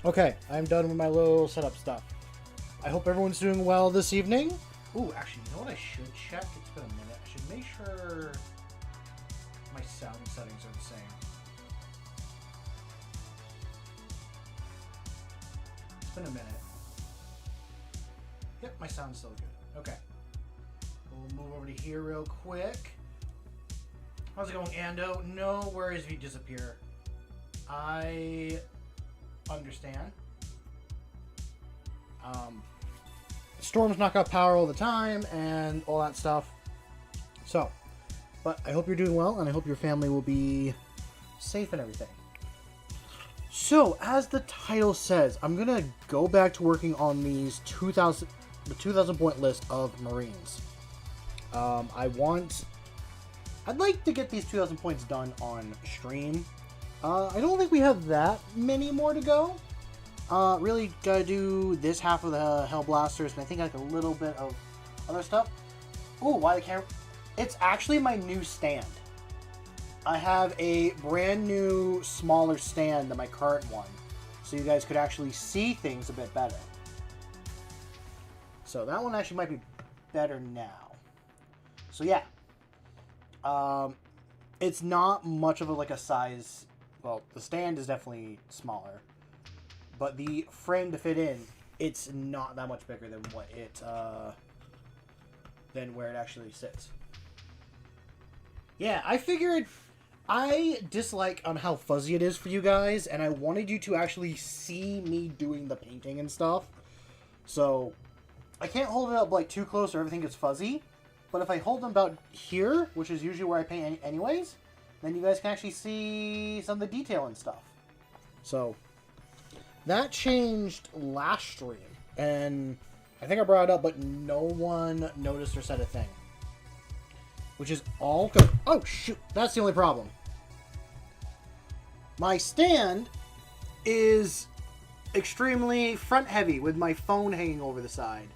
Okay, I'm done with my little setup stuff. I hope everyone's doing well this evening. Ooh, actually, you know what I should check? It's been a minute. I should make sure my sound settings are the same. It's been a minute. Yep, my sound's still good. Okay. We'll move over to here real quick. How's it going, Ando? No worries if you disappear. I understand. Storms knock out power all the time and all that stuff. So, but I hope you're doing well, and I hope your family will be safe and everything. So, as the title says, I'm gonna go back to working on these the 2,000 point list of Marines. I'd like to get these 2,000 points done on stream. I don't think we have that many more to go. Really gotta do this half of the Hellblasters, and I think like a little bit of other stuff. Ooh, why the camera? It's actually my new stand. I have a brand new, smaller stand than my current one, so you guys could actually see things a bit better. So that one actually might be better now. So yeah, it's not much of a size. Well, the stand is definitely smaller, but the frame to fit in, it's not that much bigger than what it than where it actually sits. Yeah, I figured I dislike on how fuzzy it is for you guys, and I wanted you to actually see me doing the painting and stuff. So I can't hold it up like too close or everything gets fuzzy. But if I hold them about here, which is usually where I paint anyways, then you guys can actually see some of the detail and stuff. So that changed last stream, and I think I brought it up, but no one noticed or said a thing. Which is all good. Oh, shoot. That's the only problem. My stand is extremely front heavy with my phone hanging over the side.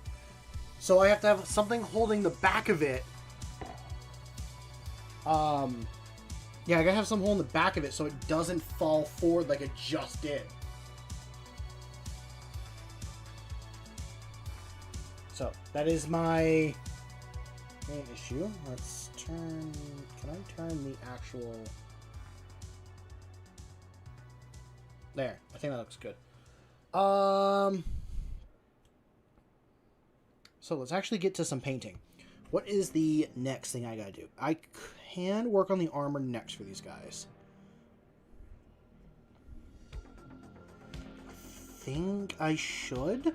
So I have to have something holding the back of it. Yeah, I gotta have something holding the back of it so it doesn't fall forward like it just did. So that is my main issue. Let's turn. Can I turn the actual? There. I think that looks good. So let's actually get to some painting. What is the next thing I gotta do? I can work on the armor next for these guys. I think I should.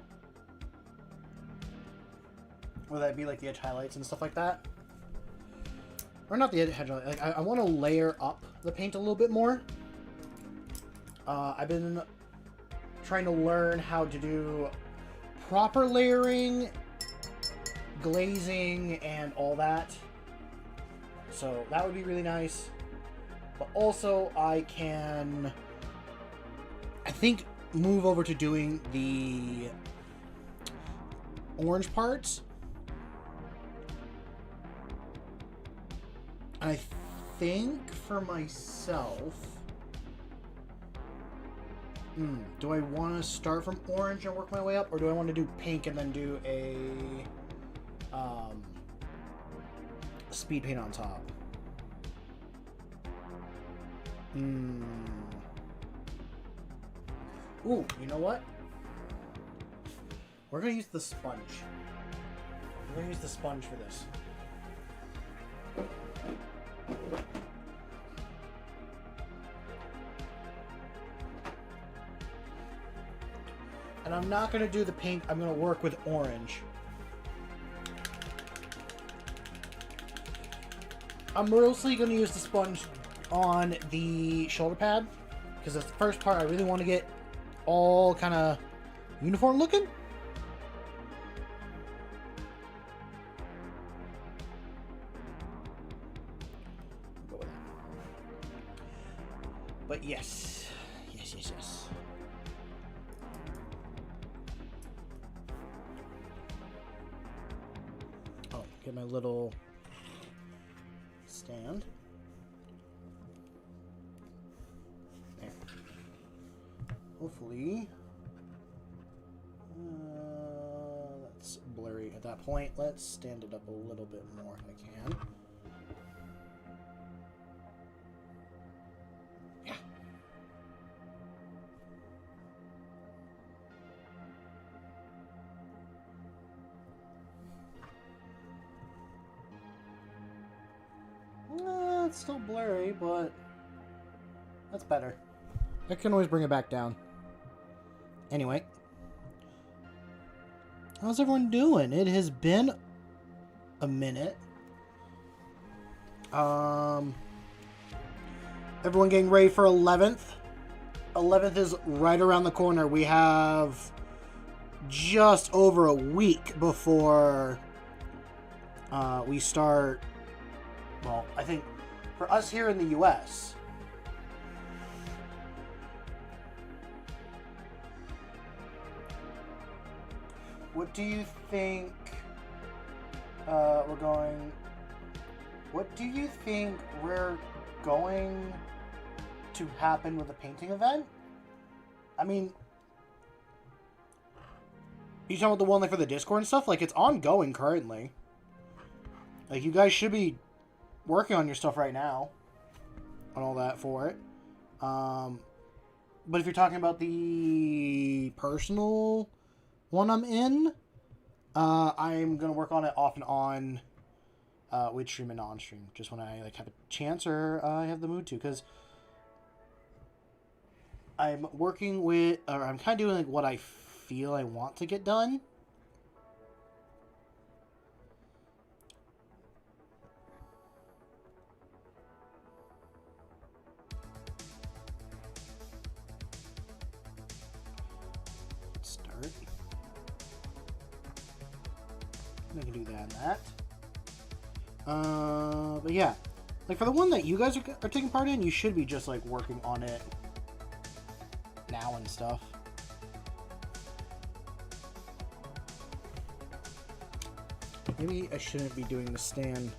Will that be like the edge highlights and stuff like that? Or not the edge highlights. Like I want to layer up the paint a little bit more. I've been trying to learn how to do proper layering, glazing, and all that. So that would be really nice. But also I can, I think, move over to doing the orange parts. I think for myself, do I want to start from orange and work my way up, or do I want to do pink and then do a speed paint on top? Ooh, you know what? We're gonna use the sponge. We're gonna use the sponge for this. And I'm not gonna do the pink, I'm gonna work with orange. I'm mostly gonna use the sponge on the shoulder pad, because that's the first part I really want to get all kind of uniform looking. Go with that. But yes. Yes. Oh, get my little stand. There. Hopefully at that point. Let's stand it up a little bit more if I can. Yeah. It's still blurry, but that's better. I can always bring it back down. Anyway. How's everyone doing? It has been a minute. Everyone getting ready for 11th. 11th is right around the corner. We have just over a week before we start. Well, I think for us here in the U.S., what do you think we're going... What do you think we're going to happen with the painting event? I mean... You talking about the one like for the Discord and stuff? Like, it's ongoing currently. Like, you guys should be working on your stuff right now. And all that for it. But if you're talking about the personal one I'm in, I'm gonna work on it off and on, with stream and on stream, just when I like have a chance or I have the mood to, because I'm working with, or I'm kind of doing like what I feel I want to get done. Start. I can do that and that. But yeah, like for the one that you guys are taking part in, you should be just like working on it now and stuff. Maybe I shouldn't be doing the stand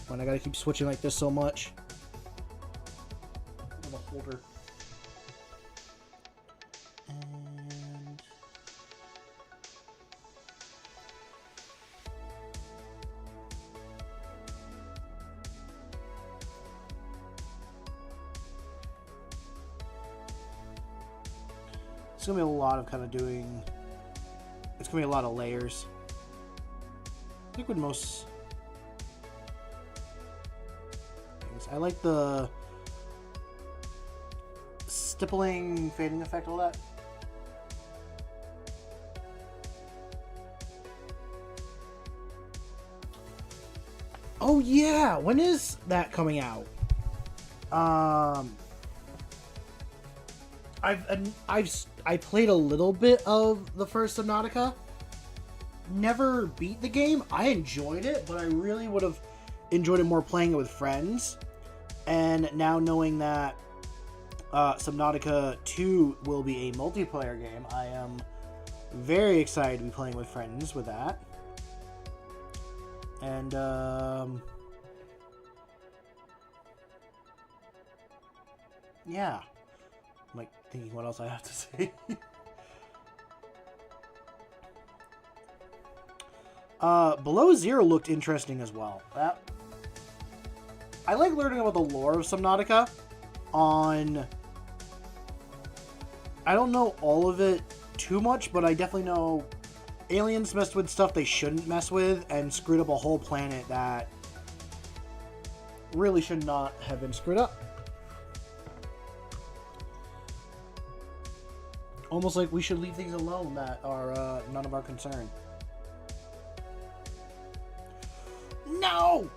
when I gotta keep switching like this so much. The holder. And it's gonna be a lot of kind of doing. It's gonna be a lot of layers. I think with most things, I like the stippling, fading effect, all that. Oh yeah, when is that coming out? I played a little bit of the first Subnautica. Never beat the game. I enjoyed it, but I really would have enjoyed it more playing it with friends. And now knowing that Subnautica 2 will be a multiplayer game, I am very excited to be playing with friends with that. And yeah, I'm like thinking what else I have to say. Below Zero looked interesting as well. I like learning about the lore of Subnautica on... I don't know all of it too much, but I definitely know aliens messed with stuff they shouldn't mess with and screwed up a whole planet that really should not have been screwed up. Almost like we should leave things alone that are none of our concern. No!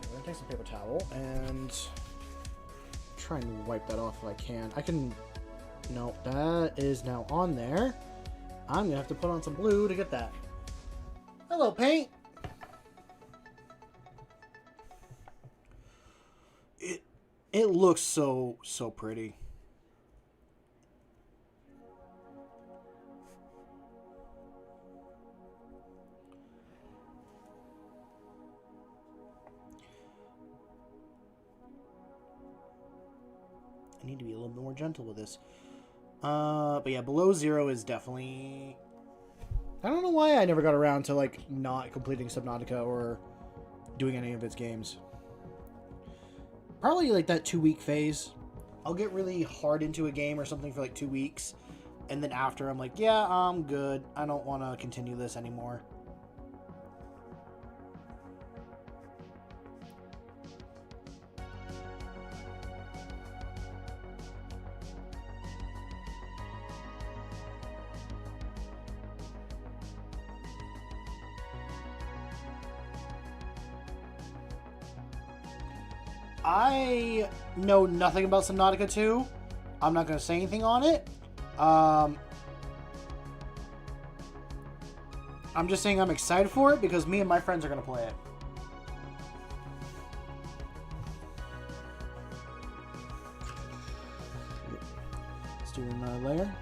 I'm gonna take some paper towel and try and wipe that off if I can. I can... No, that is now on there. I'm gonna have to put on some blue to get that. Hello, paint! It looks so pretty. I need to be a little bit more gentle with this. But yeah, Below Zero is definitely... I don't know why I never got around to, like, not completing Subnautica or doing any of its games. Probably, like, that 2-week phase. I'll get really hard into a game or something for, like, 2 weeks. And then after, I'm like, yeah, I'm good. I don't want to continue this anymore. I know nothing about Subnautica 2. I'm not going to say anything on it. I'm just saying I'm excited for it because me and my friends are going to play it. Let's do another layer.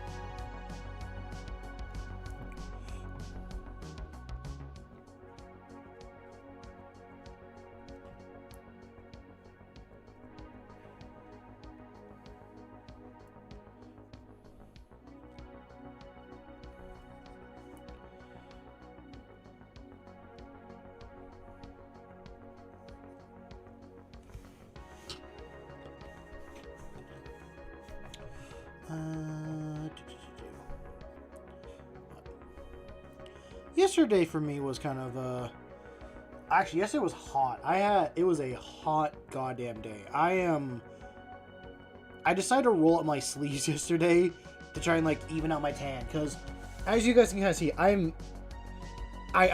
Yesterday for me was kind of actually yesterday was hot. It was a hot goddamn day. I decided to roll up my sleeves yesterday to try and like even out my tan because as you guys can kind of see, I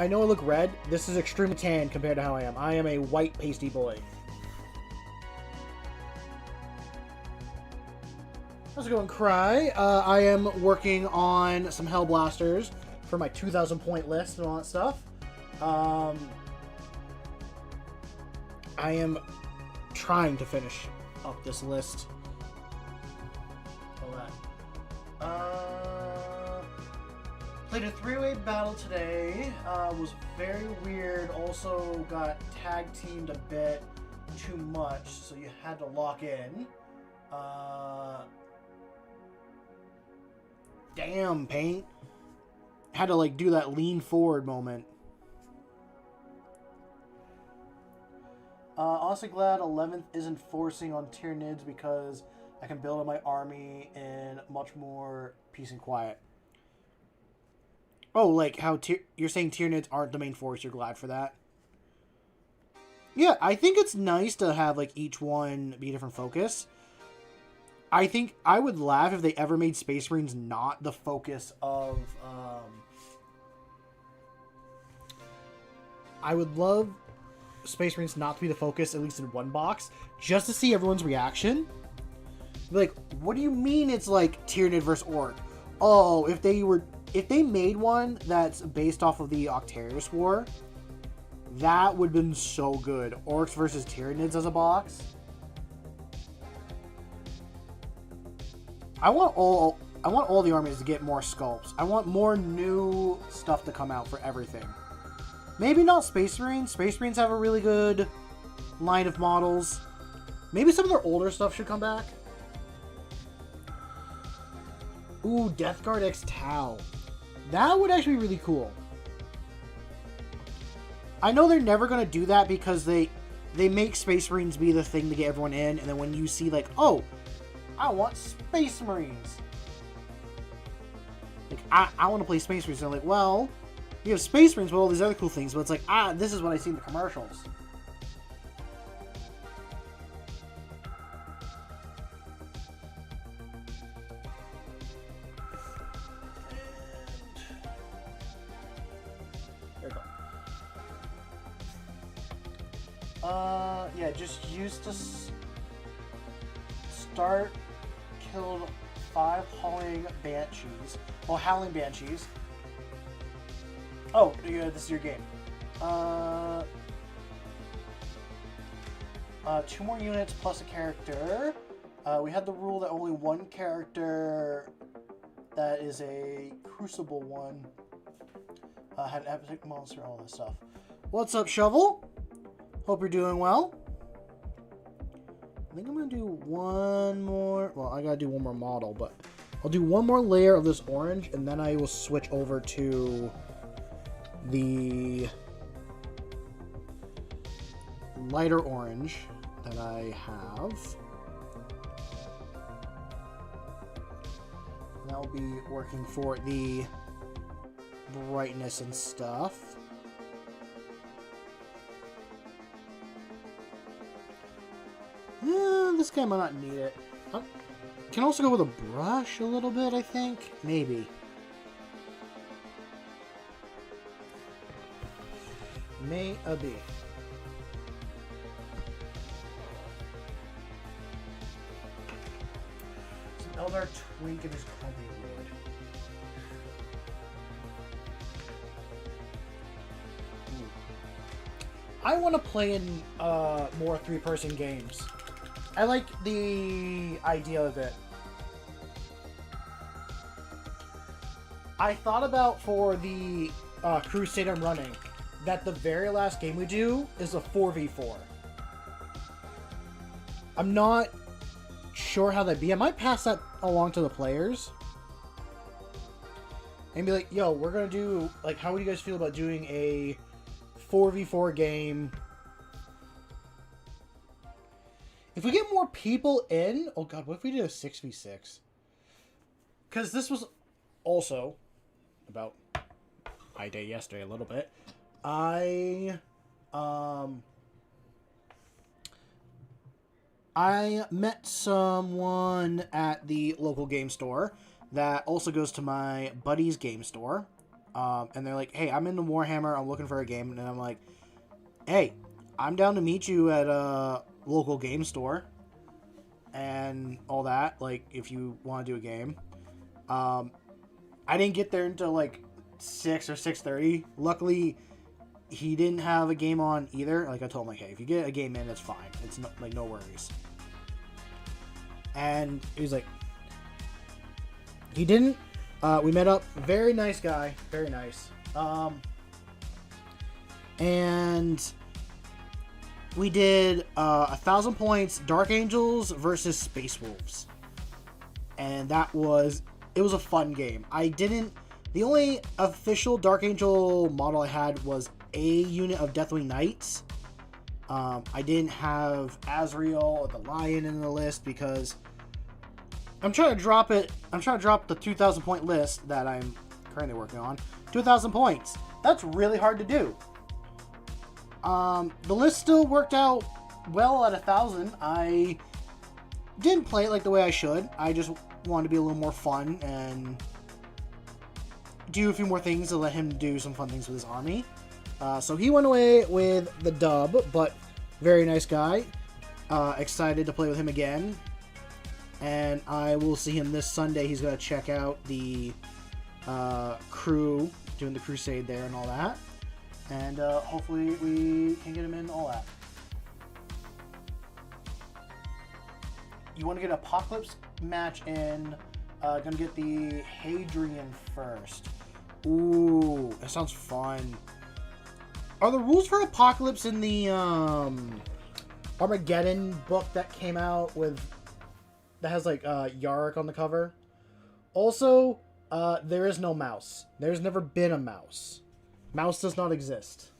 know I look red. This is extremely tan compared to how I am. I am a white pasty boy. How's it going, Cry? I am working on some Hellblasters for my 2,000 point list and all that stuff. I am trying to finish up this list. All that. Played a 3-way battle today. Was very weird. Also got tag teamed a bit too much, so you had to lock in. Damn, Paint. Had to, like, do that lean forward moment. Also glad 11th isn't forcing on Tyranids because I can build up my army in much more peace and quiet. Oh, like how you're saying Tyranids aren't the main force. You're glad for that? Yeah, I think it's nice to have, like, each one be a different focus. I think I would laugh if they ever made Space Marines not the focus of... I would love Space Marines not to be the focus, at least in one box, just to see everyone's reaction. Like, what do you mean it's like Tyranid versus Orc? Oh, if they made one that's based off of the Octarius War, that would have been so good. Orcs versus Tyranids as a box. I want all the armies to get more sculpts. I want more new stuff to come out for everything. Maybe not Space Marines. Space Marines have a really good line of models. Maybe some of their older stuff should come back. Ooh, Death Guard X Tau. That would actually be really cool. I know they're never going to do that because they make Space Marines be the thing to get everyone in, and then when you see, like, oh, I want Space Marines. Like, I want to play Space Marines. And they're like, well, you have Space Marines with all these other cool things, but it's like, this is what I see in the commercials. There we go. Yeah, just used to start, killed 5 howling banshees. Oh, howling banshees. Oh, yeah, this is your game. 2 more units plus a character. We had the rule that only one character that is a Crucible one had an epic monster, all this stuff. What's up, Shovel? Hope you're doing well. I think I'm going to do one more. Well, I got to do one more model, but I'll do one more layer of this orange, and then I will switch over to the lighter orange that I have. That will be working for the brightness and stuff. This guy might not need it. Can also go with a brush a little bit, I think. Maybe. Maybe. Some Eldar twink in his clumpy wood. I want to play in more 3-person games. I like the idea of it. I thought about for the Crusade I'm running that the very last game we do is a 4v4. I'm not sure how that'd be. I might pass that along to the players and be like, yo, we're gonna do, like, how would you guys feel about doing a 4v4 game? If we get more people in... Oh god, what if we did a 6v6? Because this was also about my day yesterday a little bit. I met someone at the local game store that also goes to my buddy's game store. And they're like, hey, I'm into Warhammer. I'm looking for a game. And I'm like, hey, I'm down to meet you at a local game store and all that. Like, if you want to do a game. I didn't get there until like 6 or 6:30. Luckily, he didn't have a game on either. Like, I told him, like, hey, if you get a game in, that's fine. It's no, like, no worries. And he was like, he didn't. We met up. Very nice guy. Very nice. And we did 1,000 points Dark Angels versus Space Wolves. And it was a fun game. The only official Dark Angel model I had was a unit of Deathwing Knights. I didn't have Azrael or the Lion in the list because I'm trying to drop it. I'm trying to drop the 2,000 point list that I'm currently working on. 2,000 points. That's really hard to do. The list still worked out well at 1,000. I didn't play it like the way I should. I just wanted to be a little more fun and do a few more things to let him do some fun things with his army. So he went away with the dub, but very nice guy. Excited to play with him again. And I will see him this Sunday. He's going to check out the crew, doing the Crusade there and all that. And hopefully we can get him in all that. You want to get an Apocalypse match in. Gonna get the Hadrian first. Ooh, that sounds fun. Are the rules for Apocalypse in the Armageddon book that came out that has like Yarrick on the cover? Also, there is no mouse. There's never been a mouse. Mouse does not exist.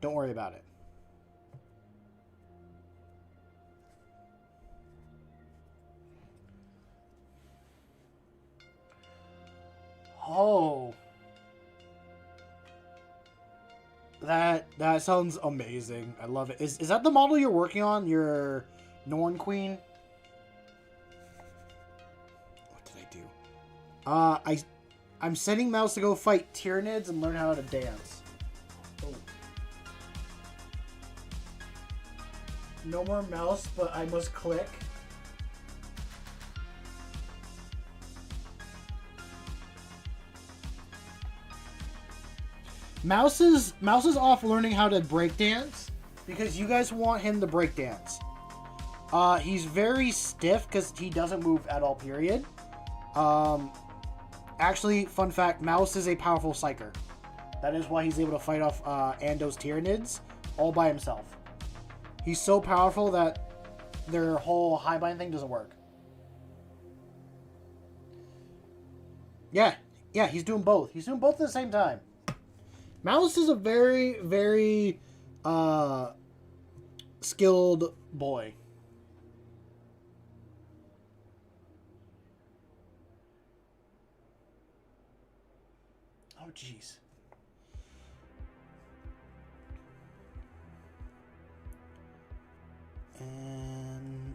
Don't worry about it. Oh. That sounds amazing. I love it. Is that the model you're working on? Your Norn Queen? What did I do? I'm sending Mouse to go fight Tyranids and learn how to dance. Oh. No more mouse, but I must click. Mouse is off learning how to breakdance because you guys want him to breakdance. He's very stiff because he doesn't move at all, period. Actually, fun fact, Mouse is a powerful psyker. That is why he's able to fight off Ando's Tyranids all by himself. He's so powerful that their whole highbind thing doesn't work. Yeah, yeah, he's doing both. He's doing both at the same time. Mouse is a very, very skilled boy. Oh, jeez. And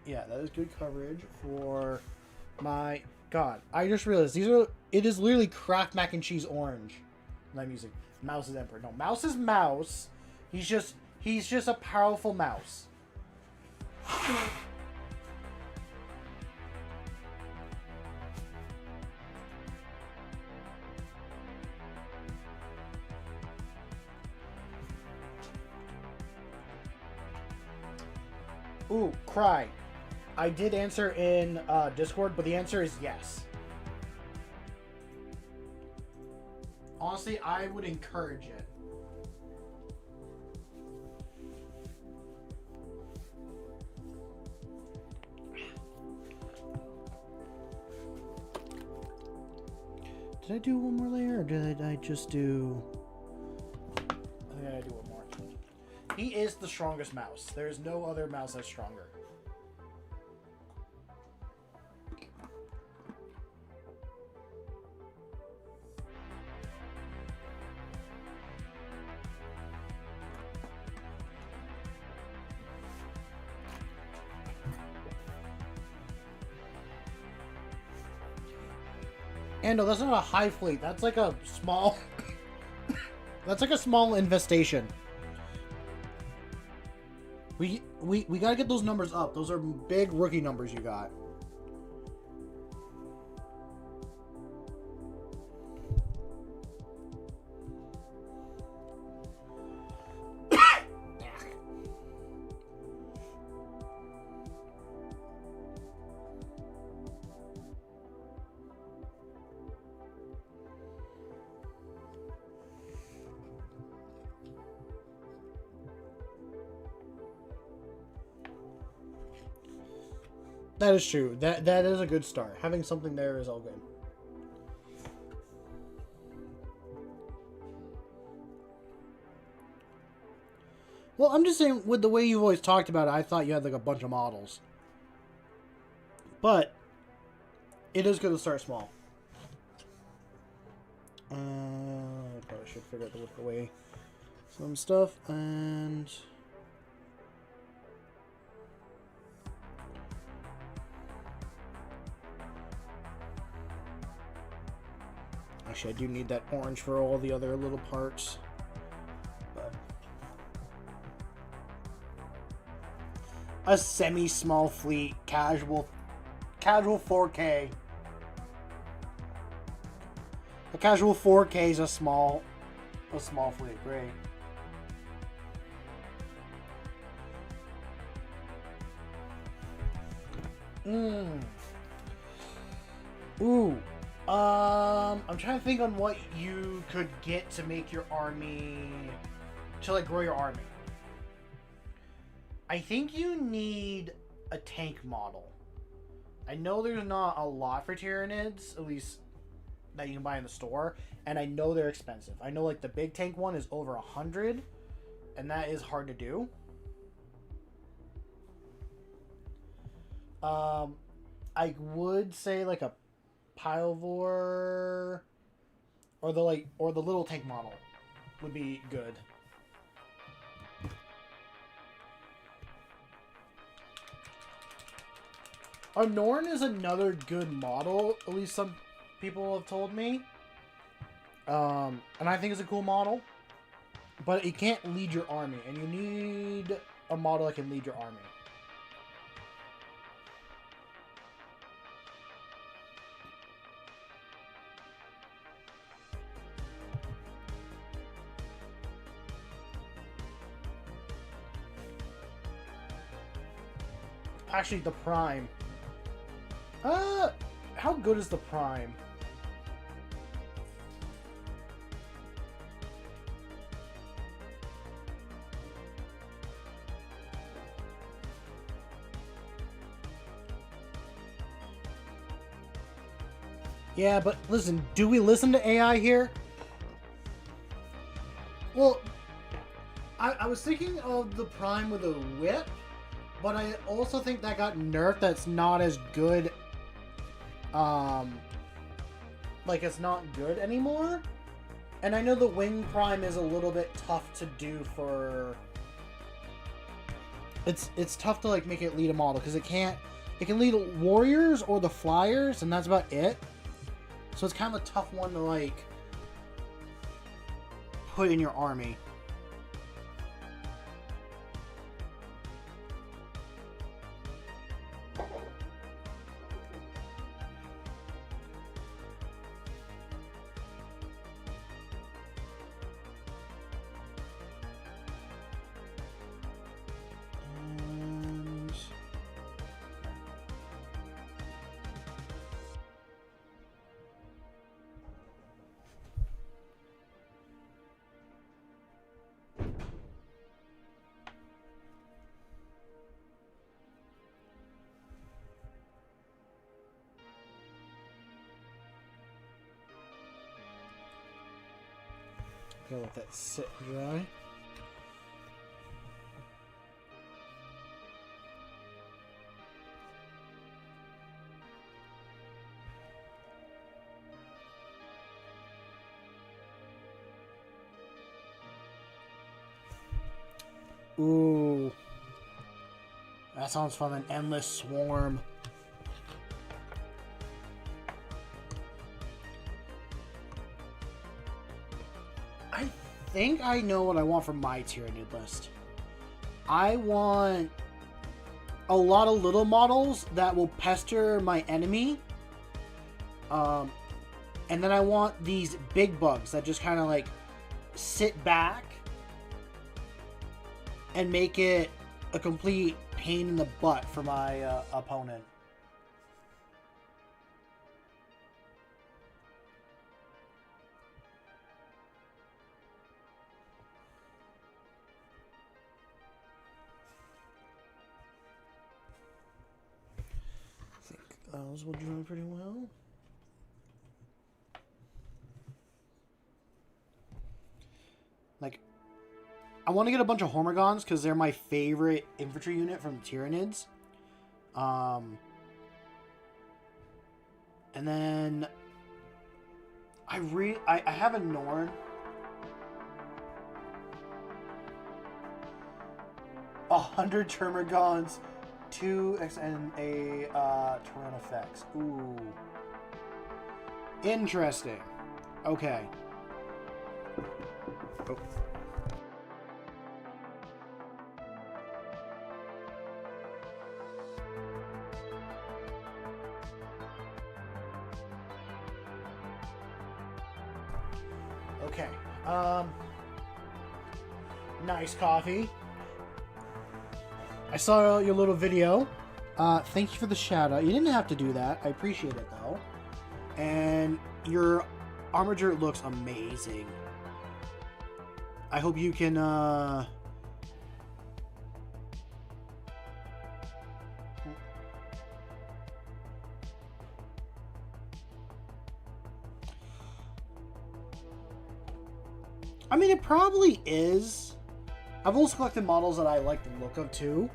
yeah, that is good coverage for my God. I just realized it is literally Kraft mac and cheese orange. I'm using Mouse is Emperor. No, Mouse is Mouse. He's just a powerful mouse. Ooh, cry. I did answer in Discord, but the answer is yes. Honestly, I would encourage it. Did I do one more layer, or did I just do... I think I gotta do one more. He is the strongest mouse. There's no other mouse that's stronger. And no, that's not a high fleet. That's like a small... that's like a small infestation. We gotta get those numbers up. Those are big rookie numbers you got. That is true. That is a good start. Having something there is all good. Well, I'm just saying, with the way you've always talked about it, I thought you had like a bunch of models. But it is good to start small. I probably should figure out to look away some stuff, and actually I do need that orange for all the other little parts. But a semi-small fleet, casual 4K. A casual 4K is a small fleet, great. Ooh. I'm trying to think on what you could get to make your army, to like grow your army. I think you need a tank model. I know there's not a lot for Tyranids, at least that you can buy in the store, and I know they're expensive. I know like the big tank one is over 100, and that is hard to do. I would say like a Pilevor or the little tank model would be good. A Norn is another good model, at least some people have told me. And I think it's a cool model. But it can't lead your army, and you need a model that can lead your army. Actually, the Prime. How good is the Prime? Yeah, but listen, do we listen to AI here? Well, I was thinking of the Prime with a whip, but I also think that got nerfed. That's not as good. Like, it's not good anymore. And I know the Wing Prime is a little bit tough to do for... It's tough to, like, make it lead a model, because it can lead warriors or the flyers, and that's about it. So it's kind of a tough one to, like, put in your army. Gotta let that sit and dry. Ooh. That sounds fun, an endless swarm. I think I know what I want for my Tyranid list. I want a lot of little models that will pester my enemy. And then I want these big bugs that just kind of like sit back and make it a complete pain in the butt for my opponent. I think those will do pretty well. Like, I want to get a bunch of Hormigons because they're my favorite infantry unit from Tyranids. And then I have a Norn. 100 Termagants, 2 X and a Tyrannofex. Ooh. Interesting. Okay. Oh. Okay. Nice coffee. I saw your little video. Thank you for the shout out. You didn't have to do that. I appreciate it though. And your armature looks amazing. I hope you can I mean, it probably is. I've also collected models that I like the look of too.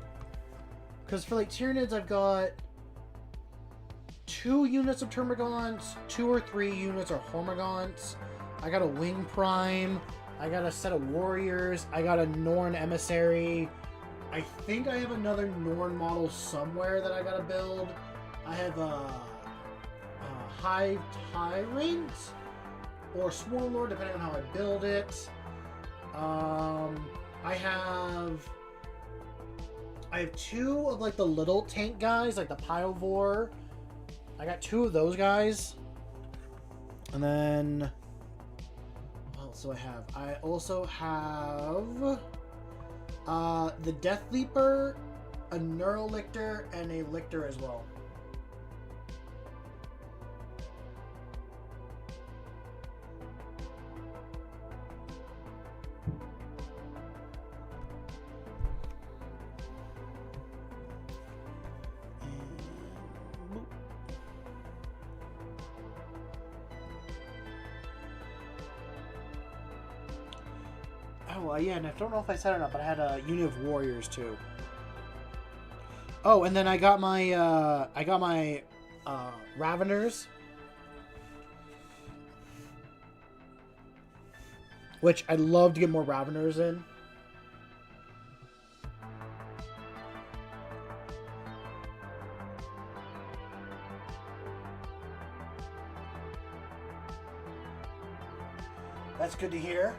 Because for like Tyranids, I've got 2 units of Termagants, 2 or 3 units are Hormigants. I got a Wing Prime. I got a set of Warriors. I got a Norn Emissary. I think I have another Norn model somewhere that I gotta build. I have a Hive Tyrant or Swarm Lord, depending on how I build it. I have 2 of like the little tank guys, like the Pyrovore. I got 2 of those guys. And then what else do I have? I also have the Death Leaper, a Neurolictor, and a Lictor as well. Oh, yeah, and I don't know if I said it or not, but I had a Unit of Warriors, too. Oh, and then I got my, Raveners. Which I'd love to get more Raveners in. That's good to hear.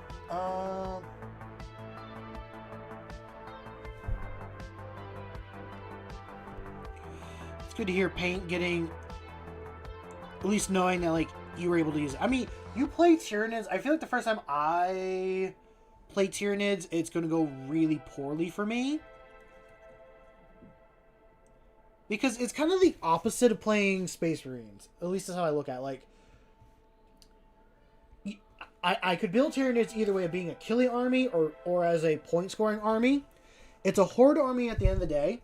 It's good to hear Paint getting, at least knowing that, like, you were able to use it. I mean, you play Tyranids. I feel like the first time I play Tyranids, it's going to go really poorly for me. Because it's kind of the opposite of playing Space Marines. At least that's how I look at it. Like, I could build Tyranids either way of being a killing army or as a point-scoring army. It's a horde army at the end of the day.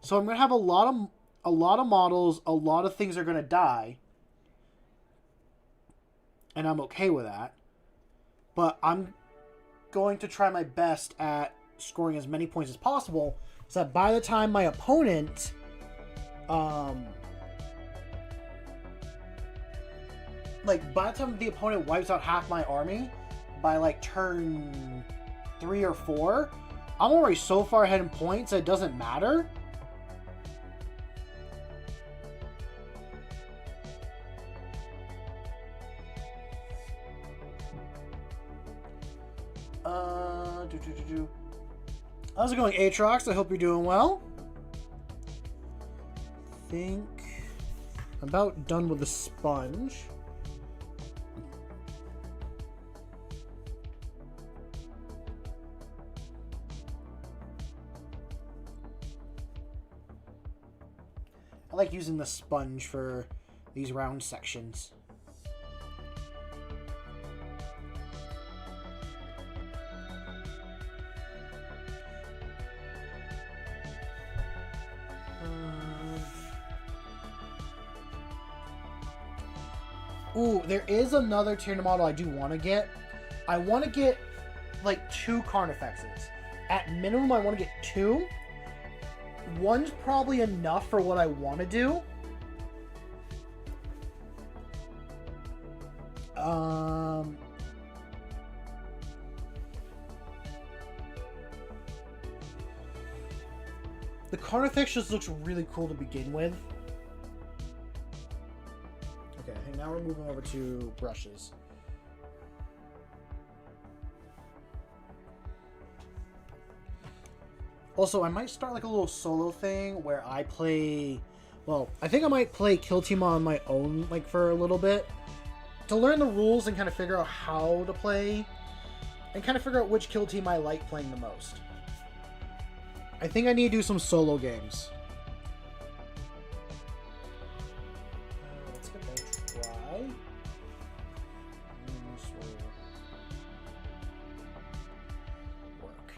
So I'm going to have a lot of models, a lot of things are going to die. And I'm okay with that. But I'm going to try my best at scoring as many points as possible so that by the time my opponent like, by the time the opponent wipes out half my army, by, like, turn 3 or 4, I'm already so far ahead in points that it doesn't matter. How's it going, Aatrox? I hope you're doing well. I think I'm about done with the sponge. I like using the sponge for these round sections. Ooh, there is another Tyranid model I do want to get. I want to get, like, 2 Carnifexes. At minimum, I want to get 2. One's probably enough for what I want to do. The Carnifex just looks really cool to begin with. Okay, I think now we're moving over to brushes. Also, I might start like a little solo thing where I play... Well, I think I might play Kill Team on my own, like, for a little bit. To learn the rules and kind of figure out how to play. And kind of figure out which Kill Team I like playing the most. I think I need to do some solo games. Let's give that a try. This will work.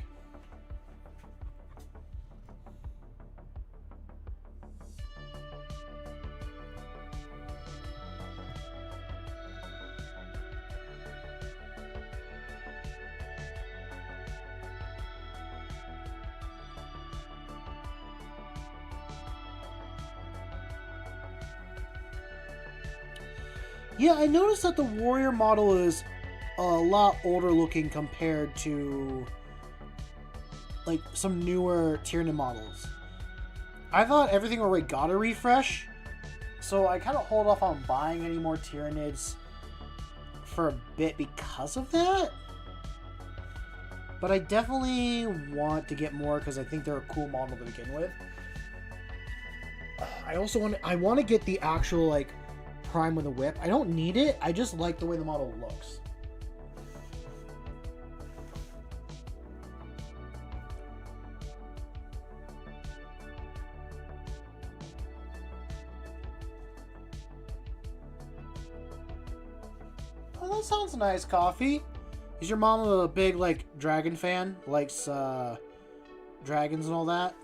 Yeah, I noticed that the warrior model is a lot older looking compared to, like, some newer Tyranid models. I thought everything already got a refresh, so I kind of hold off on buying any more Tyranids for a bit because of that. But I definitely want to get more because I think they're a cool model to begin with. I also want to get the actual, like, Prime with a whip. I don't need it. I just like the way the model looks. Oh, that sounds nice, Coffee. Is your mom a big, like, dragon fan? Likes, dragons and all that?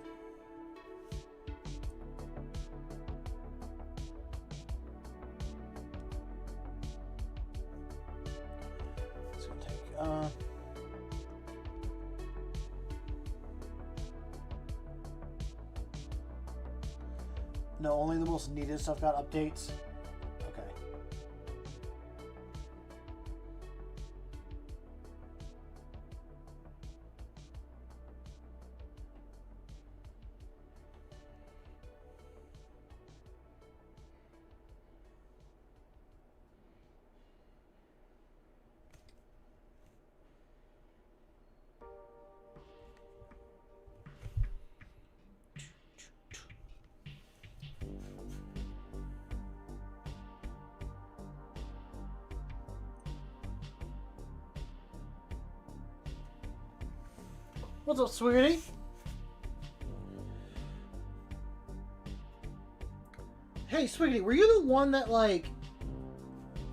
No, only the most needed stuff got updates. Okay. What's up, sweetie? Hey, sweetie, were you the one that, like,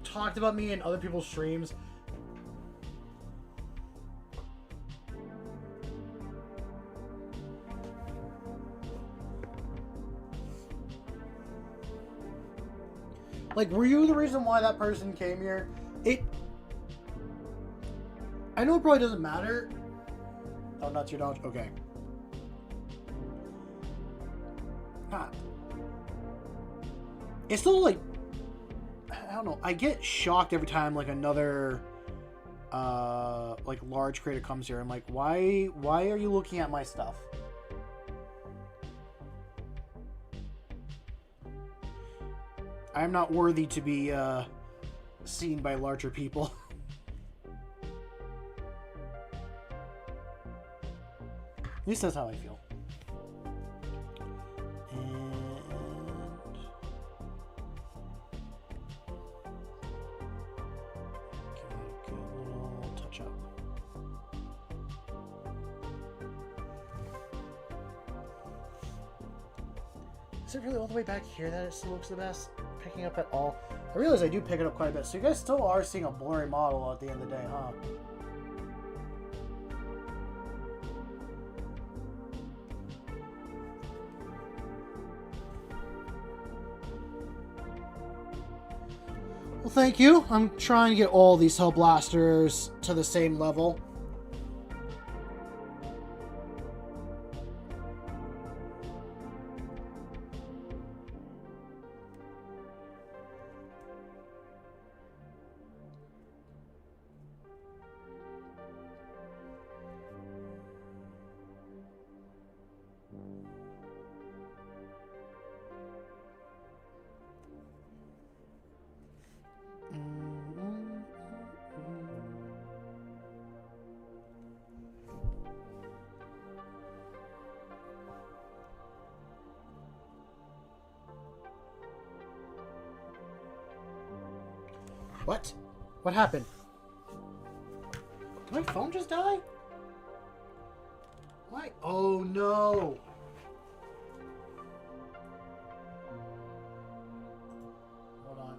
talked about me in other people's streams? Like, were you the reason why that person came here? I know it probably doesn't matter. Oh, not your dodge? Okay. God. It's still like, I don't know. I get shocked every time like another like large creator comes here. I'm like, why are you looking at my stuff? I'm not worthy to be seen by larger people. At least that's how I feel. And okay, good little touch up. Is it really all the way back here that it still looks the best? Picking up at all? I realize I do pick it up quite a bit. So you guys still are seeing a blurry model at the end of the day, huh? Well, thank you. I'm trying to get all these Hellblasters to the same level. What? What happened? Did my phone just die? Why? Oh no! Hold on.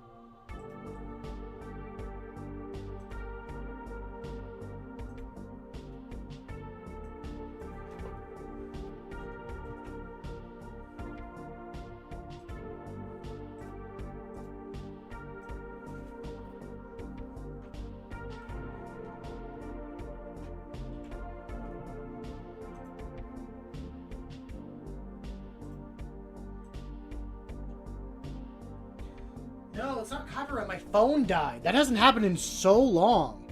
No, it's not copyright. My phone died. That hasn't happened in so long.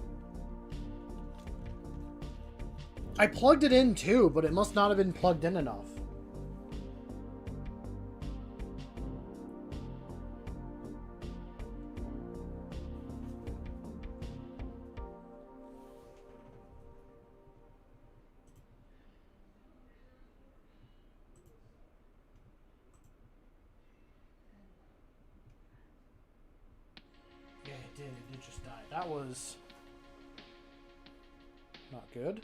I plugged it in too, but it must not have been plugged in enough. It just died. That was not good.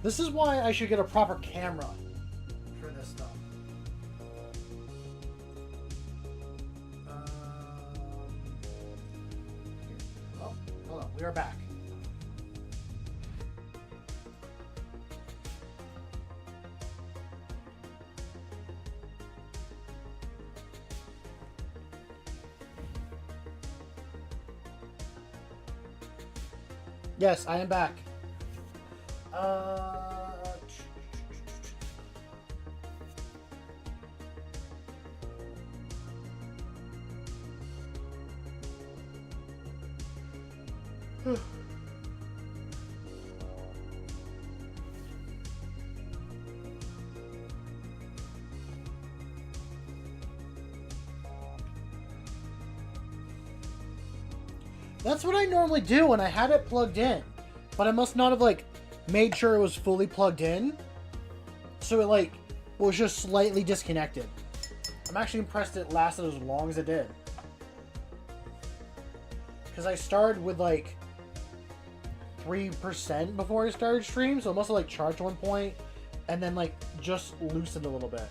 This is why I should get a proper camera for this stuff. Oh, hold on. We are back. Yes, I am back. That's what I normally do when I had it plugged in. But I must not have, like, made sure it was fully plugged in. So it, like, was just slightly disconnected. I'm actually impressed it lasted as long as it did. Because I started with, like, 3% before I started stream. So it must have, like, charged one point. And then, like, just loosened a little bit.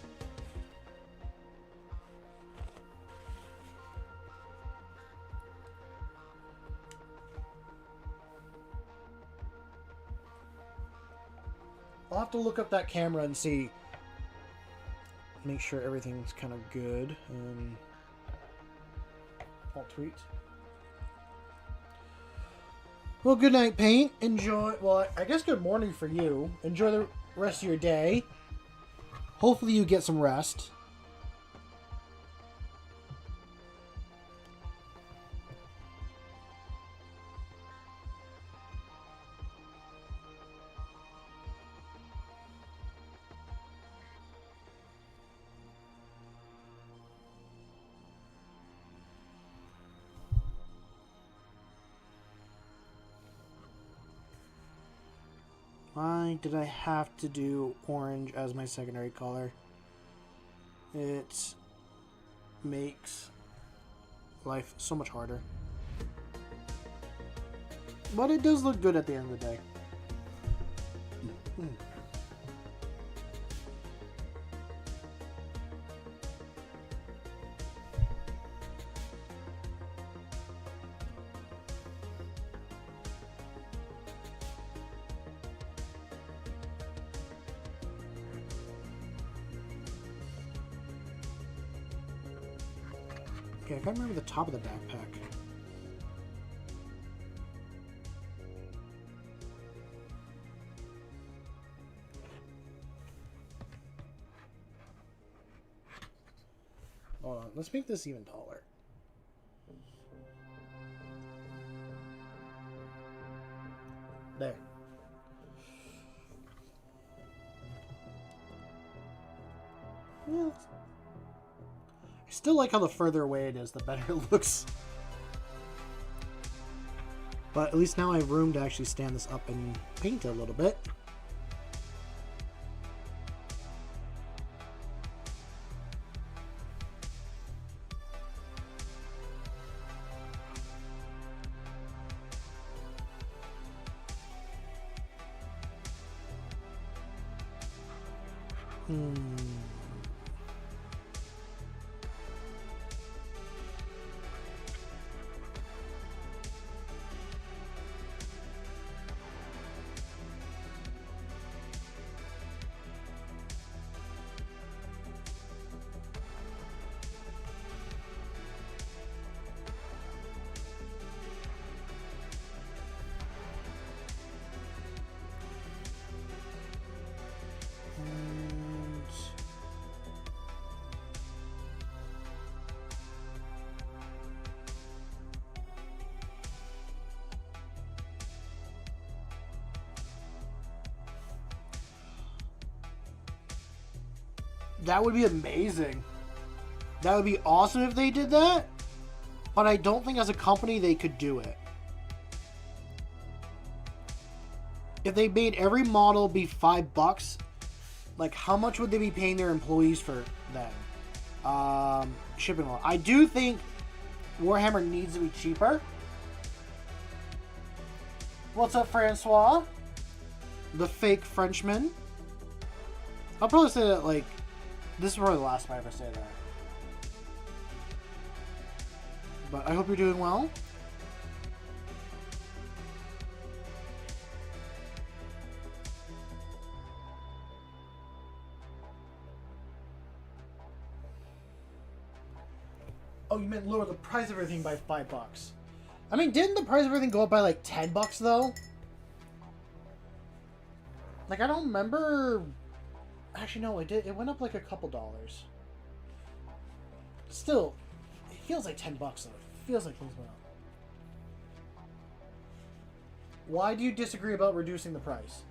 I'll have to look up that camera and see. Make sure everything's kind of good. I'll tweet. Well, good night, Paint. Enjoy. Well, I guess good morning for you. Enjoy the rest of your day. Hopefully you get some rest. Why did I have to do orange as my secondary color? It makes life so much harder. But it does look good at the end of the day. Okay, I can't remember the top of the backpack. Hold on, let's make this even taller. There. Yeah, I still like how the further away it is, the better it looks. But at least now I have room to actually stand this up and paint it a little bit. That would be amazing. That would be awesome if they did that. But I don't think as a company they could do it. If they made every model be $5, like how much would they be paying their employees for then? Shipping alone. I do think Warhammer needs to be cheaper. What's up, Francois? the fake Frenchman. I'll probably say that, like, this is probably the last time I ever say that. But I hope you're doing well. Oh, you meant lower the price of everything by $5. I mean, didn't the price of everything go up by like $10 though? Like, I don't remember. Actually, no, it did. It went up like a couple dollars. Still, it feels like $10 though. It feels like things went up. Why do you disagree about reducing the price?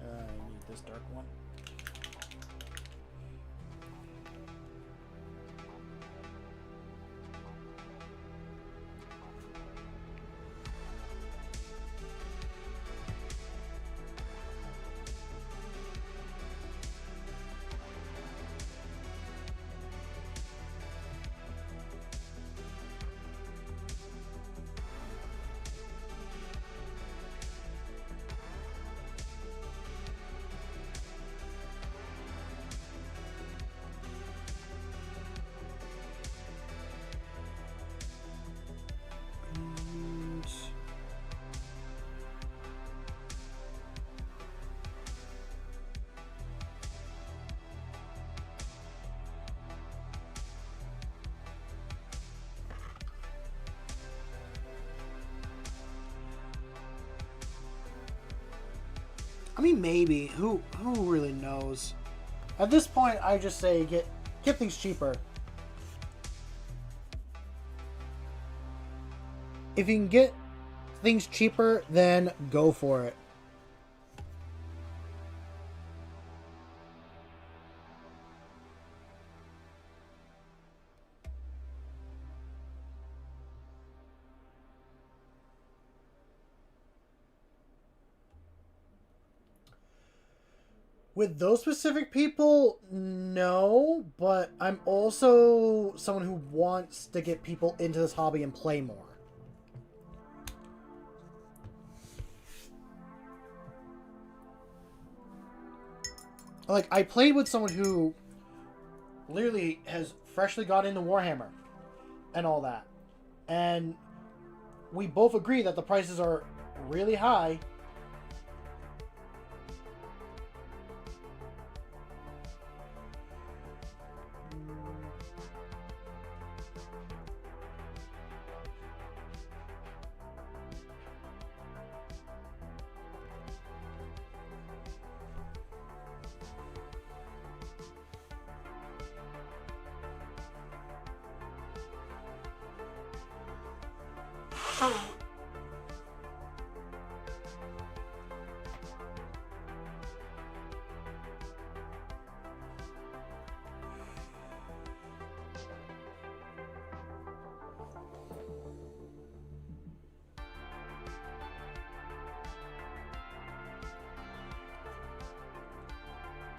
I need this dark one. I mean, maybe. Who really knows? At this point, I just say get things cheaper. If you can get things cheaper, then go for it. With those specific people, no, but I'm also someone who wants to get people into this hobby and play more. Like, I played with someone who literally has freshly got into Warhammer and all that. And we both agree that the prices are really high.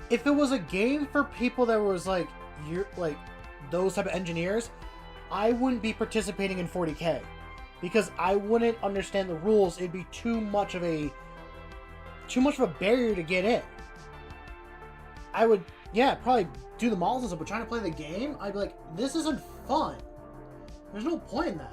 If it was a game for people that was like, you're like those type of engineers, I wouldn't be participating in 40K because I wouldn't understand the rules. It'd be too much of a barrier to get in. I would, yeah, probably do the models and stuff, but trying to play the game, I'd be like, this isn't fun. There's no point in that.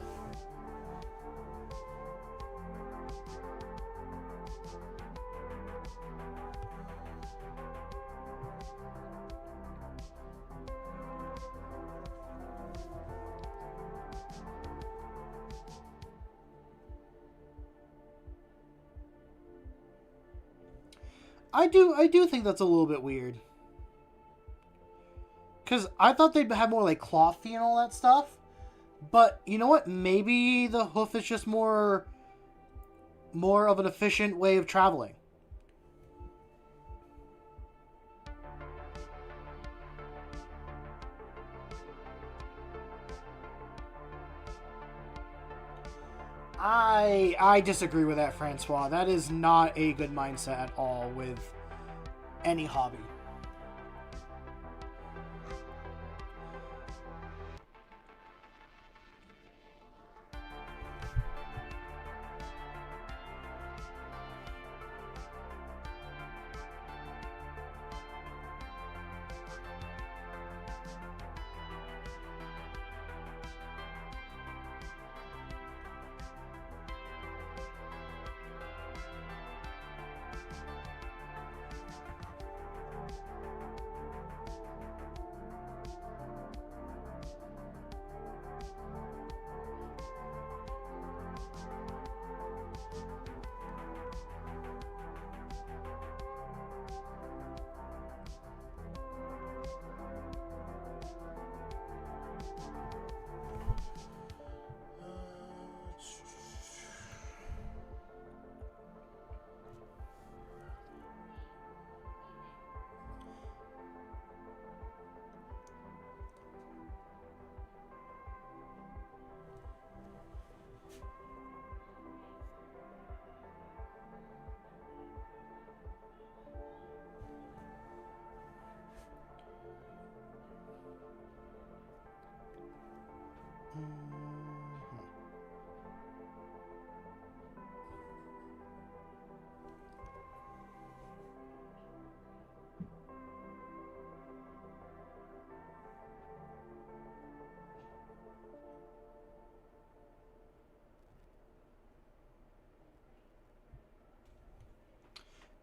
I do think that's a little bit weird. Because I thought they'd have more like clothy and all that stuff. But you know what? Maybe the hoof is just more of an efficient way of traveling. I disagree with that, Francois. That is not a good mindset at all with any hobby.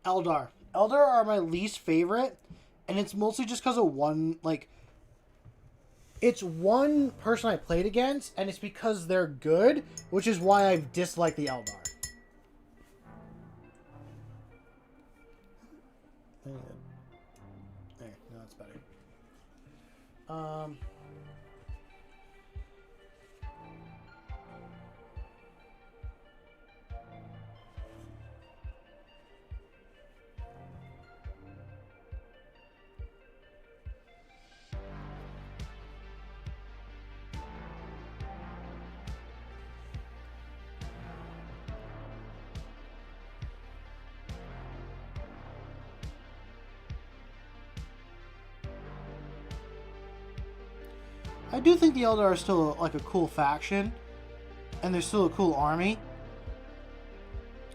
Eldar. Eldar are my least favorite, and it's mostly just because of one, like, it's one person I played against, and it's because they're good, which is why I've disliked the Eldar. There, no, that's better. I do think the Eldar are still like a cool faction, and they're still a cool army.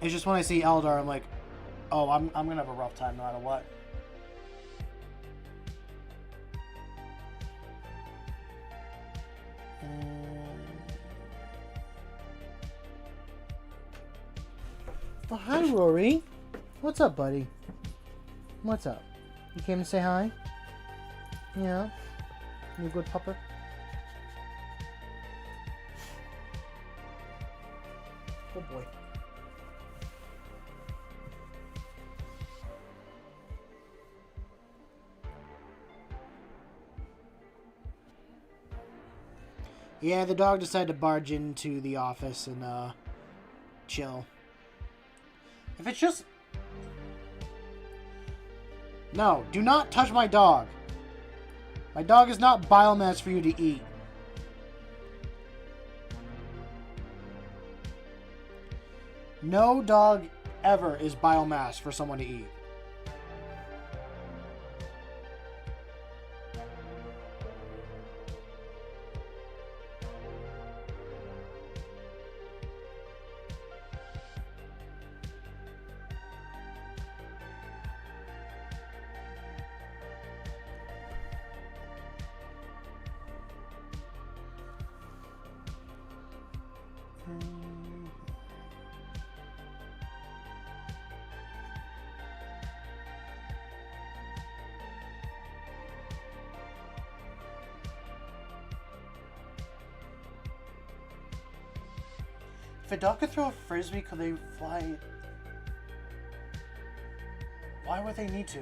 It's just when I see Eldar, I'm like, oh, I'm gonna have a rough time no matter what. Oh, hi, Rory. What's up, buddy? What's up? You came to say hi? Yeah? You a good pupper? Good boy. Yeah, the dog decided to barge into the office and, chill. If it's just... No, do not touch my dog. My dog is not biomass for you to eat. No dog ever is biomass for someone to eat. If a dog could throw a frisbee, could they fly? Why would they need to?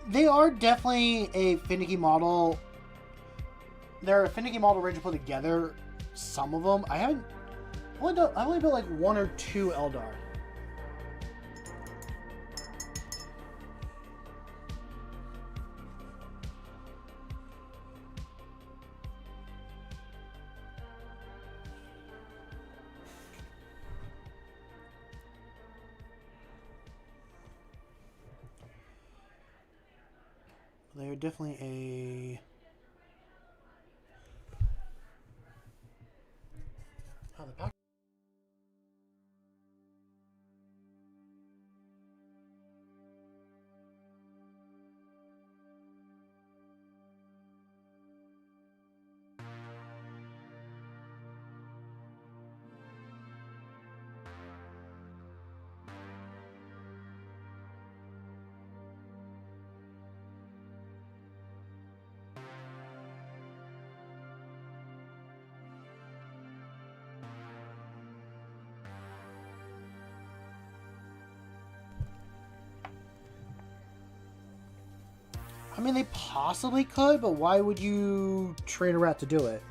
They are definitely a finicky model. They're a finicky model ready to put together. Some of them. I haven't I only built like 1 or 2 Eldar. They're definitely a... Oh, the pack. I mean, they possibly could, but why would you train a rat to do it?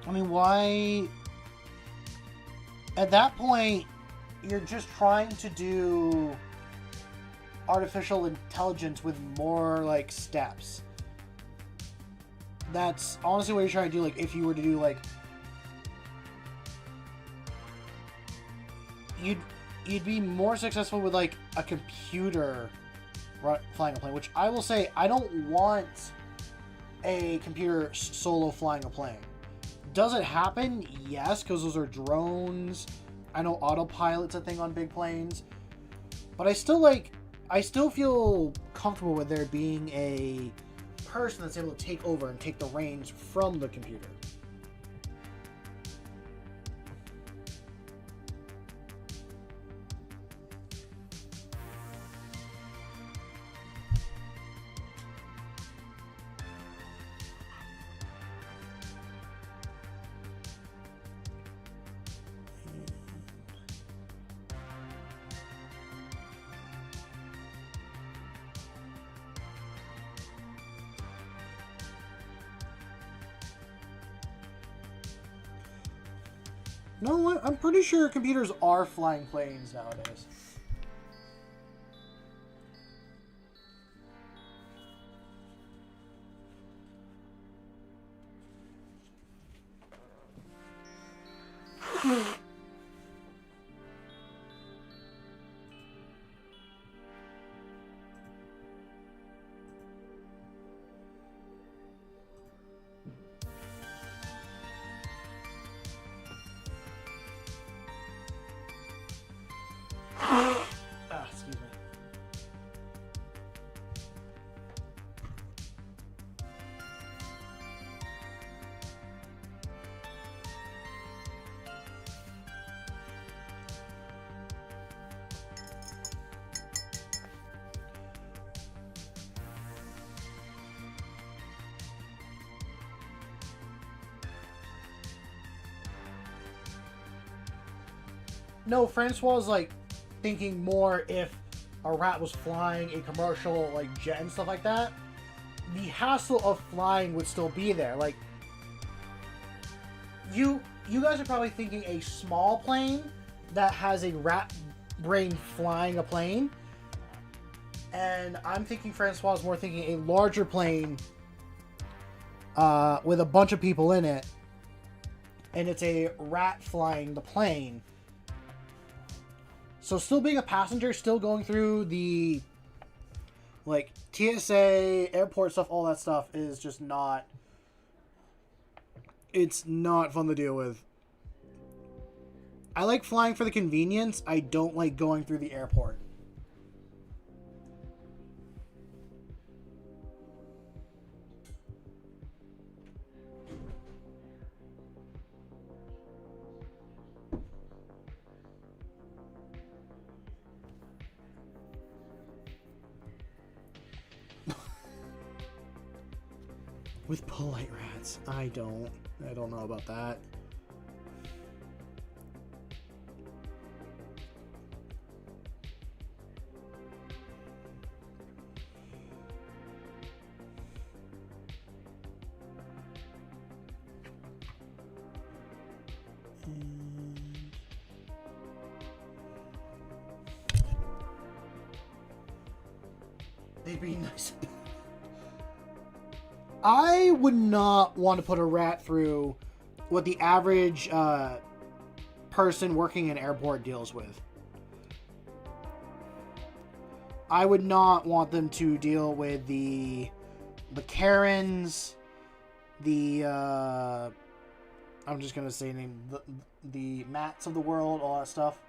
I mean, why... At that point, you're just trying to do artificial intelligence with more, like, steps. That's honestly what you're trying to do, like, if you were to do, like... You'd be more successful with, like, a computer flying a plane, which I will say, I don't want a computer solo flying a plane. Does it happen? Yes, because those are drones. I know autopilot's a thing on big planes. But I still feel comfortable with there being a person that's able to take over and take the reins from the computer. No, I'm pretty sure computers are flying planes nowadays. Excuse me. No, Francois was like thinking more if a rat was flying a commercial like jet and stuff like that. The hassle of flying would still be there. Like you guys are probably thinking a small plane that has a rat brain flying a plane. And I'm thinking Francois is more thinking a larger plane with a bunch of people in it. And it's a rat flying the plane. So still being a passenger, still going through the, like, TSA, airport stuff, all that stuff is just not, it's not fun to deal with. I like flying for the convenience. I don't like going through the airport. With polite rats. I don't know about that. They'd be nice. I would not want to put a rat through what the average person working in an airport deals with. I would not want them to deal with the Karens, I'm just gonna say name the Matts of the world, all that stuff.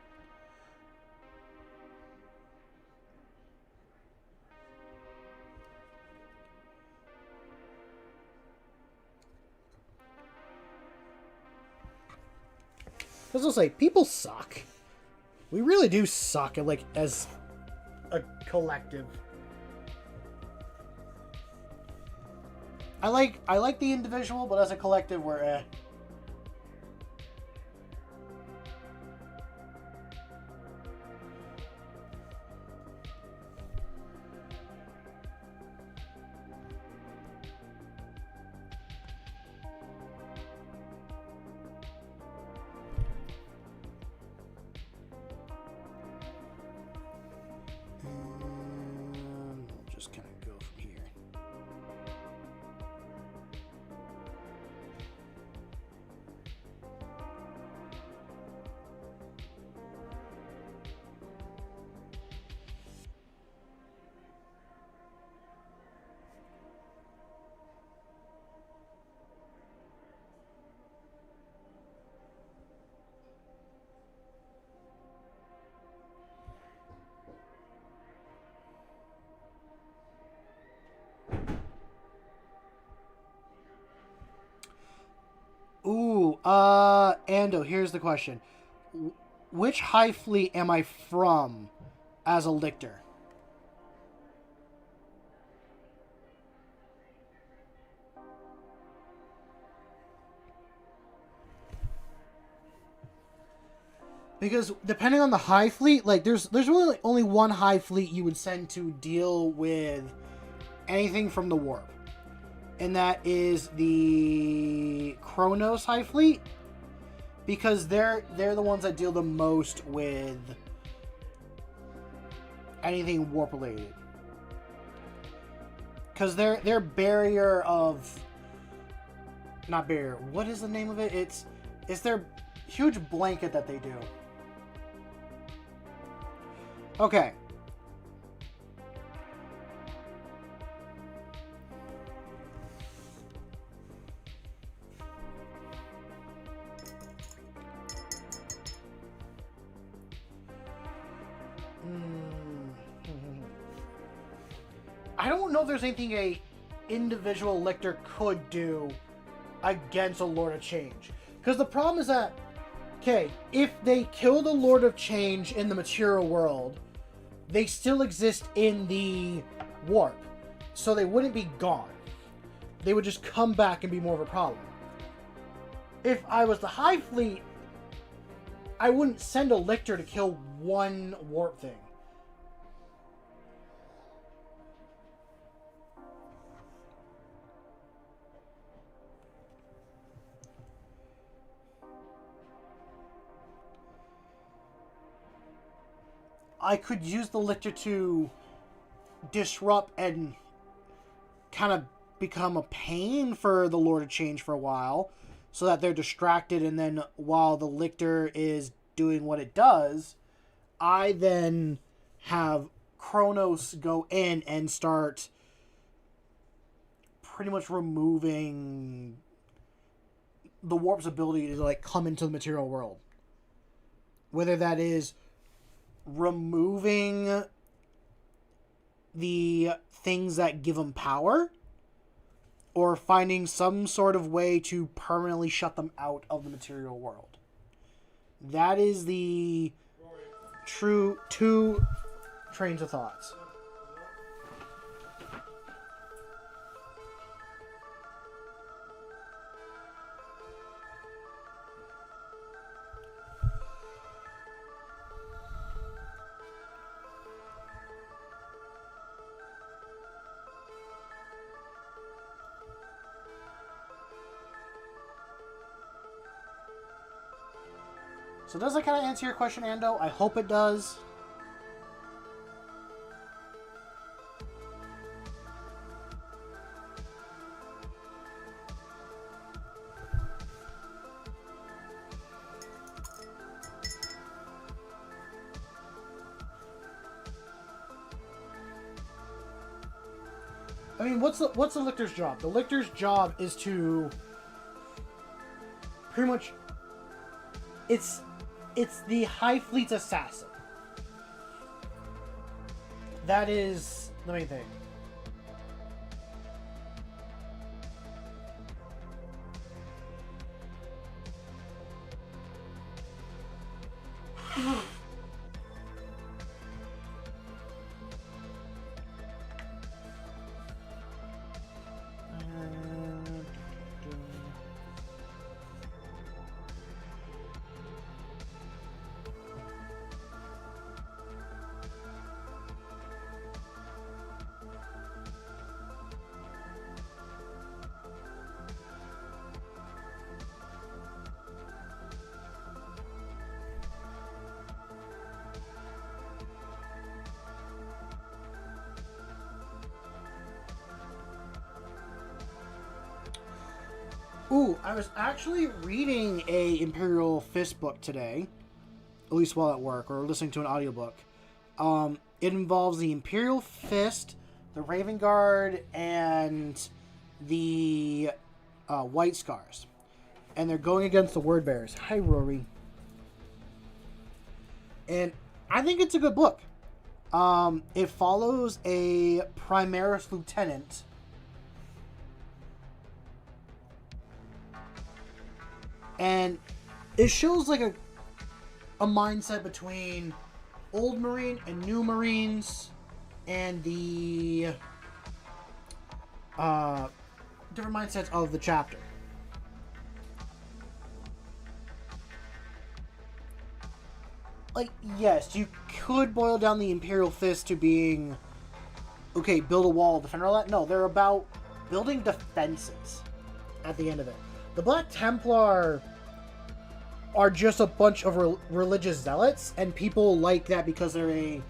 I was gonna say, people suck. We really do suck at, like, as a collective. I like the individual, but as a collective, we're eh. Just kind of go from here. Ooh, Ando, here's the question. Which High Fleet am I from as a lictor? Because depending on the High Fleet, like, there's really only one High Fleet you would send to deal with anything from the warp. And that is the Kronos High Fleet, because they're the ones that deal the most with anything warp related. Because their barrier of, not barrier, what is the name of it? It's their huge blanket that they do. Okay. I don't know if there's anything a individual lictor could do against a Lord of Change. Because the problem is that, okay, if they kill the Lord of Change in the material world, they still exist in the warp. So they wouldn't be gone. They would just come back and be more of a problem. If I was the High Fleet, I wouldn't send a lictor to kill one warp thing. I could use the lictor to disrupt and kind of become a pain for the Lord of Change for a while, so that they're distracted, and then while the lictor is doing what it does, I then have Kronos go in and start pretty much removing the warp's ability to, like, come into the material world. Whether that is removing the things that give them power, or finding some sort of way to permanently shut them out of the material world. That is the true two trains of thoughts. So does that kind of answer your question, Ando? I hope it does. I mean, what's the lictor's job? The lictor's job is to pretty much it's the High Fleet's assassin. That is the main thing. Ooh, I was actually reading a Imperial Fist book today, at least while at work, or listening to an audiobook. It involves the Imperial Fist, the Raven Guard, and the White Scars. And they're going against the Word Bearers. Hi, Rory. And I think it's a good book. It follows a Primaris Lieutenant. And it shows like a mindset between old Marine and new Marines and the different mindsets of the chapter. Like, yes, you could boil down the Imperial Fist to being, okay, build a wall, defend all that. No, they're about building defenses at the end of it. The Black Templar are just a bunch of religious zealots, and people like that because they're a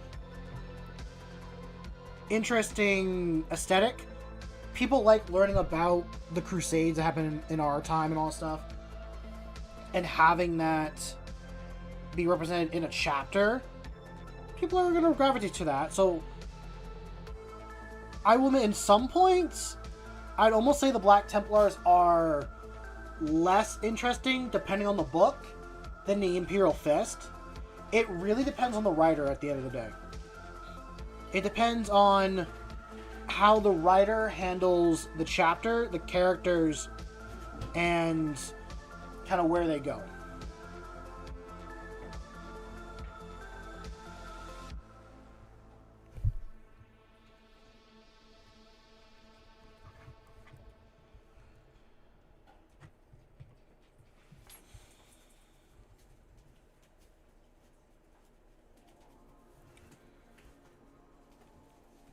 interesting aesthetic. People like learning about the Crusades that happened in our time and all that stuff, and having that be represented in a chapter. People are going to gravitate to that. So I will admit, in some points, I'd almost say the Black Templars are less interesting, depending on the book, than the Imperial Fist. It really depends on the writer at the end of the day. It depends on how the writer handles the chapter, the characters, and kind of where they go.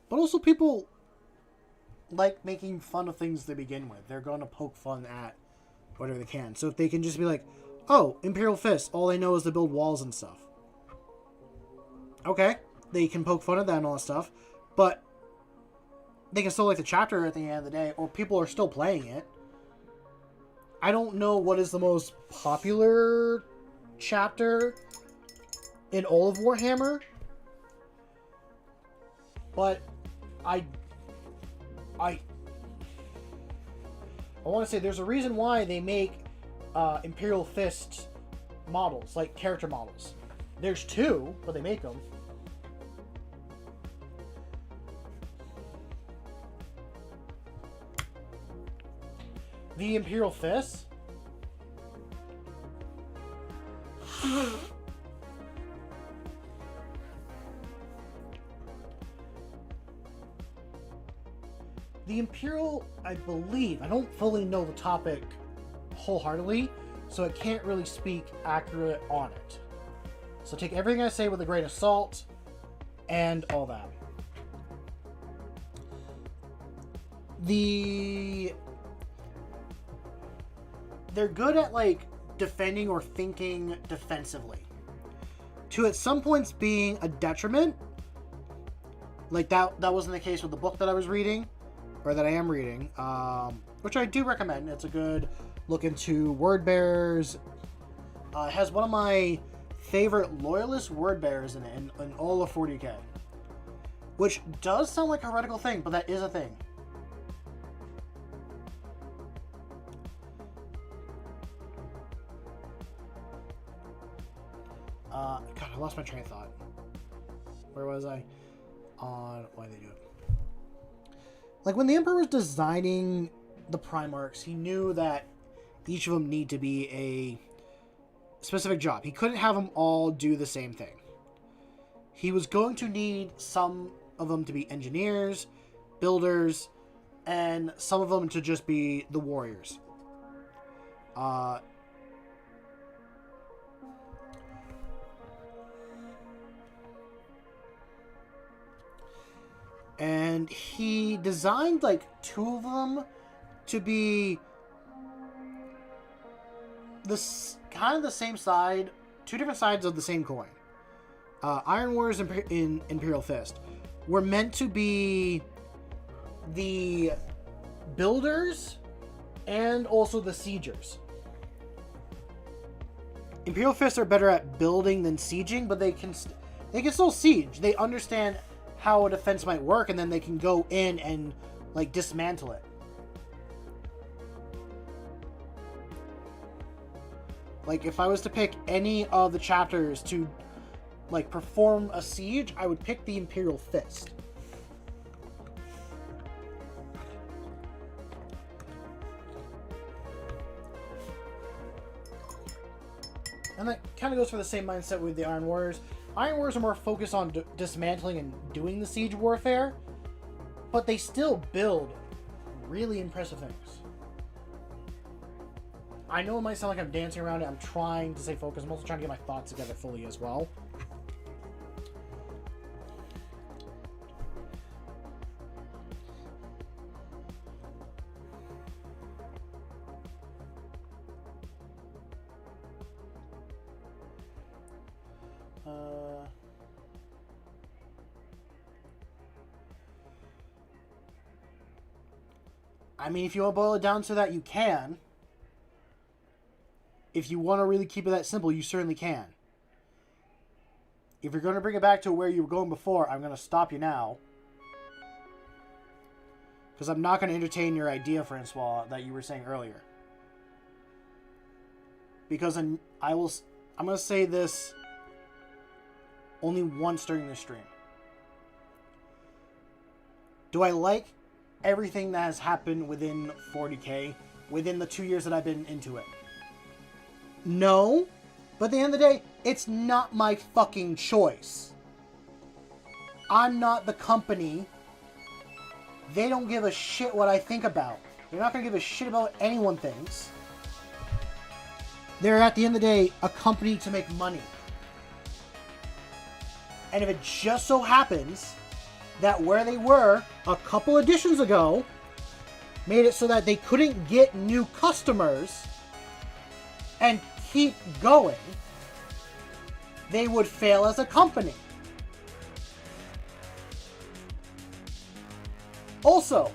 But also, people like making fun of things to begin with. They're going to poke fun at whatever they can. So if they can just be like, oh, Imperial Fist, all they know is to build walls and stuff. Okay, they can poke fun at that and all that stuff. But they can still like the chapter at the end of the day, or people are still playing it. I don't know what is the most popular chapter in all of Warhammer. But I want to say there's a reason why they make Imperial Fist models, like character models. There's two, but they make them. The Imperial Fist. The Imperial, I believe, I don't fully know the topic wholeheartedly, so I can't really speak accurate on it. So take everything I say with a grain of salt and all that. They're good at like defending or thinking defensively, to at some points being a detriment. Like that wasn't the case with the book that I was reading, or that I am reading, which I do recommend. It's a good look into word bearers. It has one of my favorite loyalist word bearers in it, in all of 40k. Which does sound like a heretical thing, but that is a thing. God, I lost my train of thought. Where was I? On why they do it. Like, when the Emperor was designing the Primarchs, he knew that each of them need to be a specific job. He couldn't have them all do the same thing. He was going to need some of them to be engineers, builders, and some of them to just be the warriors. And he designed like 2 of them to be this kind of the same side, 2 different sides of the same coin. Iron Warriors in Imperial Fist were meant to be the builders and also the siegers. Imperial Fists are better at building than sieging, but they can still siege. They understand how a defense might work, and then they can go in and like dismantle it. Like, if I was to pick any of the chapters to like perform a siege, I would pick the Imperial Fist. And that kind of goes for the same mindset with the Iron Warriors. Iron Warriors are more focused on dismantling and doing the siege warfare, but they still build really impressive things. I know it might sound like I'm dancing around it. I'm trying to stay focused. I'm also trying to get my thoughts together fully as well. I mean, if you want to boil it down to that, you can. If you want to really keep it that simple, you certainly can. If you're going to bring it back to where you were going before, I'm going to stop you now. Because I'm not going to entertain your idea, Francois, that you were saying earlier. Because I'm going to say this only once during this stream. Do I like everything that has happened within 40k, within the 2 years that I've been into it? No, but at the end of the day, it's not my fucking choice. I'm not the company. They don't give a shit what I think about. They're not going to give a shit about what anyone thinks. They're, at the end of the day, a company to make money. And if it just so happens that where they were a couple editions ago made it so that they couldn't get new customers and keep going, they would fail as a company. Also,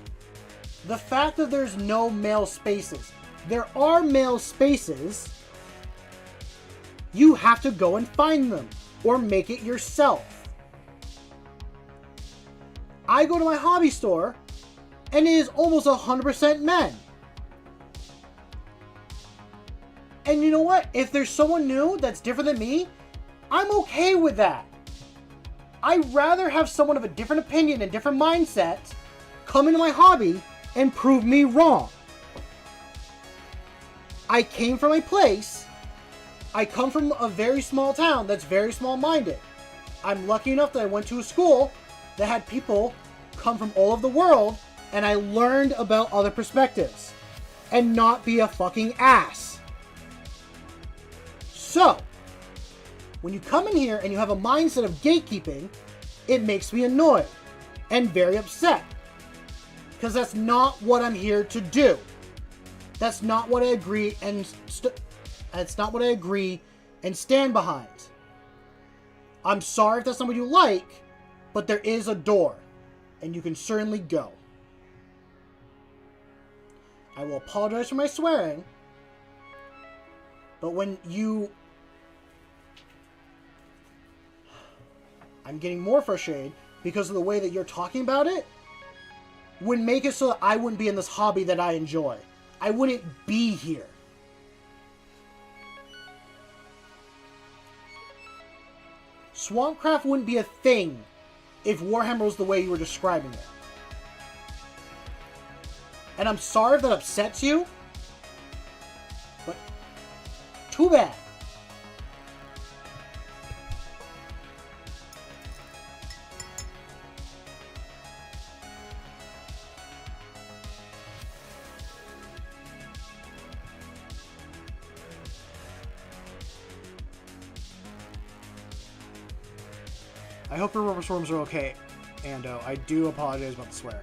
the fact that there's no male spaces. There are male spaces. You have to go and find them or make it yourself. I go to my hobby store, and it is almost 100% men. And you know what? If there's someone new that's different than me, I'm okay with that. I'd rather have someone of a different opinion and different mindset come into my hobby and prove me wrong. I came from a place, I come from a very small town that's very small-minded. I'm lucky enough that I went to a school that had people come from all over the world, and I learned about other perspectives and not be a fucking ass. So, when you come in here and you have a mindset of gatekeeping, it makes me annoyed and very upset, because that's not what I'm here to do. That's not what I agree and That's not what I agree and stand behind. I'm sorry if that's not what you like, but there is a door, and you can certainly go. I will apologize for my swearing, but when you... I'm getting more frustrated because of the way that you're talking about it would make it so that I wouldn't be in this hobby that I enjoy. I wouldn't be here. Swampcraft wouldn't be a thing if Warhammer was the way you were describing it. And I'm sorry if that upsets you, but too bad. I hope your rubber storms are okay, Ando. I do apologize about the swearing.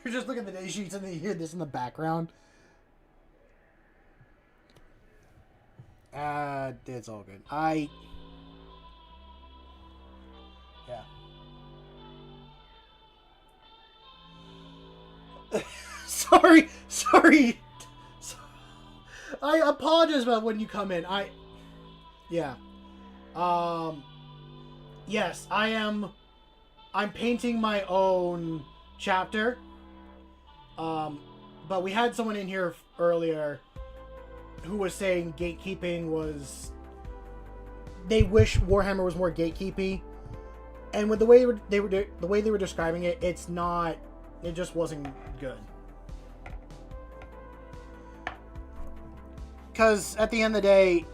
You're just looking at the day sheets and then you hear this in the background. It's all good. Yeah. Sorry. I apologize about when you come in. Yeah. Yes, I'm painting my own chapter. But we had someone in here earlier who was saying gatekeeping was... They wish Warhammer was more gatekeepy. And with the way they were describing it, it's not... It just wasn't good. Because at the end of the day,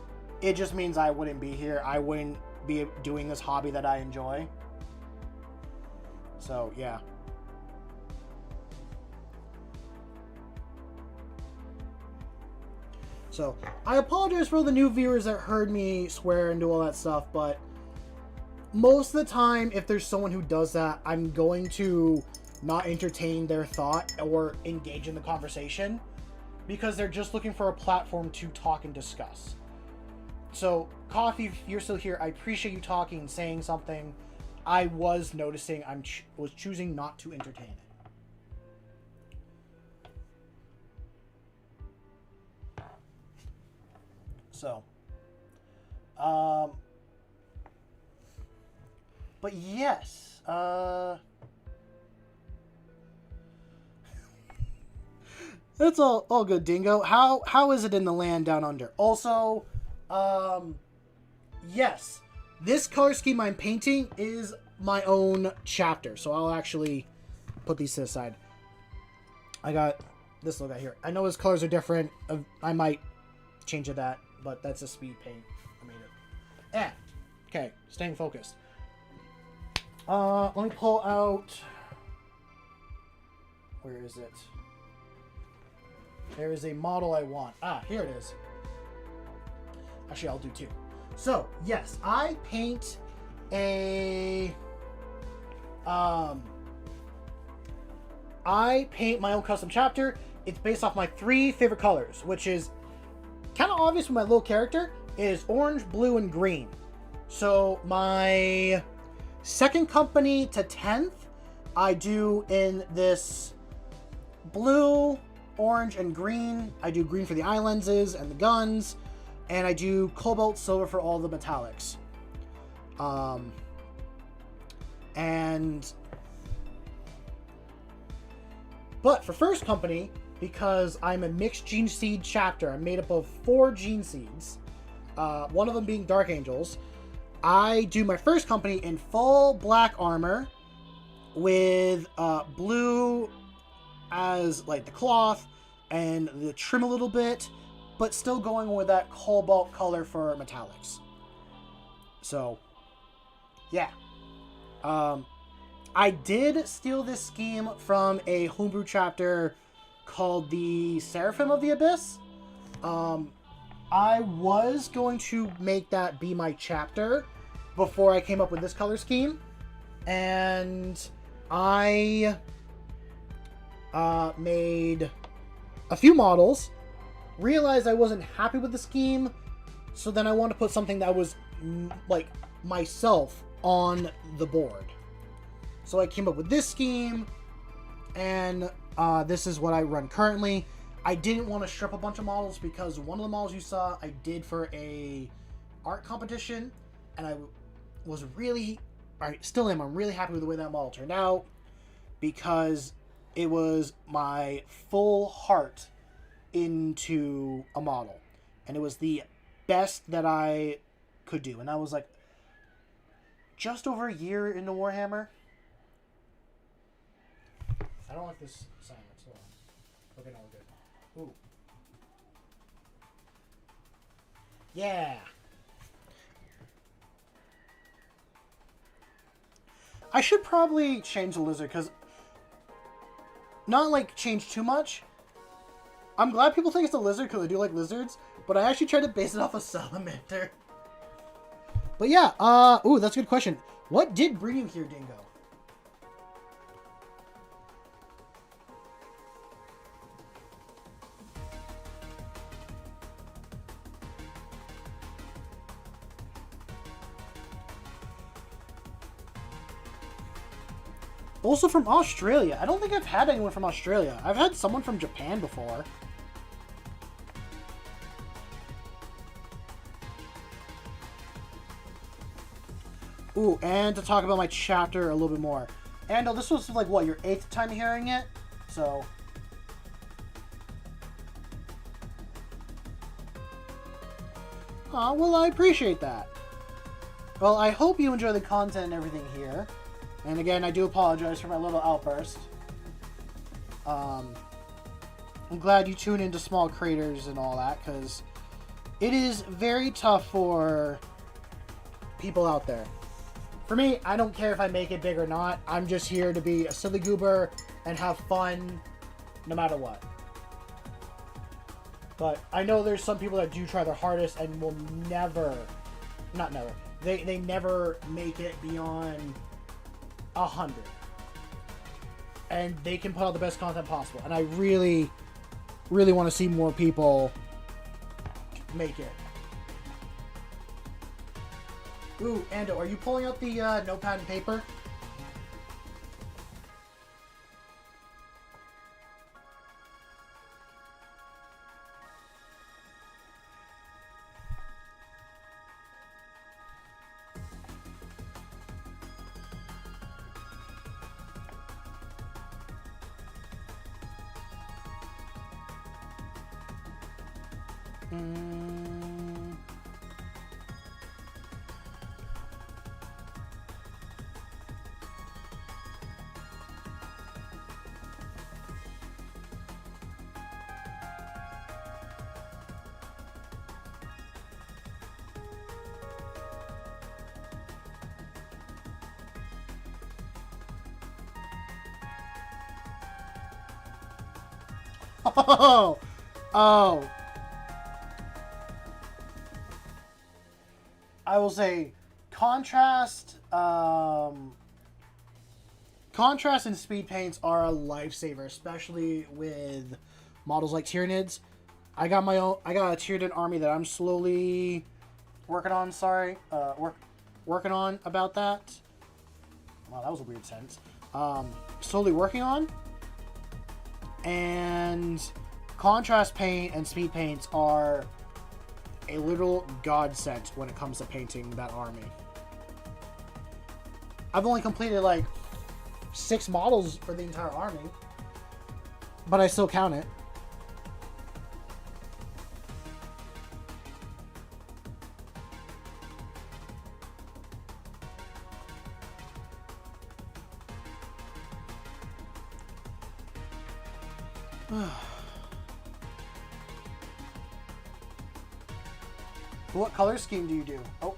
it just means I wouldn't be here. I wouldn't be doing this hobby that I enjoy. So, yeah. So, I apologize for all the new viewers that heard me swear and do all that stuff, but most of the time, if there's someone who does that, I'm going to not entertain their thought or engage in the conversation because they're just looking for a platform to talk and discuss. So, Coffee, if you're still here, I appreciate you talking and saying something. I was noticing I was choosing not to entertain it. So, but yes, that's all good, Dingo. How is it in the land down under? Also, yes, this color scheme I'm painting is my own chapter, so I'll actually put these to the side. I got this look out here. I know his colors are different. I might change it that. But that's a speed paint. I made it. Okay, staying focused. Let me pull out... Where is it? There is a model I want. Here it is. Actually, I'll do two. So, yes, I paint a... I paint my own custom chapter. It's based off my 3 favorite colors, which is kind of obvious for my little character, is orange, blue, and green. So my second company to 10th, I do in this blue, orange, and green. I do green for the eye lenses and the guns, and I do cobalt silver for all the metallics. But for first company, because I'm a mixed gene seed chapter, I'm made up of 4 gene seeds, one of them being Dark Angels. I do my first company in full black armor with blue as like the cloth and the trim a little bit, but still going with that cobalt color for metallics. So, yeah. I did steal this scheme from a homebrew chapter called the Seraphim of the Abyss. I was going to make that be my chapter before I came up with this color scheme. And I made a few models, realized I wasn't happy with the scheme, so then I wanted to put something that was like myself on the board. So I came up with this scheme, and this is what I run currently. I didn't want to strip a bunch of models because one of the models you saw I did for a art competition, and I was really, I still am, I'm really happy with the way that model turned out because it was my full heart into a model, and it was the best that I could do. And I was like just over a year into Warhammer. I don't like this silence. Hold on. Okay, no, we're good. Ooh. Yeah. I should probably change the lizard, because not like change too much. I'm glad people think it's a lizard because I do like lizards, but I actually tried to base it off a salamander. But yeah, ooh, that's a good question. What did bring you here, Dingo? Also from Australia. I don't think I've had anyone from Australia. I've had someone from Japan before. Ooh, and to talk about my chapter a little bit more. And this was like, what, your 8th time hearing it? So... Aw, well, I appreciate that. Well, I hope you enjoy the content and everything here. And again, I do apologize for my little outburst. I'm glad you tune into small creators and all that, because it is very tough for people out there. For me, I don't care if I make it big or not. I'm just here to be a silly goober and have fun no matter what. But I know there's some people that do try their hardest and will never, not never, they never make it beyond 100. And they can put out the best content possible. And I really, really want to see more people make it. Ooh, Ando, are you pulling out the notepad and paper? Oh, oh. I will say contrast and speed paints are a lifesaver, especially with models like Tyranids. I got a Tyranid army that I'm slowly working on, working on about that. Wow, that was a weird sentence. Slowly working on. And contrast paint and speed paints are a literal godsend when it comes to painting that army. I've only completed like 6 models for the entire army, but I still count it. What color scheme do you do? Oh.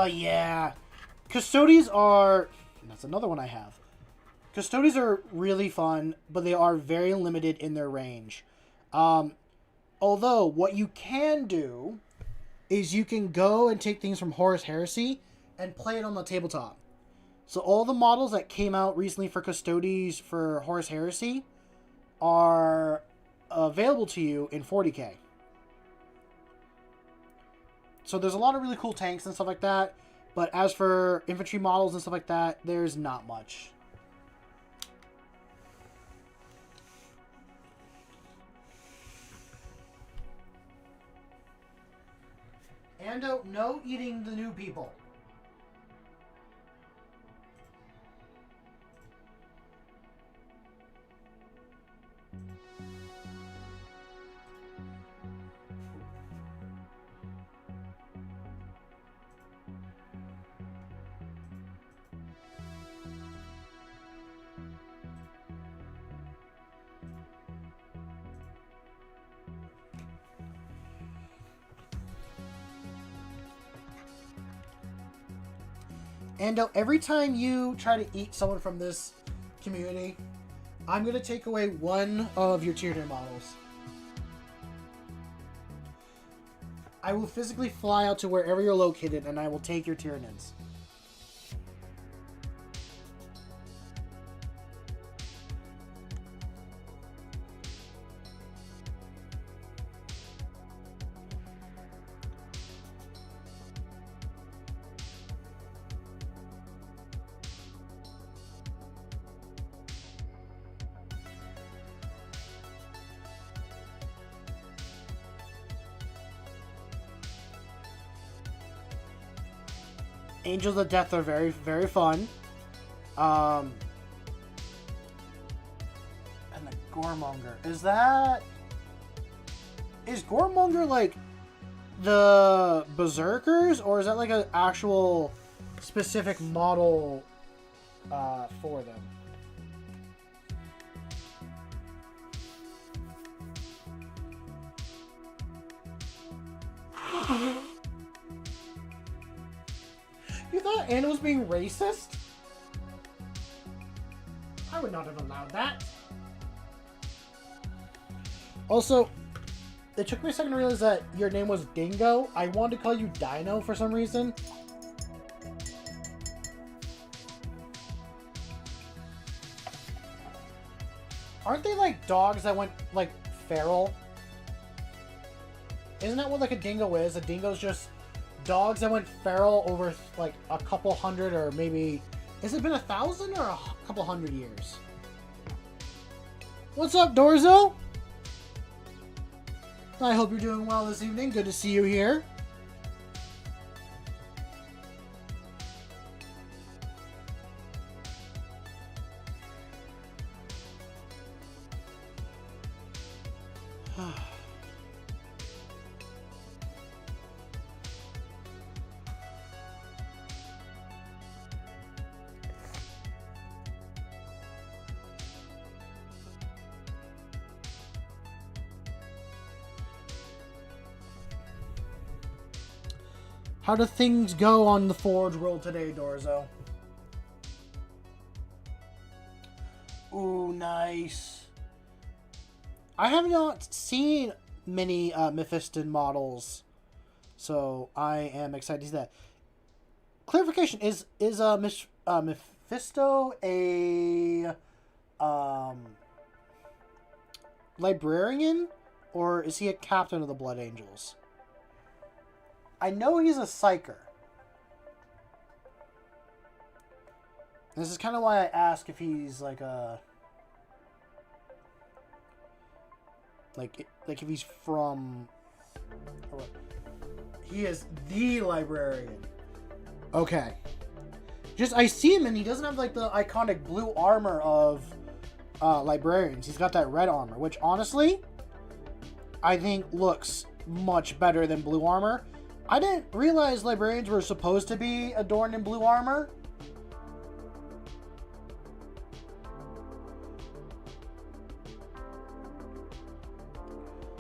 Yeah. Custodies are... That's another one I have. Custodies are really fun, but they are very limited in their range. Although, what you can do is you can go and take things from Horus Heresy and play it on the tabletop. So all the models that came out recently for Custodies for Horus Heresy are available to you in 40k. So there's a lot of really cool tanks and stuff like that. But as for infantry models and stuff like that, there's not much. And no eating the new people. And every time you try to eat someone from this community, I'm going to take away one of your Tyranid models. I will physically fly out to wherever you're located, and I will take your Tyranids. Angels of Death are very, very fun. And the Goremonger. Is Goremonger like the Berserkers, or is that like an actual specific model for them? You thought Anna was being racist? I would not have allowed that. Also, it took me a second to realize that your name was Dingo. I wanted to call you Dino for some reason. Aren't they like dogs that went like feral? Isn't that what like a dingo is? A dingo's just dogs that went feral over like a couple hundred, or maybe, has it been 1,000 or a couple hundred years? What's up, Dorzo? I hope you're doing well this evening. Good to see you here. How do things go on the Forge World today, Dorzo? Ooh, nice. I have not seen many Mephiston models, so I am excited to see that. Clarification, is Mephisto a librarian, or is he a captain of the Blood Angels? I know he's a psyker. This is kind of why I ask if he's like a... Like if he's from... He is the librarian. Okay. Just, I see him and he doesn't have like the iconic blue armor of librarians. He's got that red armor, which honestly, I think looks much better than blue armor. I didn't realize librarians were supposed to be adorned in blue armor.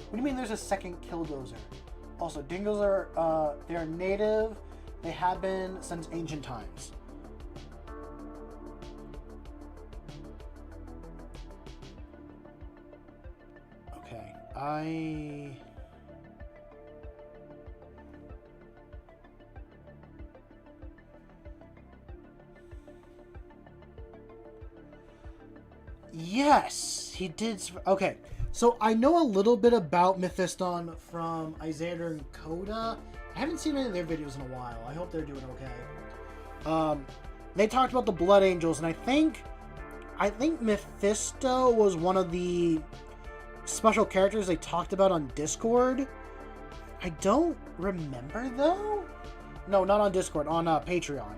What do you mean there's a second killdozer? Also, dingoes are, they're native. They have been since ancient times. Okay, Yes, he did. Okay, so I know a little bit about Mephiston from Isaiah and Coda. I haven't seen any of their videos in a while. I hope they're doing okay. They talked about the Blood Angels, and I think Mephisto was one of the special characters they talked about on Discord. I don't remember though. No, not on Discord, on Patreon.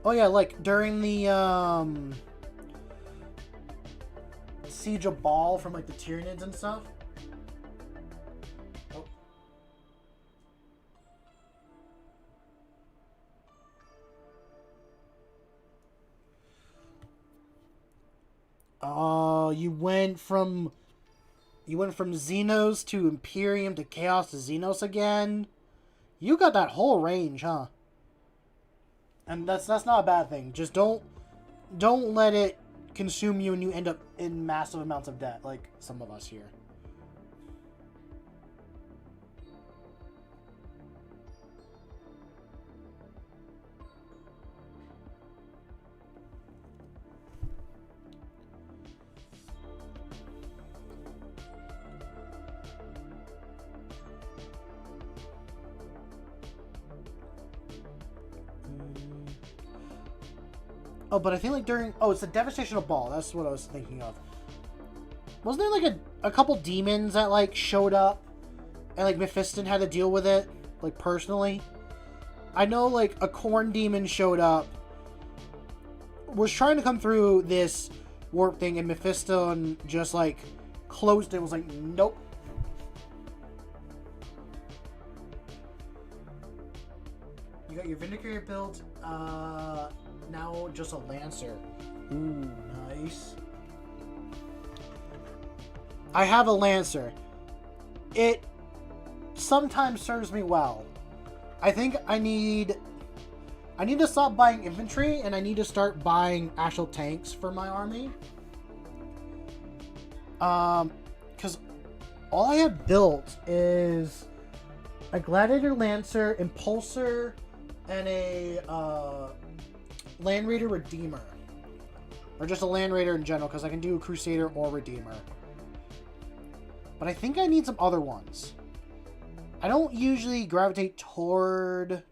Oh yeah, like during the Siege of Baal from like the Tyranids and stuff. Oh, you went from Xenos to Imperium to Chaos to Xenos again. You got that whole range, huh? And that's not a bad thing. Just don't let it consume you and you end up in massive amounts of debt like some of us here. Oh, but I think like during... Oh, it's the Devastation of Baal. That's what I was thinking of. Wasn't there like a couple demons that like showed up and like Mephiston had to deal with it like personally? I know like a corn demon showed up, was trying to come through this warp thing, and Mephiston just like closed it, was like, nope. You got your Vindicator built, now just a Lancer. Ooh, nice. I have a Lancer. It sometimes serves me well. I think I need to stop buying infantry, and I need to start buying actual tanks for my army. Because all I have built is a Gladiator Lancer, Impulsor, and a Land Raider Redeemer. Or just a Land Raider in general, because I can do a Crusader or Redeemer. But I think I need some other ones. I don't usually gravitate toward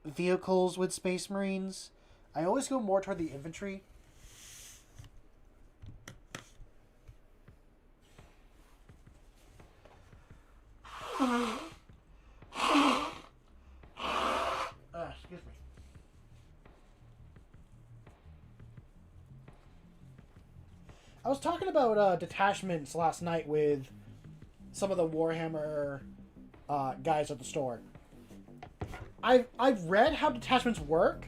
vehicles with Space Marines. I always go more toward the infantry. Excuse me. I was talking about detachments last night with some of the Warhammer guys at the store. I've read how detachments work,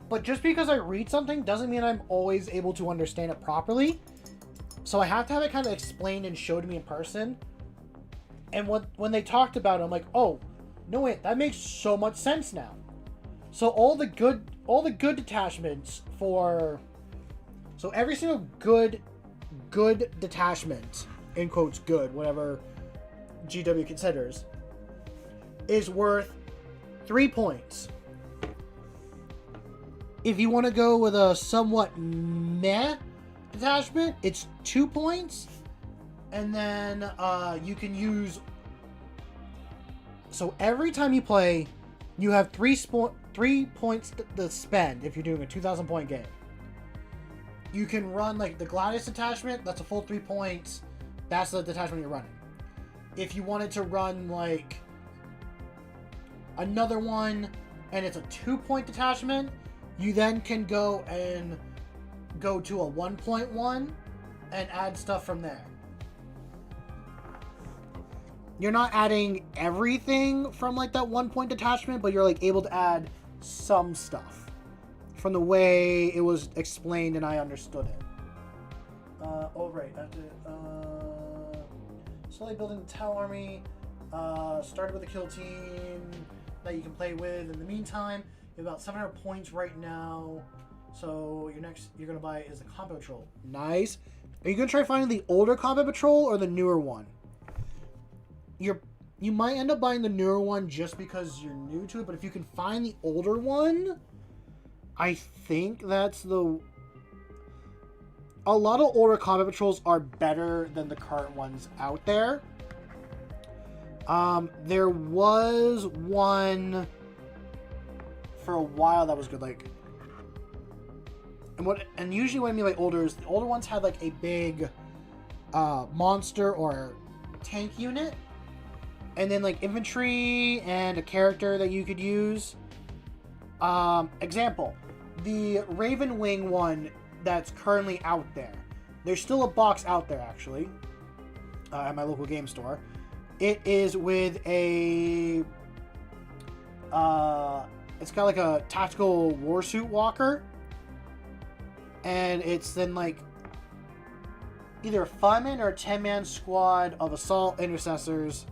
but just because I read something doesn't mean I'm always able to understand it properly. So I have to have it kind of explained and showed to me in person. And when they talked about it, I'm like, oh, no wait, that makes so much sense now. So all the good detachments for, so every single good detachment, in quotes good, whatever GW considers, is worth 3 points. If you want to go with a somewhat meh detachment, it's 2 points. And then you can use... So every time you play, you have 3 points to spend if you're doing a 2,000 point game. You can run like the Gladius detachment, that's a full 3 points. That's the detachment you're running. If you wanted to run like another one, and it's a 2-point detachment, you then can go to a 1.1 and add stuff from there. You're not adding everything from like that 1-point detachment, but you're like able to add some stuff from the way it was explained and I understood it. Right. Slowly building the Tau army. Started with a kill team that you can play with. In the meantime, you have about 700 points right now. So you're gonna buy is the Combat Patrol. Nice. Are you gonna try finding the older Combat Patrol or the newer one? You might end up buying the newer one just because you're new to it, but if you can find the older one, I think that's the... A lot of older Combat Patrols are better than the current ones out there. There was one for a while that was good, like... And usually what I mean by older is the older ones had like a big monster or tank unit, and then like infantry and a character that you could use. Example, the Raven Wing one that's currently out there. There's still a box out there actually at my local game store. It is with a it's got like a tactical warsuit walker, and it's then like either a 5-man or a 10-man squad of assault intercessors.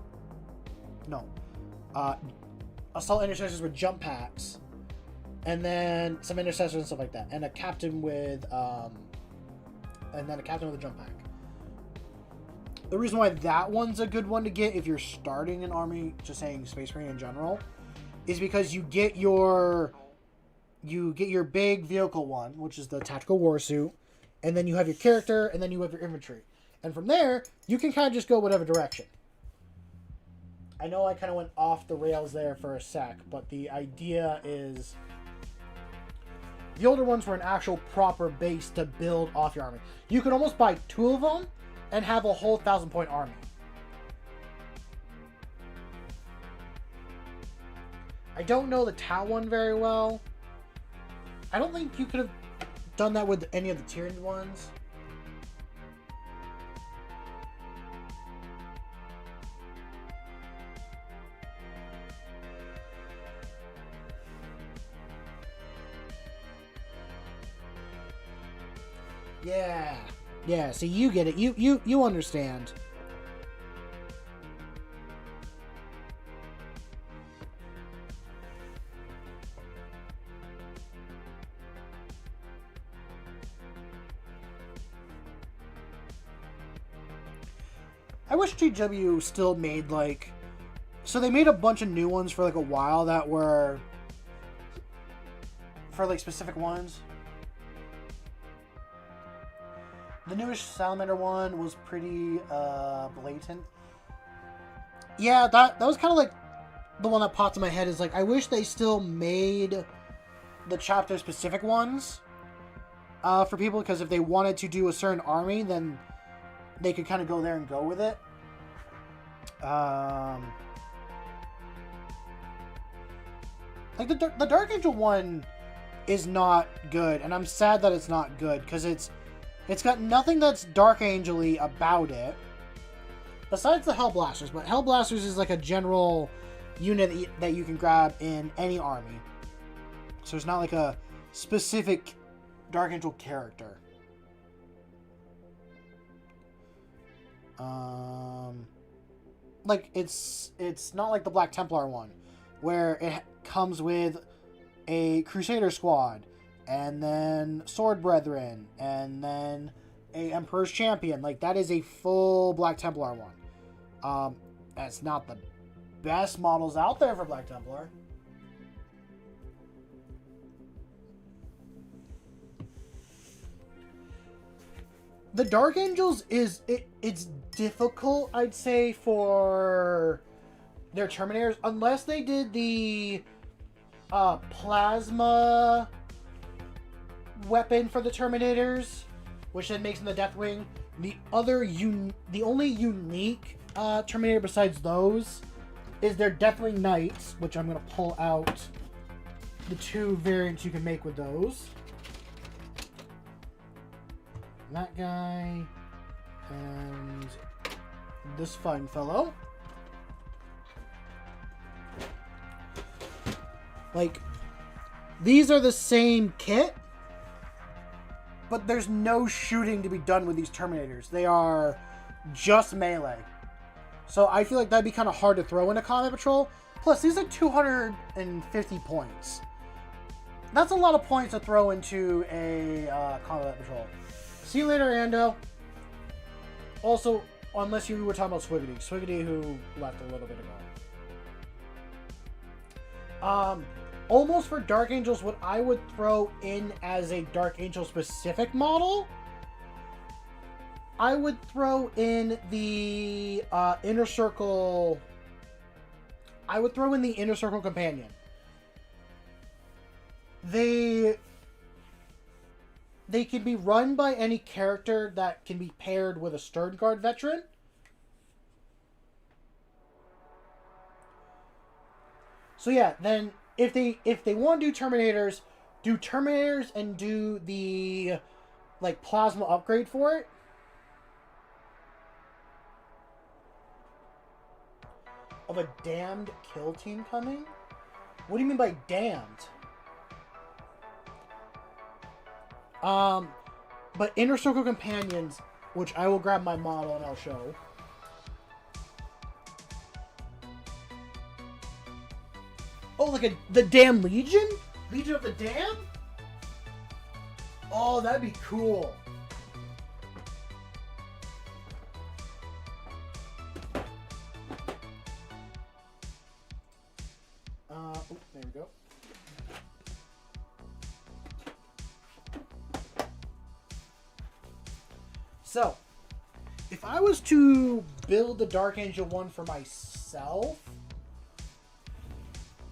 Assault intercessors with jump packs, and then some intercessors and stuff like that, and a captain with a jump pack. The reason why that one's a good one to get if you're starting an army, just saying Space Marine in general, is because you get your big vehicle one, which is the tactical warsuit, and then you have your character, and then you have your infantry, and from there you can kind of just go whatever direction. I know I kind of went off the rails there for a sec, but the idea is the older ones were an actual proper base to build off your army. You could almost buy 2 of them and have a whole 1,000-point army. I don't know the Tau one very well. I don't think you could have done that with any of the Tyranid ones. Yeah, so you get it. You understand. I wish GW still made like... So they made a bunch of new ones for like a while that were for like specific ones. The newest Salamander one was pretty blatant. Yeah, that was kind of like the one that popped in my head. Is like, I wish they still made the chapter specific ones for people, because if they wanted to do a certain army, then they could kind of go there and go with it. Like the Dark Angel one is not good, and I'm sad that it's not good, because it's got nothing that's Dark Angel-y about it, besides the Hellblasters. But Hellblasters is like a general unit that you can grab in any army, so it's not like a specific Dark Angel character. Like it's not like the Black Templar one, where it comes with a Crusader squad, and then Sword Brethren, and then a Emperor's Champion. Like, that is a full Black Templar one. That's not the best models out there for Black Templar. The Dark Angels it's difficult, I'd say, for their Terminators, unless they did the plasma weapon for the Terminators, which then makes them the Deathwing. The only unique Terminator besides those is their Deathwing Knights, which I'm going to pull out the 2 variants you can make with those. That guy and this fine fellow. Like, these are the same kit, but there's no shooting to be done with these Terminators. They are just melee. So I feel like that'd be kind of hard to throw into Combat Patrol. Plus, these are 250 points. That's a lot of points to throw into a Combat Patrol. See you later, Ando. Also, unless you were talking about Swiggity. Swiggity, who left a little bit ago. Almost for Dark Angels, what I would throw in as a Dark Angel specific model, I would throw in the Inner Circle. I would throw in the Inner Circle Companion. They can be run by any character that can be paired with a Stern Guard veteran. So yeah, then if they want to do Terminators and do the like plasma upgrade for it. Of a damned kill team coming? What do you mean by damned? But Inner Circle Companions, which I will grab my model and I'll show. Oh, like the Damn Legion? Legion of the Damned? Oh, that'd be cool. There we go. So, if I was to build the Dark Angel one for myself,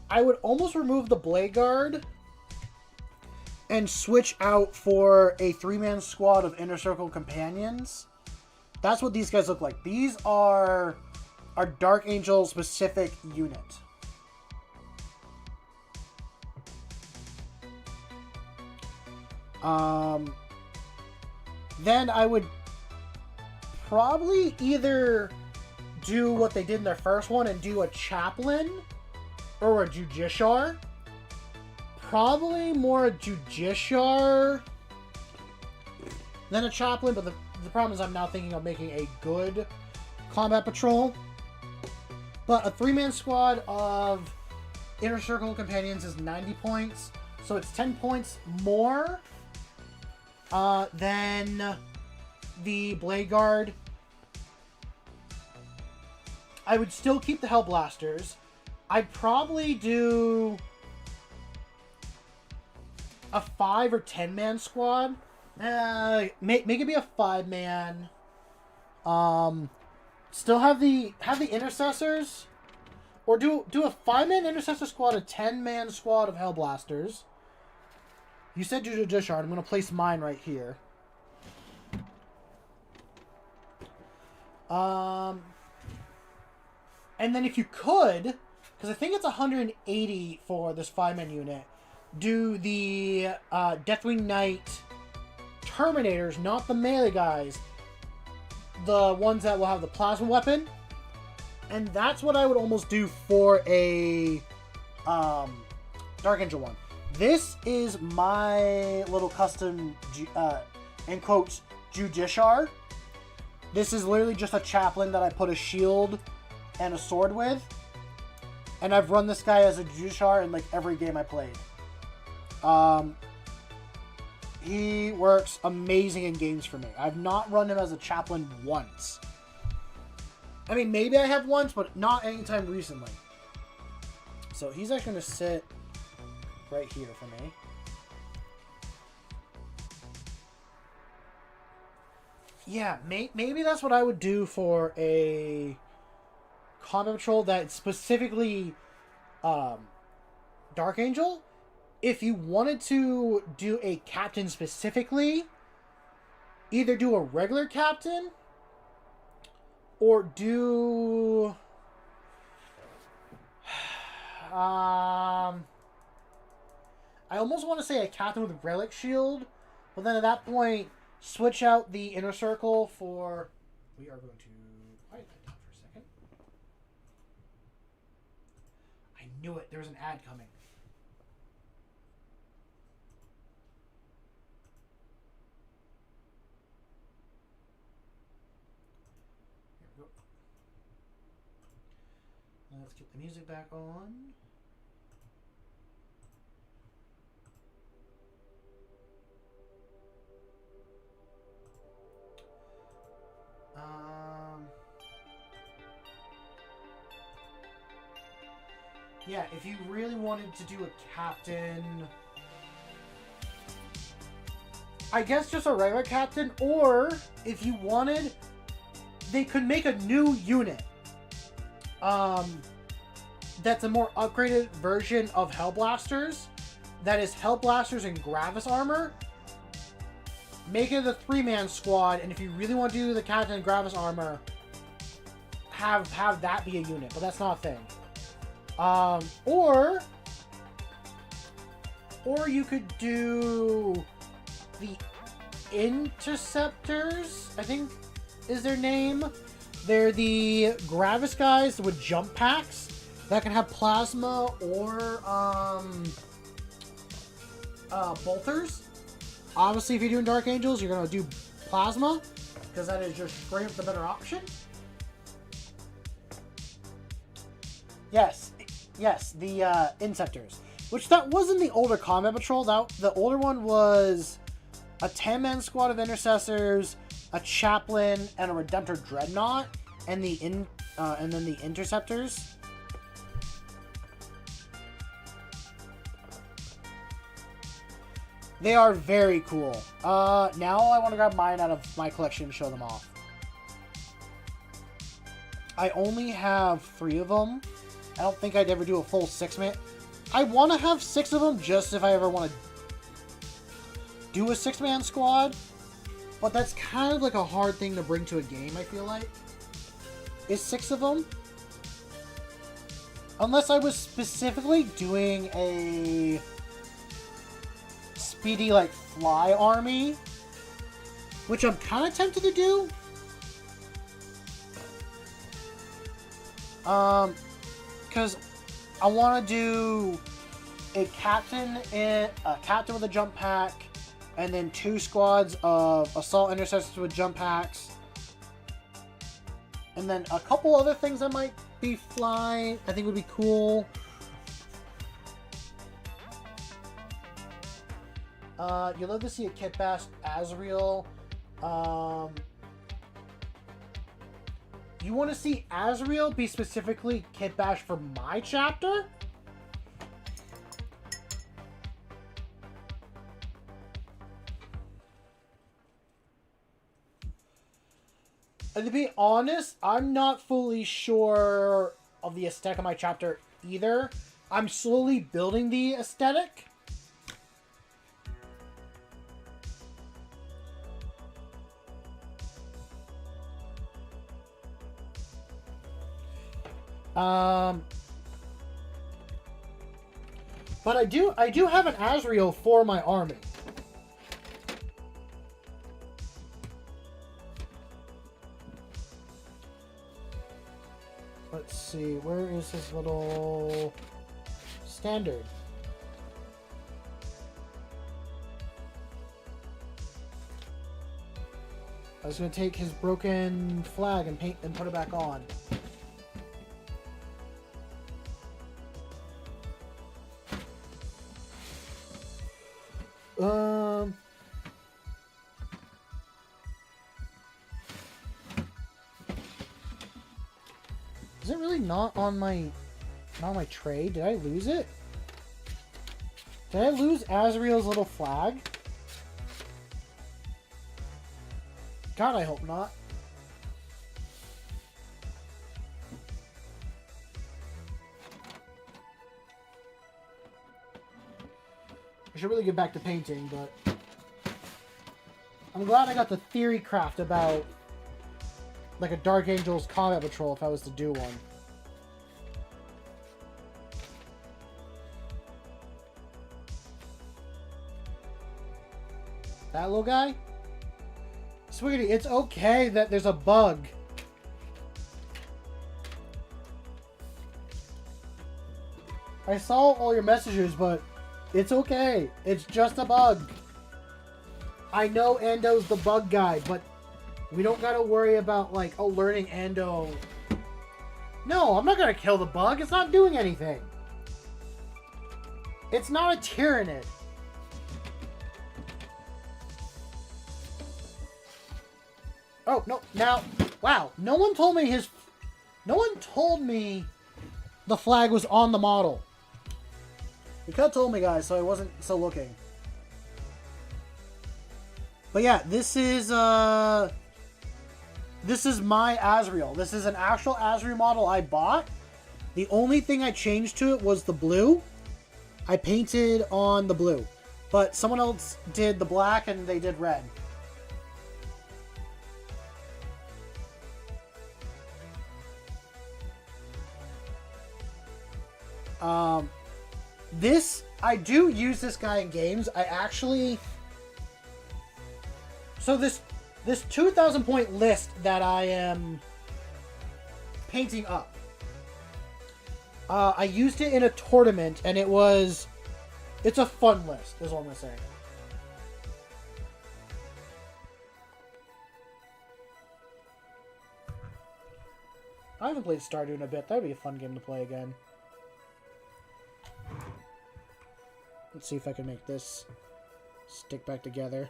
I would almost remove the Blade Guard and switch out for a 3-man squad of Inner Circle Companions. That's what these guys look like. These are our Dark Angel specific unit. Then I would probably either do what they did in their first one and do a Chaplain or a Judiciar. Probably more a Judiciar than a Chaplain, but the problem is I'm now thinking of making a good Combat Patrol. But a 3-man squad of Inner Circle Companions is 90 points, so it's 10 points more than the Blade Guard. I would still keep the Hellblasters. I'd probably do a 5 or 10-man squad. Make it be a 5-man. Still have the Intercessors, or do a 5-man Intercessor squad, a 10-man squad of Hellblasters. You said Judiciar. I'm going to place mine right here. And then if you could, because I think it's 180 for this 5-man unit, do the Deathwing Knight Terminators, not the melee guys, the ones that will have the plasma weapon. And that's what I would almost do for a Dark Angel one. This is my little custom, in quotes, Judiciar. This is literally just a Chaplain that I put a shield and a sword with. And I've run this guy as a Judiciar in like every game I played. He works amazing in games for me. I've not run him as a Chaplain once. I mean, maybe I have once, but not anytime recently. So he's actually going to sit right here for me. Yeah, maybe that's what I would do for a Combat Patrol that specifically Dark Angel. If you wanted to do a captain specifically, either do a regular captain or do I almost want to say a captain with relic shield, but then at that point, switch out the inner circle for. We are going to quiet that down for a second. I knew it. There was an ad coming. Here we go. Let's get the music back on. Yeah, if you really wanted to do a captain, I guess just a regular captain, or if you wanted, they could make a new unit. That's a more upgraded version of Hellblasters. That is Hellblasters in Gravis armor. Make it a 3-man squad, and if you really want to do the captain in Gravis armor, have that be a unit, but that's not a thing. Or you could do the Interceptors, I think is their name. They're the Gravis guys with jump packs that can have plasma or bolters. Obviously, if you're doing Dark Angels, you're going to do plasma, because that is just straight up the better option. Yes, the Inceptors. Which that wasn't the older Combat Patrol. The older one was a 10-man squad of Intercessors, a Chaplain, and a Redemptor Dreadnought, and then the Interceptors. They are very cool. Now I want to grab mine out of my collection and show them off. I only have 3 of them. I don't think I'd ever do a full 6-man. I want to have 6 of them just if I ever want to do a 6-man squad. But that's kind of like a hard thing to bring to a game, I feel like. Is 6 of them? Unless I was specifically doing a speedy, like, fly army, which I'm kind of tempted to do. Because I want to do a captain with a jump pack, and then 2 squads of assault intercessors with jump packs, and then a couple other things that might be fly. I think would be cool. You'd love to see a kit bash Azrael. You want to see Azrael be specifically kit bash for my chapter? And to be honest, I'm not fully sure of the aesthetic of my chapter either. I'm slowly building the aesthetic. But I do have an Azrael for my army. Let's see, where is his little standard? I was gonna take his broken flag and paint and put it back on. Is it really not on my tray? Did I lose it? Did I lose Azrael's little flag? God, I hope not. I should really get back to painting, but I'm glad I got the theory craft about like a Dark Angels Combat Patrol if I was to do one. That little guy? Sweetie, it's okay that there's a bug. I saw all your messages, but it's okay. It's just a bug. I know Ando's the bug guy, but we don't gotta worry about, like, alerting Ando. No, I'm not gonna kill the bug. It's not doing anything. It's not a Tyrannid. Oh, no. Now, wow. No one told me the flag was on the model. You could have told me, guys, so I wasn't still looking. But yeah, this is my Azrael. This is an actual Azrael model I bought. The only thing I changed to it was the blue. I painted on the blue. But someone else did the black and they did red. I do use this guy in games. I actually... So this 2,000 point list that I am painting up, I used it in a tournament, and it's a fun list, is all I'm going to say. I haven't played Stardew in a bit. That would be a fun game to play again. Let's see if I can make this stick back together.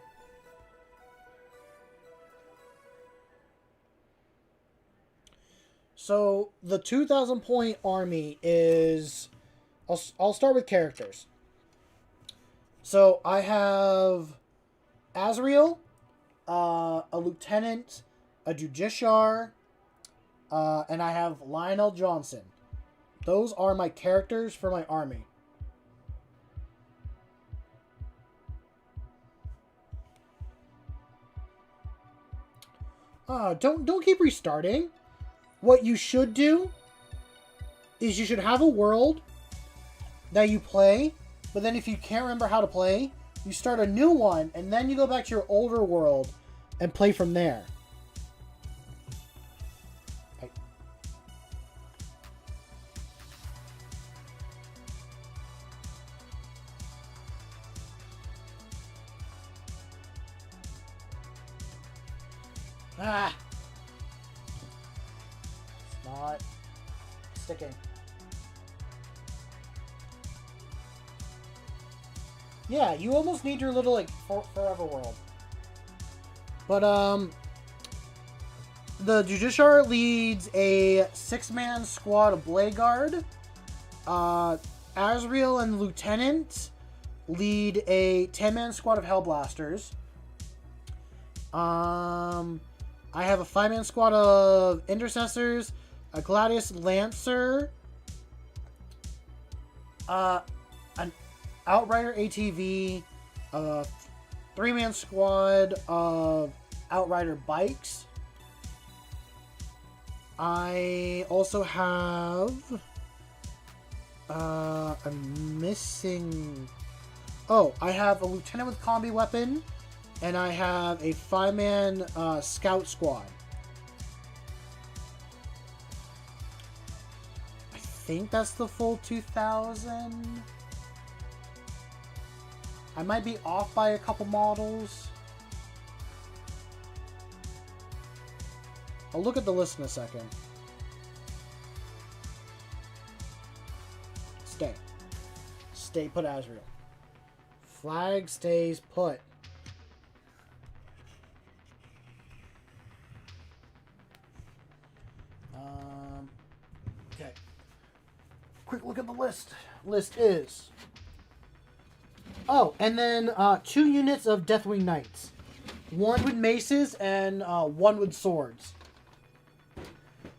So, the 2,000 point army is... I'll start with characters. So, I have Azrael, a lieutenant, a Judiciar, and I have Lionel Johnson. Those are my characters for my army. Don't keep restarting. What you should do is you should have a world that you play, but then if you can't remember how to play, you start a new one, and then you go back to your older world and play from there. Okay. Ah! It's not sticking. Yeah, you almost need your little, like, forever world. But, the Judiciar leads a 6-man squad of Blade Guard. Azrael and Lieutenant lead a 10-man squad of Hellblasters. I have a 5-man squad of Intercessors, a Gladius Lancer, an Outrider ATV, a 3-man squad of Outrider Bikes. I also have... I'm missing... Oh, I have a Lieutenant with Combi Weapon, and I have a 5-man Scout Squad. I think that's the full 2,000. I might be off by a couple models. I'll look at the list in a second. Stay. Stay put, Azrael. Flag stays put. Okay. Quick look at the list. List is... Oh, and then 2 units of Deathwing Knights. 1 with maces and 1 with swords.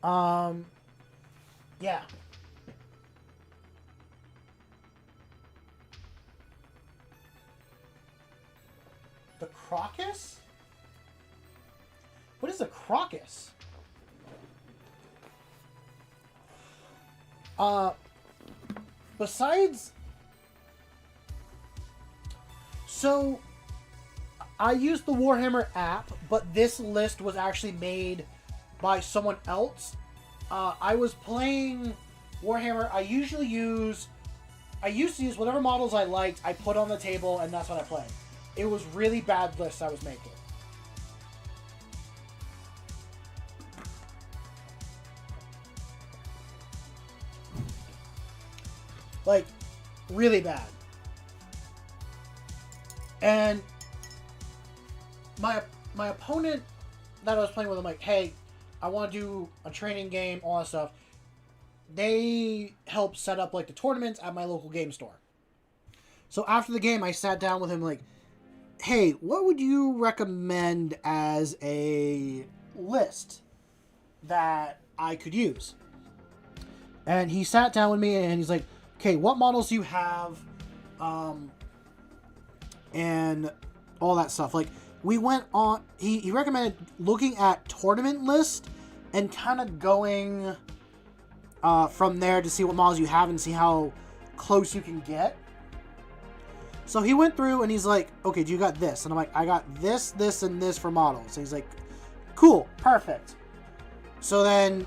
Yeah. The Crocus? What is a Crocus? Besides... So, I used the Warhammer app, but this list was actually made by someone else. I was playing Warhammer. I used to use whatever models I liked, I put on the table, and that's what I played. It was really bad lists I was making. Like, really bad. And my opponent that I was playing with, I'm like, hey, I want to do a training game, all that stuff. They helped set up, like, the tournaments at my local game store. So after the game, I sat down with him, like, hey, what would you recommend as a list that I could use? And he sat down with me, and he's like, okay, what models do you have? And all that stuff. Like, we went on... He recommended looking at tournament list and kind of going from there to see what models you have and see how close you can get. So he went through and he's like, okay, do you got this? And I'm like, I got this, this, and this for models. And he's like, cool, perfect. So then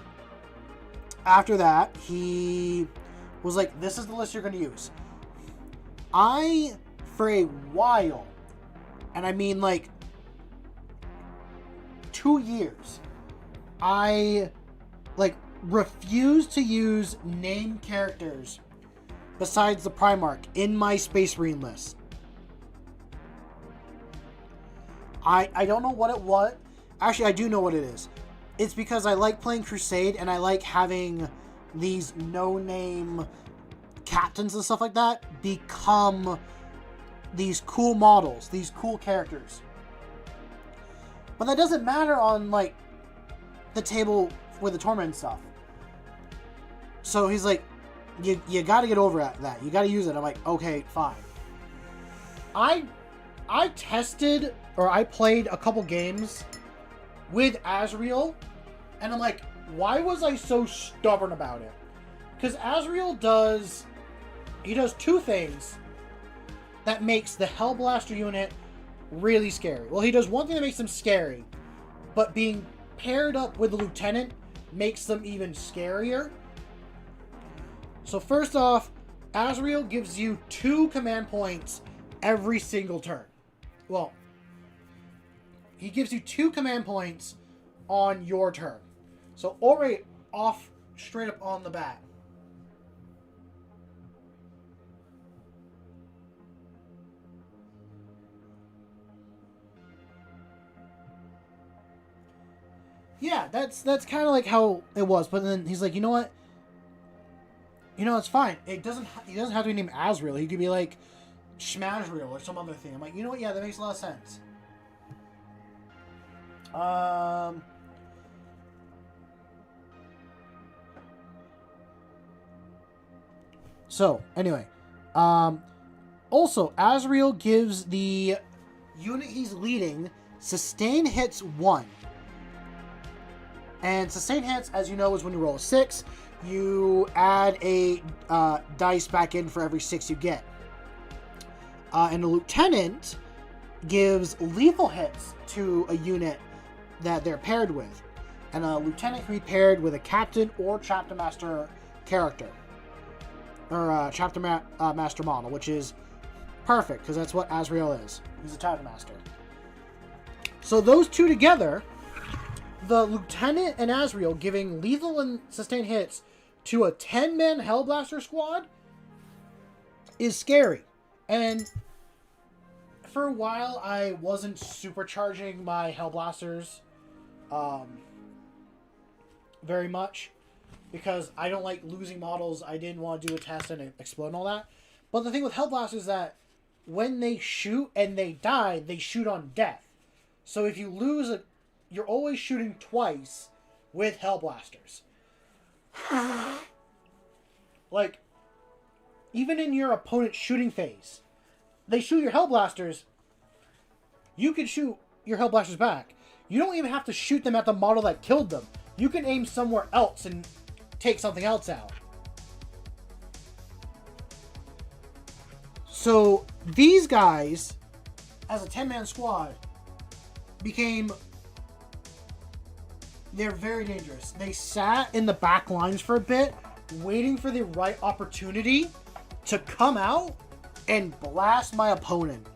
after that, he was like, this is the list you're going to use. For a while, and I mean like 2 years, I like refused to use named characters besides the Primarch in my Space Marine list. I don't know what it was. Actually, I do know what it is. It's because I like playing Crusade and I like having these no-name captains and stuff like that become these cool models, these cool characters. But that doesn't matter on, like, the table with the tournament and stuff. So he's like, you got to get over at that. You got to use it. I'm like, okay, fine. I tested, or I played a couple games with Azrael, and I'm like, why was I so stubborn about it? Because Azrael does 2 things that makes the Hellblaster unit really scary. Well, he does one thing that makes them scary, but being paired up with the Lieutenant makes them even scarier. So first off, Azrael gives you 2 command points every single turn. Well, he gives you 2 command points on your turn. So already off straight up on the bat. Yeah, that's kind of like how it was. But then he's like, you know what? It's fine. He doesn't have to be named Azrael. He could be like Schmazrael or some other thing. I'm like, you know what? Yeah, that makes a lot of sense. So, anyway. Also, Azrael gives the unit he's leading sustain hits 1. And sustain hits, as you know, is when you roll a 6. You add a dice back in for every 6 you get. And the Lieutenant gives lethal hits to a unit that they're paired with. And a Lieutenant can be paired with a Captain or Chapter Master character. Or Chapter Master model, which is perfect, because that's what Azrael is. He's a Chapter Master. So those 2 together, the Lieutenant and Azrael giving lethal and sustained hits to a 10-man Hellblaster squad is scary. And for a while, I wasn't supercharging my Hellblasters very much, because I don't like losing models. I didn't want to do a test and explode and all that. But the thing with Hellblasters is that when they shoot and they die, they shoot on death. So if you lose you're always shooting twice with Hellblasters. Like, even in your opponent's shooting phase, they shoot your Hellblasters, you can shoot your Hellblasters back. You don't even have to shoot them at the model that killed them. You can aim somewhere else and take something else out. So, these guys as a 10-man squad became... They're very dangerous. They sat in the back lines for a bit, waiting for the right opportunity to come out and blast my opponent.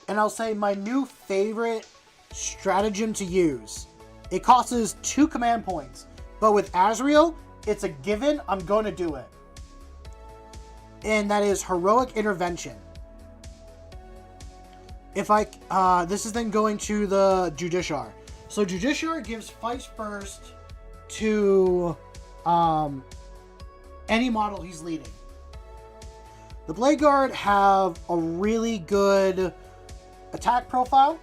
And I'll say my new favorite stratagem to use. It costs 2 command points, but with Azrael, it's a given. I'm going to do it. And that is Heroic Intervention. If I, this is then going to the Judiciar. So Judiciar gives fights first to any model he's leading. The Blade Guard have a really good attack profile.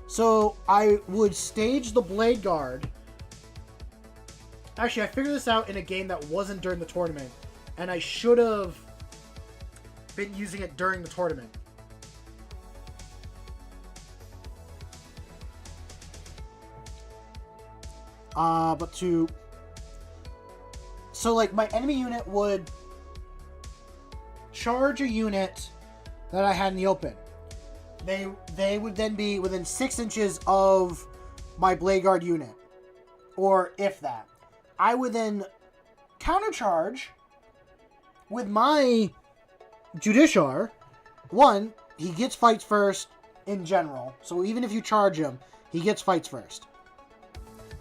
So I would stage the Blade Guard. Actually, I figured this out in a game that wasn't during the tournament, and I should have been using it during the tournament. So like my enemy unit would charge a unit that I had in the open. They would then be within 6 inches of my Blade Guard unit, or if that. I would then countercharge with my Judiciar. One, he gets fights first in general, so even if you charge him, he gets fights first.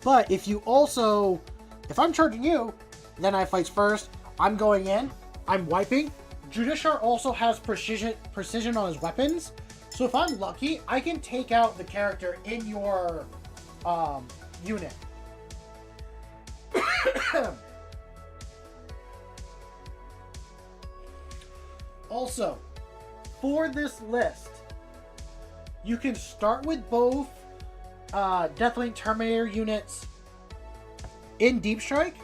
But if you also, if I'm charging you, then I fights first. I'm going in, I'm wiping. Judiciar also has precision on his weapons. So if I'm lucky, I can take out the character in your unit. Also, for this list, you can start with both Deathwing Terminator units in Deep Strike,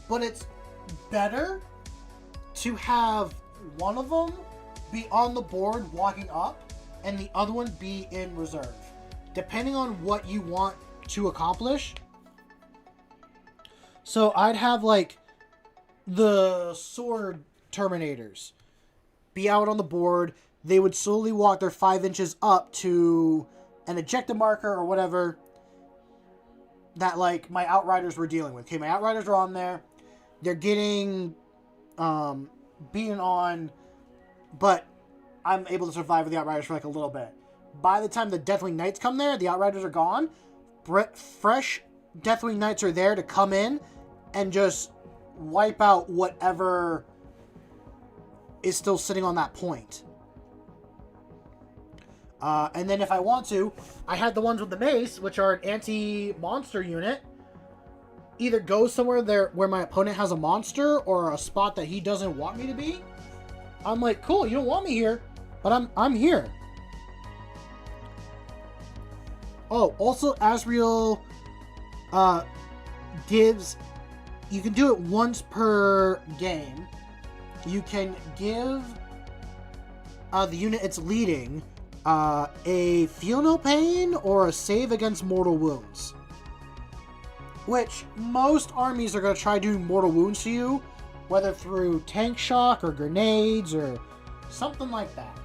but it's better to have one of them be on the board walking up and the other one be in reserve, depending on what you want to accomplish. So I'd have like the sword Terminators be out on the board. They would slowly walk their 5 inches up to an objective marker or whatever that like my Outriders were dealing with. Okay, my Outriders are on there. They're getting beaten on, but I'm able to survive with the Outriders for like a little bit. By the time the Deathwing Knights come there, the Outriders are gone. Fresh Deathwing Knights are there to come in and just wipe out whatever is still sitting on that point. And then if I want to, I had the ones with the mace, which are an anti-monster unit. Either go somewhere there where my opponent has a monster or a spot that he doesn't want me to be. I'm like, cool, you don't want me here, but I'm here. Oh, also Azrael gives, you can do it once per game. You can give the unit it's leading a feel no pain or a save against mortal wounds. Which most armies are going to try doing mortal wounds to you, whether through tank shock or grenades or something like that.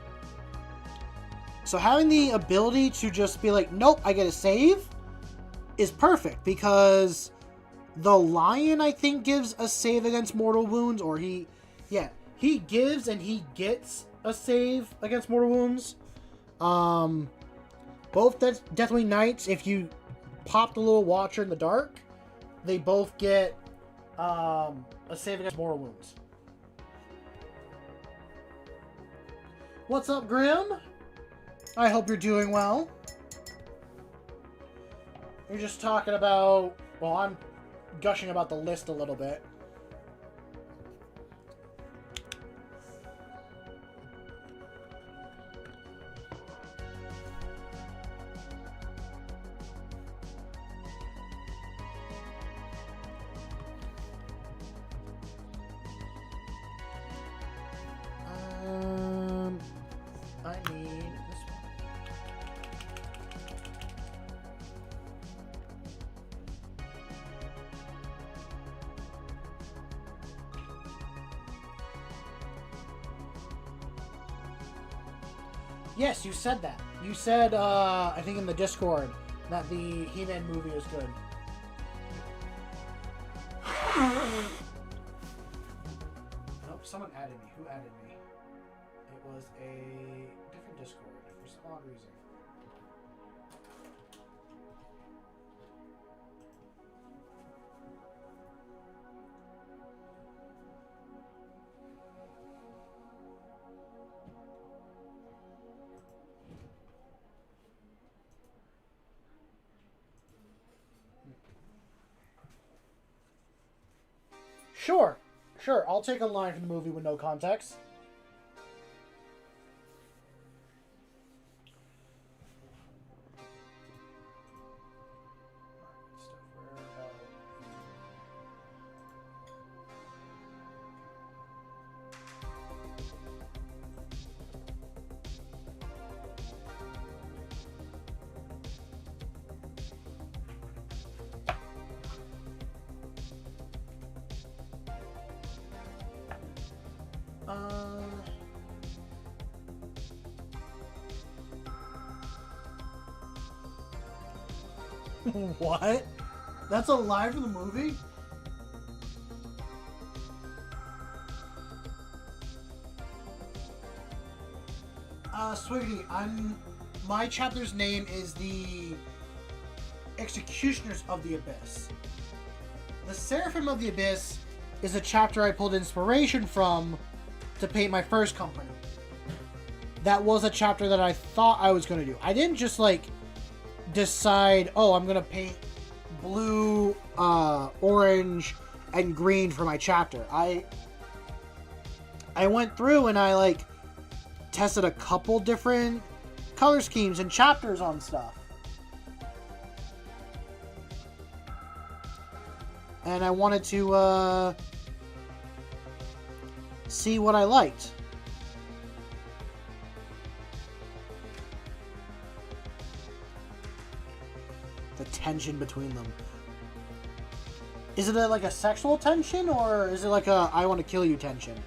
So having the ability to just be like, nope, I get a save is perfect, because the Lion, I think, gives a save against mortal wounds, or he gives and he gets a save against mortal wounds. Both Deathwing Knights, if you pop the little watcher in the dark, they both get a save against mortal wounds. What's up, Grim? I hope you're doing well. You're just talking about, well, I'm gushing about the list a little bit. I need this one. Yes, you said that. You said, I think in the Discord, that the He-Man movie is good. Nope, someone added me. Who added me? It was a different Discord for some odd reason. Sure. Sure, I'll take a line from the movie with no context. What? That's a line from the movie? Sweetie, my chapter's name is the Executioners of the Abyss. The Seraphim of the Abyss is a chapter I pulled inspiration from to paint my first company. That was a chapter that I thought I was going to do. I didn't just, like, decide, oh, I'm going to paint blue, orange, and green for my chapter. I went through and I, like, tested a couple different color schemes and chapters on stuff. And I wanted to, see what I liked. The tension between them. Is it like a sexual tension, or is it like a I want to kill you tension?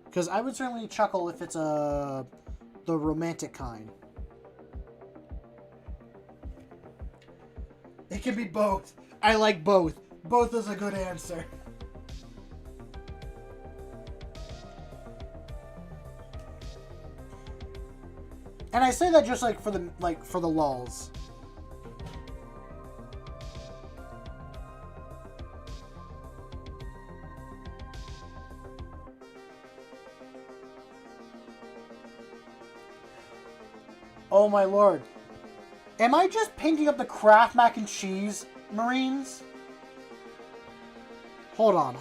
Because I would certainly chuckle if it's the romantic kind. It can be both. I like both. Both is a good answer. And I say that just like for the lulz. Oh my lord. Am I just painting up the Kraft mac and cheese Marines? Hold on.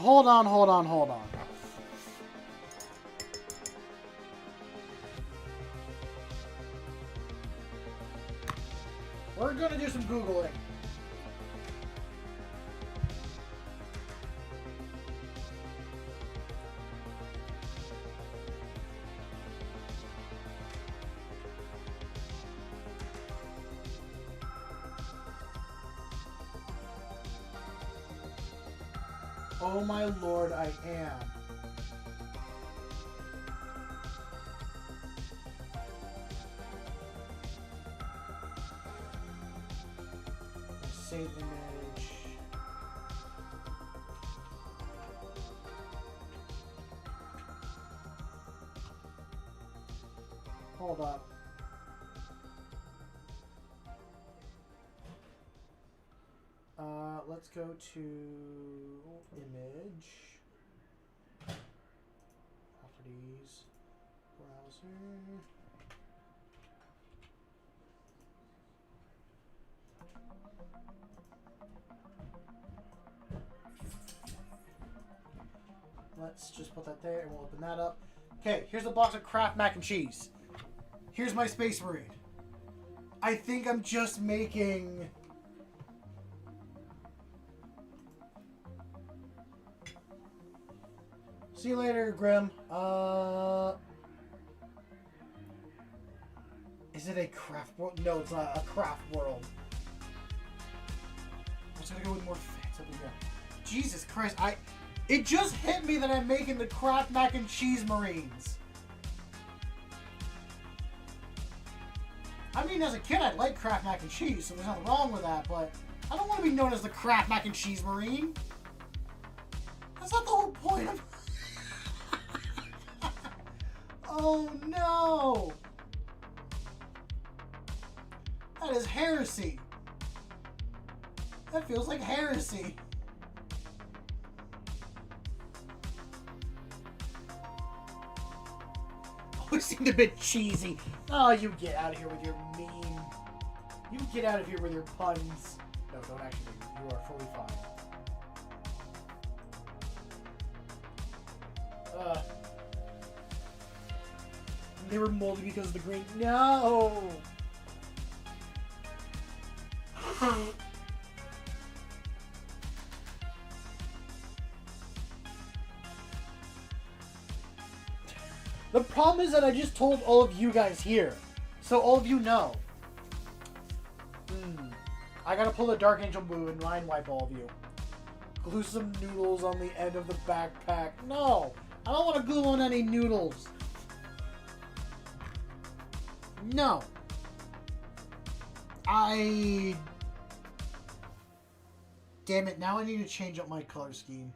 We're gonna do some Googling. Oh my lord, I am. Save image. Hold up. Let's go to image, properties, browser. Let's just put that there and we'll open that up. Okay, here's a box of Kraft mac and cheese. Here's my Space Marine. I think I'm just making... See you later, Grim. Is it a craft world? No, it's not a craft world. I'm just gonna go with more fans over here. Jesus Christ, it just hit me that I'm making the Kraft Mac and Cheese Marines. I mean, as a kid, I liked Kraft Mac and Cheese, so there's nothing wrong with that, but I don't want to be known as the Kraft Mac and Cheese Marine. That's not the whole point of... Oh, no! That is heresy. That feels like heresy. Always seemed a bit cheesy. Oh, you get out of here with your meme. You get out of here with your puns. No, don't actually. You are fully fine. They were moldy because of the green. No! The problem is that I just told all of you guys here. So all of you know. I gotta pull the Dark Angel Blue and line wipe all of you. Glue some noodles on the end of the backpack. No! I don't want to glue on any noodles. No. Damn it, now I need to change up my color scheme.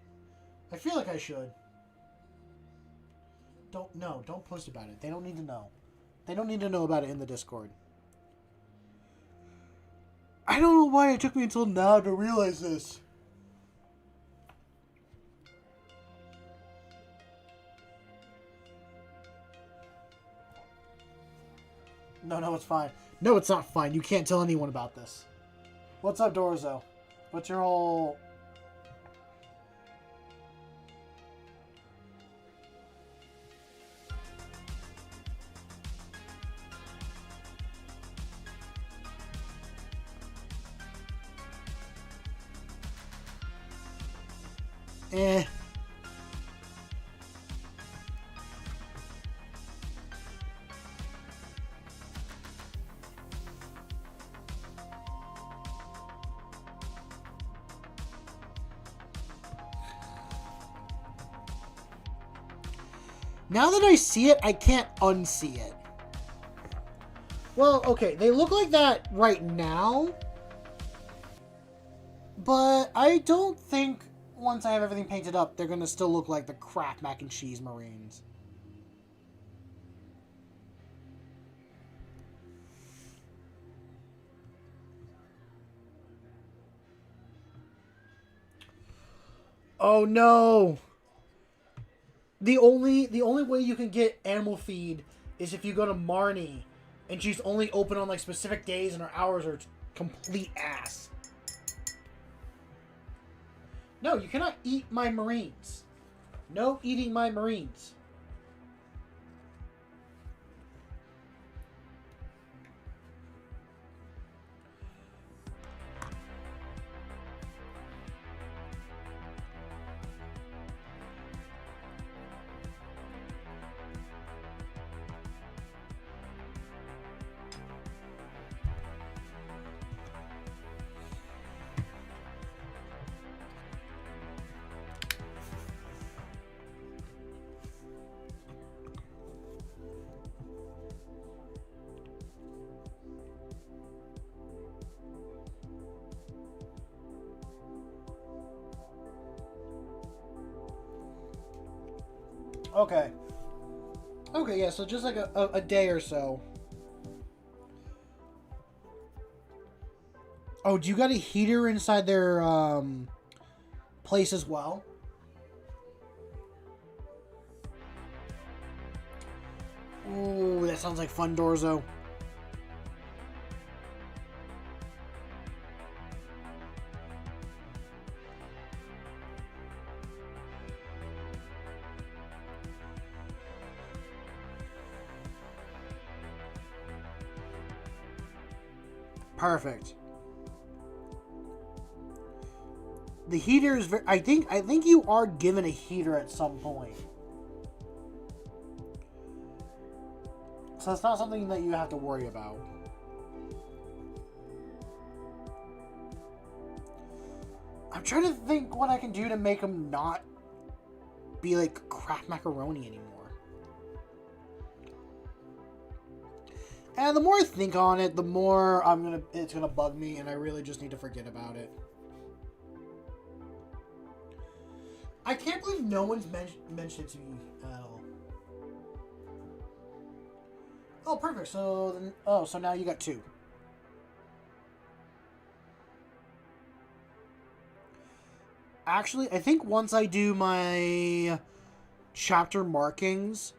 I feel like I should. Don't post about it. They don't need to know. They don't need to know about it in the Discord. I don't know why it took me until now to realize this. No, it's fine. No, it's not fine. You can't tell anyone about this. What's up, Dorzo? What's your whole... Now that I see it, I can't unsee it. Well, okay, they look like that right now. But I don't think once I have everything painted up, they're going to still look like the Kraft Mac and Cheese Marines. Oh no! The only way you can get animal feed is if you go to Marnie, and she's only open on like specific days, and her hours are complete ass. No, you cannot eat my Marines. No eating my Marines. Okay. Okay, yeah, so just like a day or so. Oh, do you got a heater inside their place as well? Ooh, that sounds like fun, Dorzo. Perfect. The heater is very... I think you are given a heater at some point. So it's not something that you have to worry about. trying to think what I can do to make him not be like Kraft macaroni anymore. And the more I think on it, the more it's gonna bug me, and I really just need to forget about it. I can't believe no one's mentioned it to me at all. Oh, perfect. So then, so now you got 2. Actually, I think once I do my chapter markings,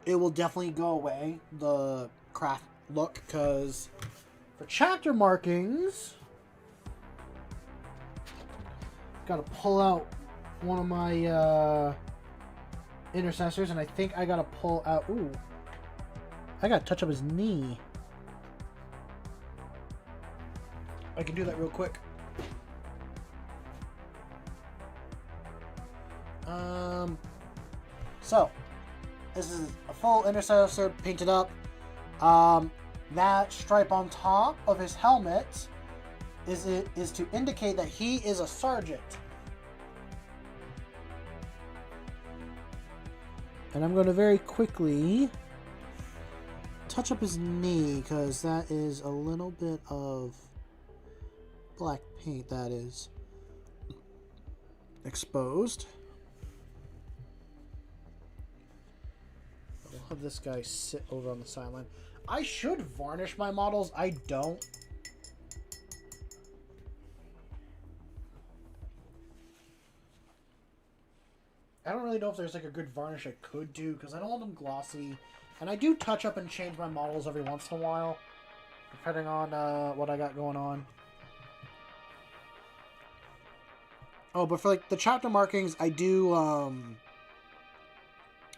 it will definitely go away, the craft look, because for chapter markings, gotta pull out one of my intercessors, and I think I gotta pull out, ooh, I gotta touch up his knee. I can do that real quick. So this is a full intercessor painted up. That stripe on top of his helmet is to indicate that he is a sergeant. And I'm going to very quickly touch up his knee, because that is a little bit of black paint that is exposed. I'll have this guy sit over on the sideline. I should varnish my models. I don't. I don't really know if there's like a good varnish I could do, because I don't want them glossy. And I do touch up and change my models every once in a while, depending on what I got going on. Oh, but for like the chapter markings, I do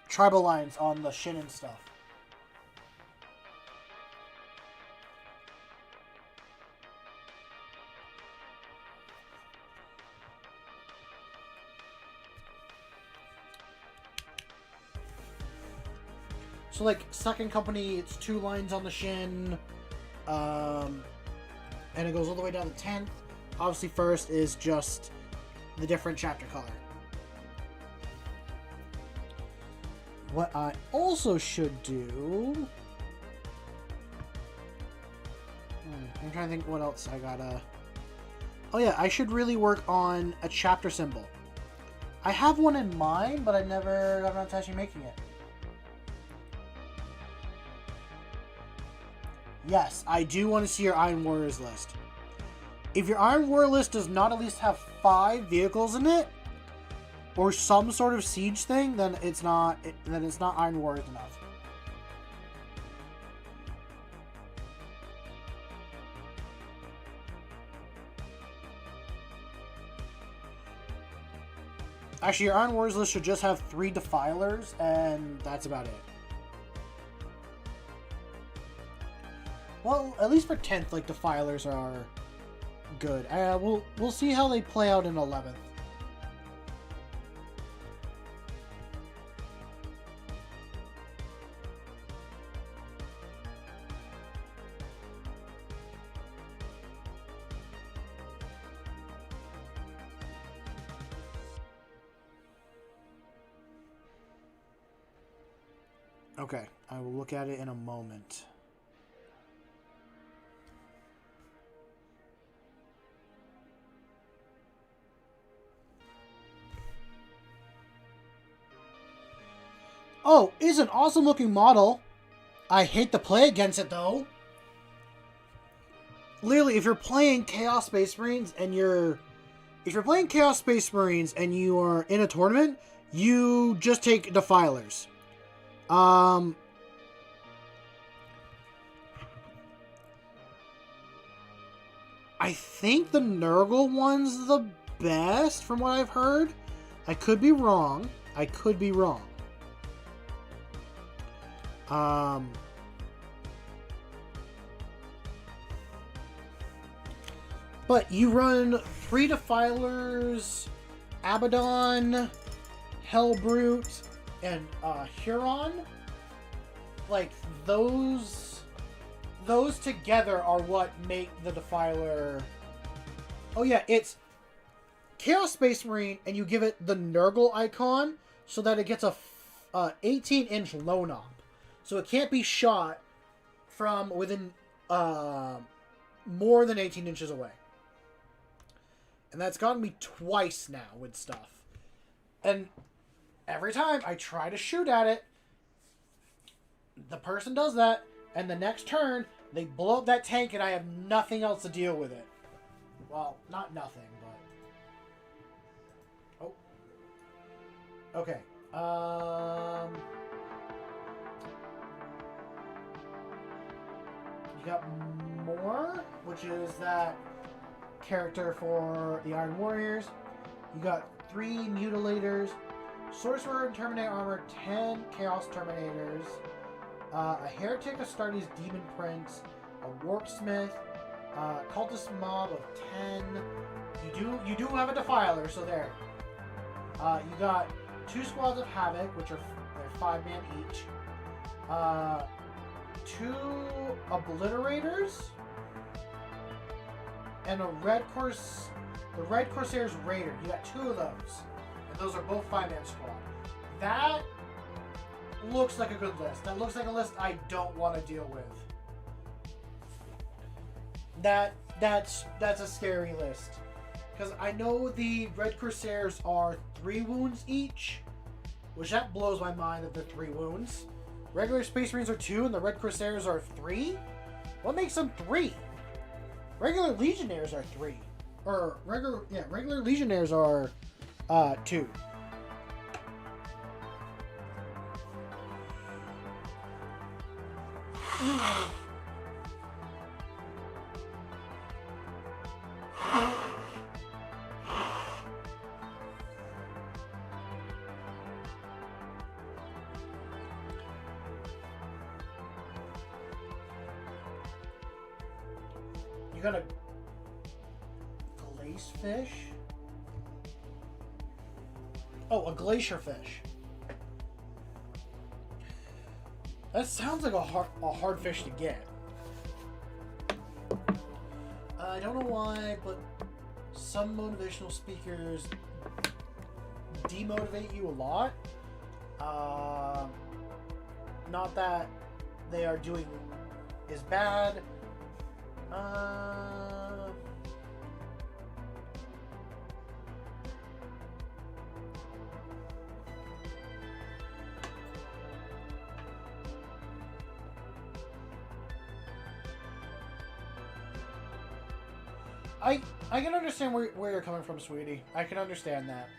tribal lines on the shin and stuff. So like second company, it's 2 lines on the shin, and it goes all the way down to 10th. Obviously first is just the different chapter color. What I also should do... I'm trying to think what else I gotta... Oh yeah, I should really work on a chapter symbol. I have one in mind, but I never got around to actually making it. Yes, I do want to see your Iron Warriors list. If your Iron Warrior list does not at least have 5 vehicles in it, or some sort of siege thing, then it's not Iron Warriors enough. Actually, your Iron Warriors list should just have 3 Defilers, and that's about it. Well, at least for 10th, like, Defilers are good. We'll see how they play out in 11th. Okay, I will look at it in a moment. Oh, it's an awesome looking model. I hate to play against it though. Literally, if you're playing Chaos Space Marines and you are in a tournament, you just take Defilers. I think the Nurgle one's the best from what I've heard. I could be wrong. But you run 3 Defilers, Abaddon, Hellbrute, and Huron. Like, those together are what make the Defiler... Oh yeah, it's Chaos Space Marine, and you give it the Nurgle icon so that it gets a 18-inch low knob. So it can't be shot from within more than 18 inches away. And that's gotten me twice now with stuff. And every time I try to shoot at it, the person does that, and the next turn, they blow up that tank, and I have nothing else to deal with it. Well, not nothing, but... Oh. Okay. You got more, which is that character for the Iron Warriors. You got 3 Mutilators, Sorcerer and Terminator armor, 10 Chaos Terminators, a Heretic Astartes Demon Prince, a Warpsmith, Cultist Mob of 10. You do have a Defiler, so there. You got 2 Squads of Havoc, which are 5-man each. 2 Obliterators, and the Red Corsairs Raider. You got 2 of those, and those are both 5-man squad. That looks like a good list. That looks like a list I don't want to deal with. That's a scary list, because I know the Red Corsairs are 3 wounds each, which that blows my mind that they're 3 wounds. Regular Space Marines are 2, and the Red Corsairs are 3? What makes them 3? Regular Legionnaires are 3. Or, regular Legionnaires are 2. You got a glace fish? Oh, a glacier fish. That sounds like a hard fish to get. I don't know why, but some motivational speakers demotivate you a lot. Not that they are doing is bad. I can understand where you're coming from, sweetie. I can understand that.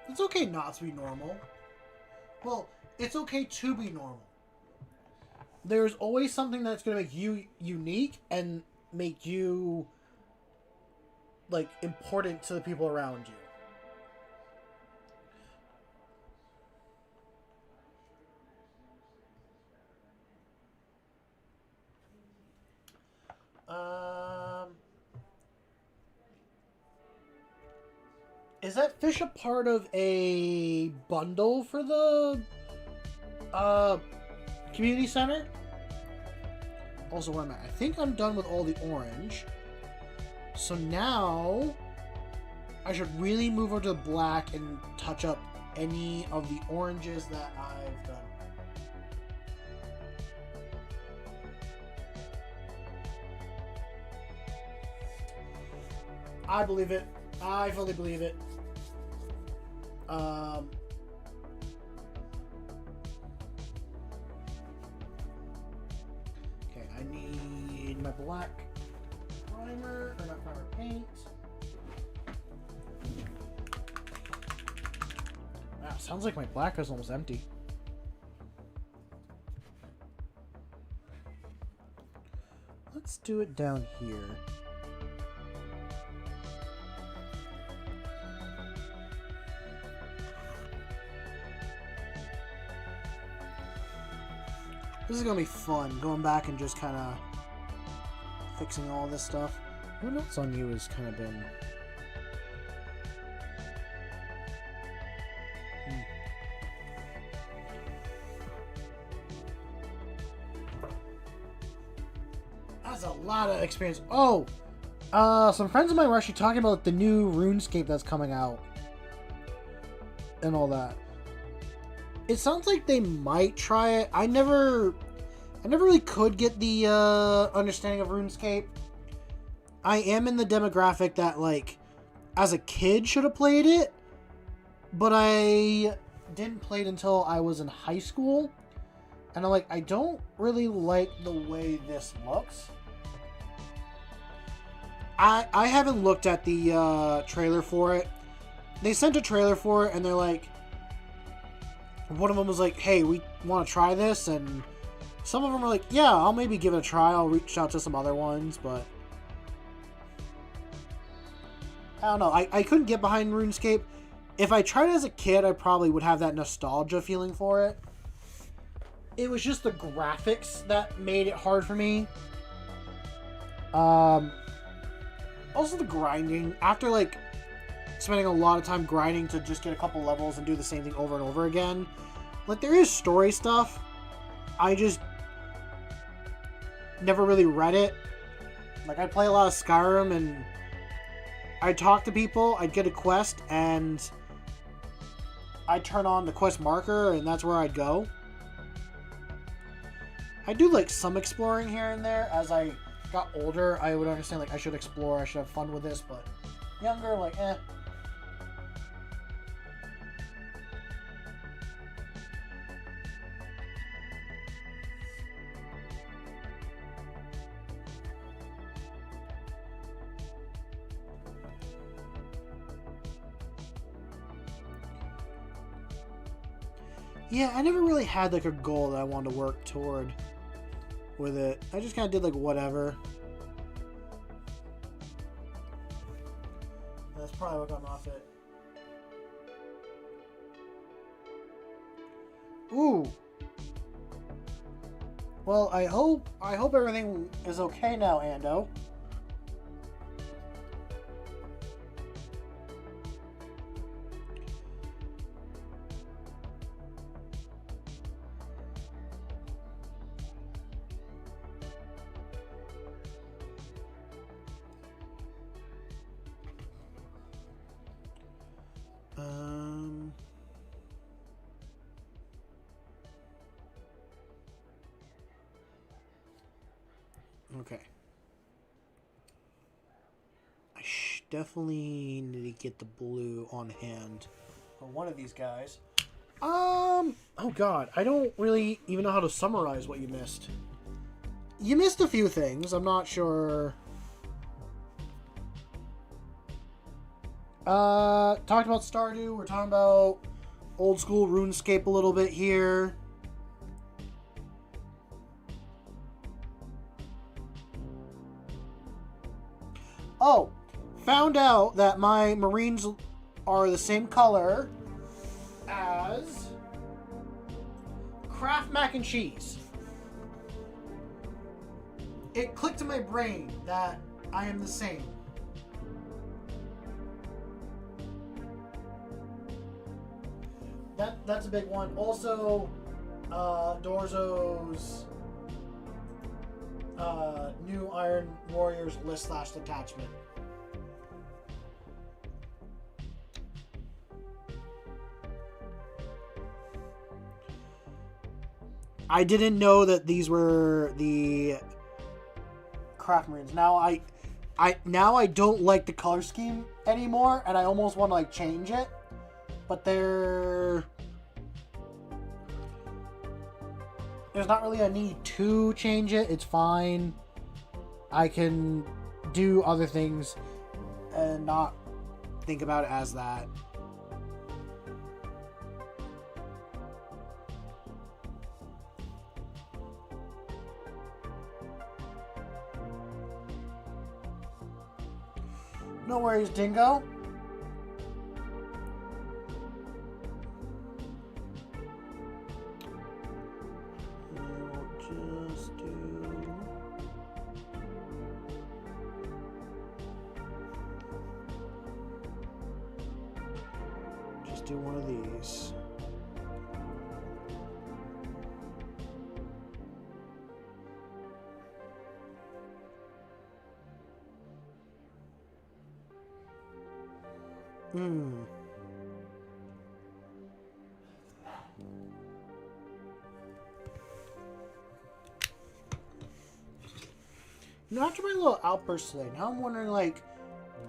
It's okay not to be normal. Well, it's okay to be normal. There's always something that's going to make you unique and make you, like, important to the people around you. Is that fish a part of a bundle for the community center? Also, where am I? I think I'm done with all the orange. So now I should really move over to the black and touch up any of the oranges that I've done. I believe it. I fully believe it. Okay, I need my black primer, or not primer, paint. Wow, sounds like my black is almost empty. do it down here. This is gonna be fun, going back and just kind of fixing all this stuff. What else on you has kind of been... That's a lot of experience. Oh! Some friends of mine were actually talking about the new RuneScape that's coming out. And all that. It sounds like they might try it. I never really could get the understanding of RuneScape. I am in the demographic that, like, as a kid should have played it, but I didn't play it until I was in high school. And I don't really like the way this looks. I haven't looked at the trailer for it. They sent a trailer for it, and they're like, one of them was like, hey, we want to try this, and some of them are like, yeah, I'll maybe give it a try. I'll reach out to some other ones, but I don't know. I couldn't get behind RuneScape. If I tried it as a kid, I probably would have that nostalgia feeling for it. It was just the graphics that made it hard for me. Also the grinding. After, like, spending a lot of time grinding to just get a couple levels and do the same thing over and over again. Like, there is story stuff. I just never really read it. Like, I'd play a lot of Skyrim, and I'd talk to people, I'd get a quest, and I'd turn on the quest marker, and that's where I'd go. I do, like, some exploring here and there. As I got older, I would understand, like, I should explore, I should have fun with this, but younger, like, eh. Yeah, I never really had, like, a goal that I wanted to work toward with it. I just kind of did, like, whatever. That's probably what got off it. Ooh. Well, I hope everything is okay now, Ando. Okay. I definitely need to get the blue on hand for one of these guys. Oh god, I don't really even know how to summarize what you missed. You missed a few things, I'm not sure. Talked about Stardew, we're talking about old school RuneScape a little bit here. Oh, found out that my Marines are the same color as Kraft mac and cheese. It clicked in my brain that I am the same. That's a big one. Also, Dorzo's new Iron Warriors list / detachment. I didn't know that these were the Craft Marines. Now I don't like the color scheme anymore, and I almost want to like change it. But there's not really a need to change it. It's fine. I can do other things and not think about it as that. No worries, Dingo. Just do one of these. You know, after my little outburst today, now I'm wondering, like,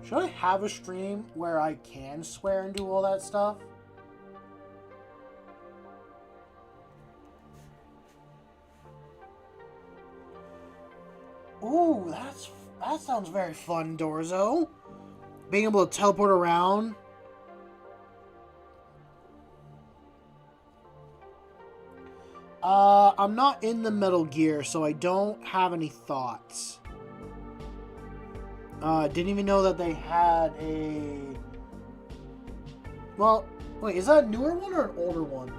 should I have a stream where I can swear and do all that stuff? Ooh, that sounds very fun, Dorzo. Being able to teleport around. I'm not in the Metal Gear, so I don't have any thoughts. Didn't even know that they had a... Well, wait, is that a newer one or an older one?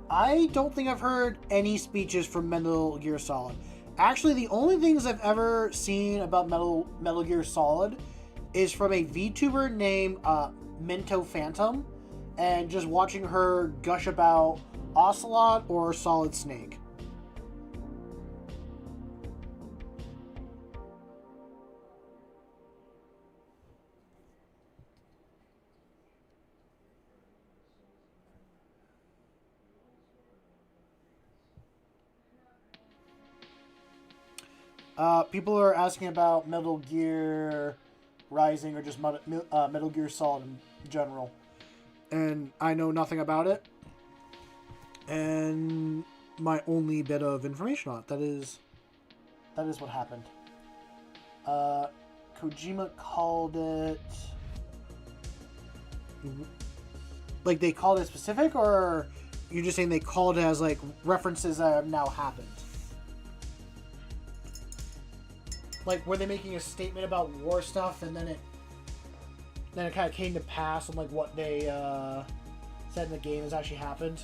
I don't think I've heard any speeches from Metal Gear Solid. Actually, the only things I've ever seen about Metal Gear Solid is from a VTuber named Minto Phantom, and just watching her gush about Ocelot or Solid Snake. People are asking about Metal Gear Rising or just Metal Gear Solid in general. And I know nothing about it. And my only bit of information on it, that is what happened. Kojima called it... Like, they called it specific, or you're just saying they called it as, like, references that have now happened? Like, were they making a statement about war stuff, and then it kind of came to pass on, like, what they said in the game has actually happened?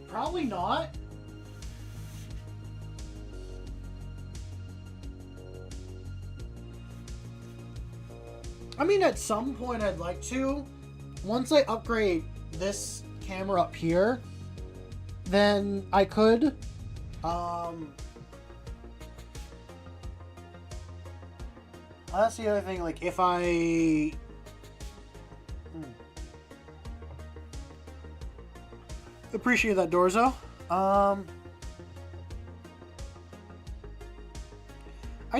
Probably not. I mean, at some point I'd like to. Once I upgrade this camera up here, then I could. That's the other thing, like, if I... Appreciate that, Dorzo. I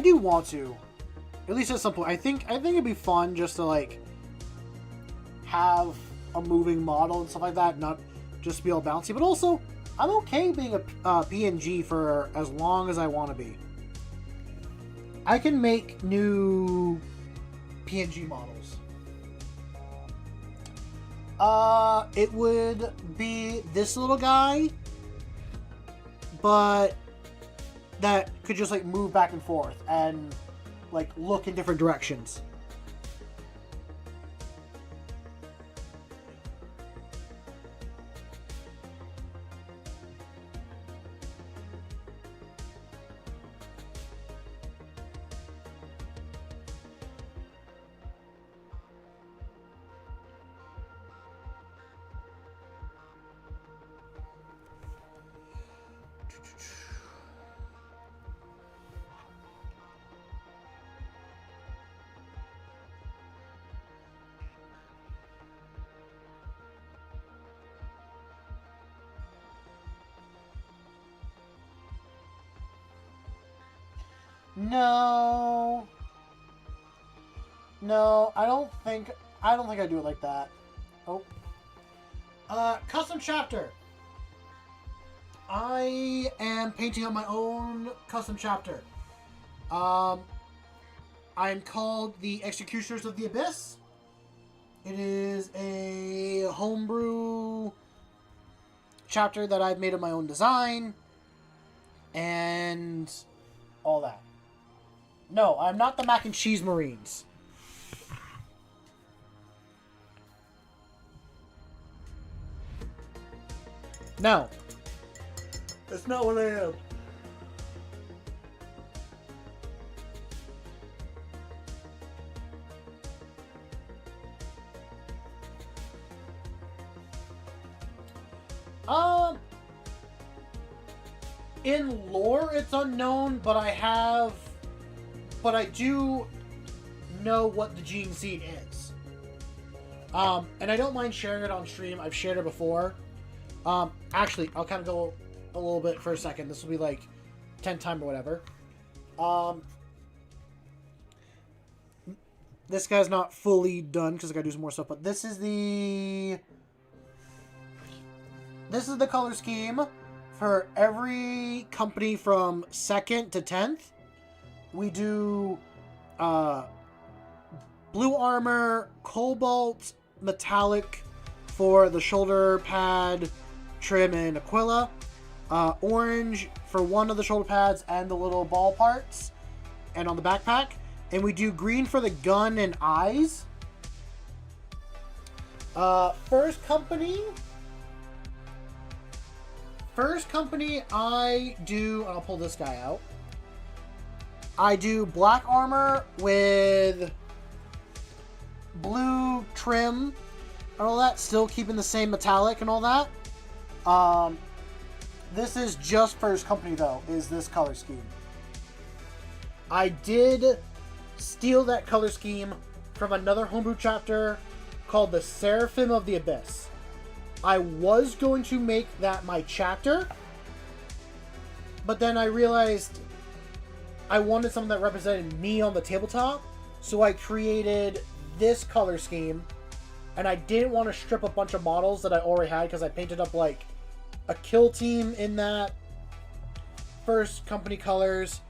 do want to. At least at some point. I think it'd be fun just to, like, have a moving model and stuff like that, not just be all bouncy, but also I'm okay being a PNG for as long as I want to be. I can make new PNG models. It would be this little guy, but that could just, like, move back and forth and, like, look in different directions. No. No, I don't think I do it like that. Oh. Custom chapter. I am painting on my own custom chapter. I'm called the Executioners of the Abyss. It is a homebrew chapter that I've made of my own design. And all that. No, I'm not the Mac and Cheese Marines. No. That's not what I am. In lore, it's unknown, but I do know what the gene seed is. And I don't mind sharing it on stream. I've shared it before. Actually, I'll kind of go a little bit for a second. This will be like 10 time or whatever. This guy's not fully done because I gotta do some more stuff, but this is the color scheme for every company from 2nd to 10th. We do blue armor, cobalt, metallic for the shoulder pad, trim, and Aquila. Orange for one of the shoulder pads and the little ball parts, and on the backpack. And we do green for the gun and eyes. First company, I do, I'll pull this guy out. I do black armor with blue trim and all that, still keeping the same metallic and all that. This is just first company though, is this color scheme. I did steal that color scheme from another homebrew chapter called the Seraphim of the Abyss. I was going to make that my chapter, but then I realized I wanted something that represented me on the tabletop, so I created this color scheme, and I didn't want to strip a bunch of models that I already had because I painted up like a kill team in that first company colors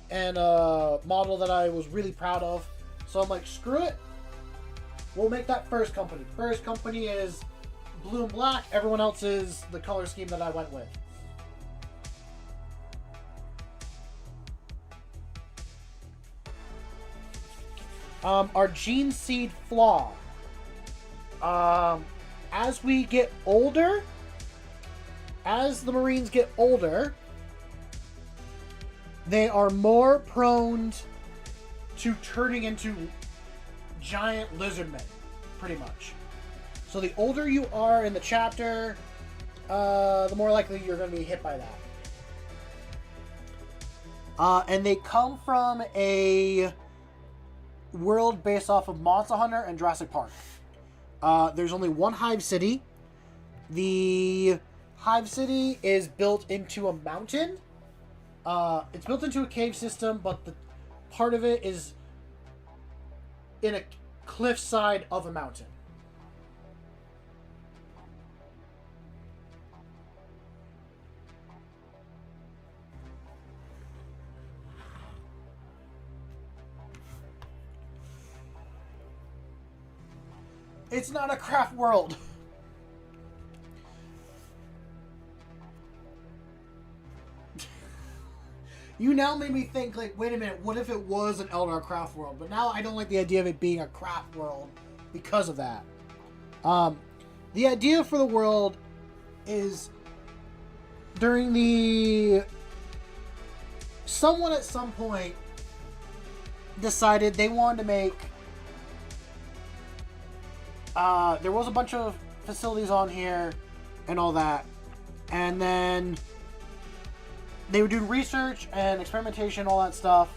and a model that I was really proud of. So I'm like, screw it. We'll make that first company. First company is blue and black. Everyone else is the color scheme that I went with. Our gene seed flaw. As we get older, as the Marines get older, they are more prone to turning into giant lizard men, pretty much. So the older you are in the chapter, the more likely you're going to be hit by that. And they come from a world based off of Monster Hunter and Jurassic Park. There's only one Hive City. The Hive City is built into a mountain. It's built into a cave system, but the part of it is in a cliffside of a mountain. It's not a craft world. You now made me think, like, wait a minute, what if it was an Eldar craft world? But now I don't like the idea of it being a craft world because of that. The idea for the world is during the... Someone at some point decided they wanted to make... there was a bunch of facilities on here and all that. And then they were doing research and experimentation, all that stuff.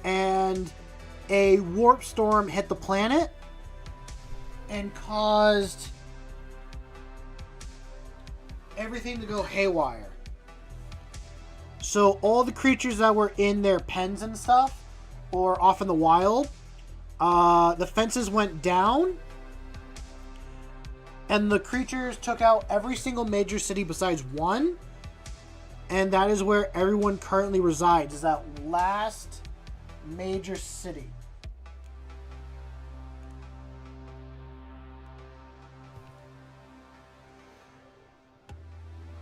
And a warp storm hit the planet and caused everything to go haywire. So all the creatures that were in their pens and stuff, or off in the wild, the fences went down, And the creatures took out every single major city besides one. And that is where everyone currently resides, is that last major city.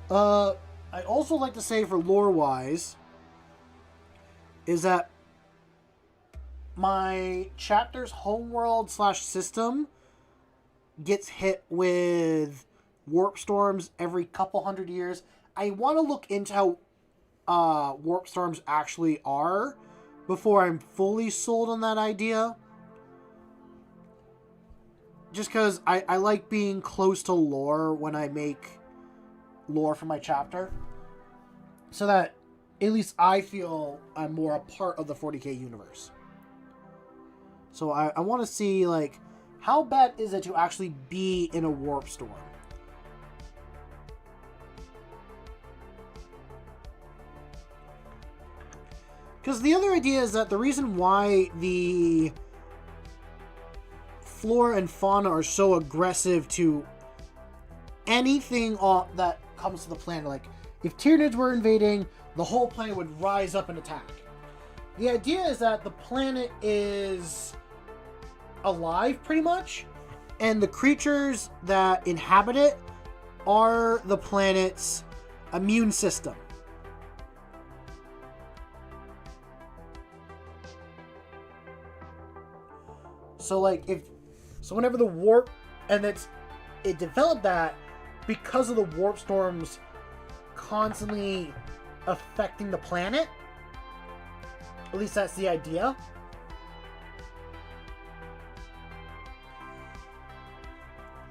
I also like to say for lore-wise, is that my chapter's homeworld / system gets hit with warp storms every couple hundred years. I want to look into how warp storms actually are before I'm fully sold on that idea. Just because I like being close to lore when I make lore for my chapter. So that at least I feel I'm more a part of the 40k universe. So I want to see, like, how bad is it to actually be in a warp storm? Because the other idea is that the reason why the flora and fauna are so aggressive to anything that comes to the planet, like if Tyranids were invading, the whole planet would rise up and attack. The idea is that the planet is alive, pretty much, and the creatures that inhabit it are the planet's immune system. So, like, whenever the warp, and it developed that because of the warp storms constantly affecting the planet. At least that's the idea.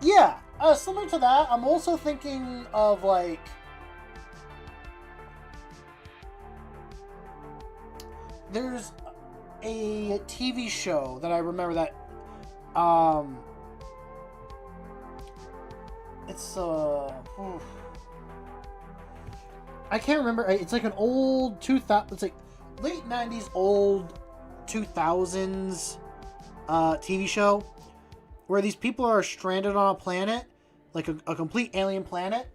Yeah, similar to that, I'm also thinking of, like, there's a TV show that I remember that, it's, I can't remember, it's like an old 2000, it's like late 90s, old 2000s, TV show, where these people are stranded on a planet, like a complete alien planet.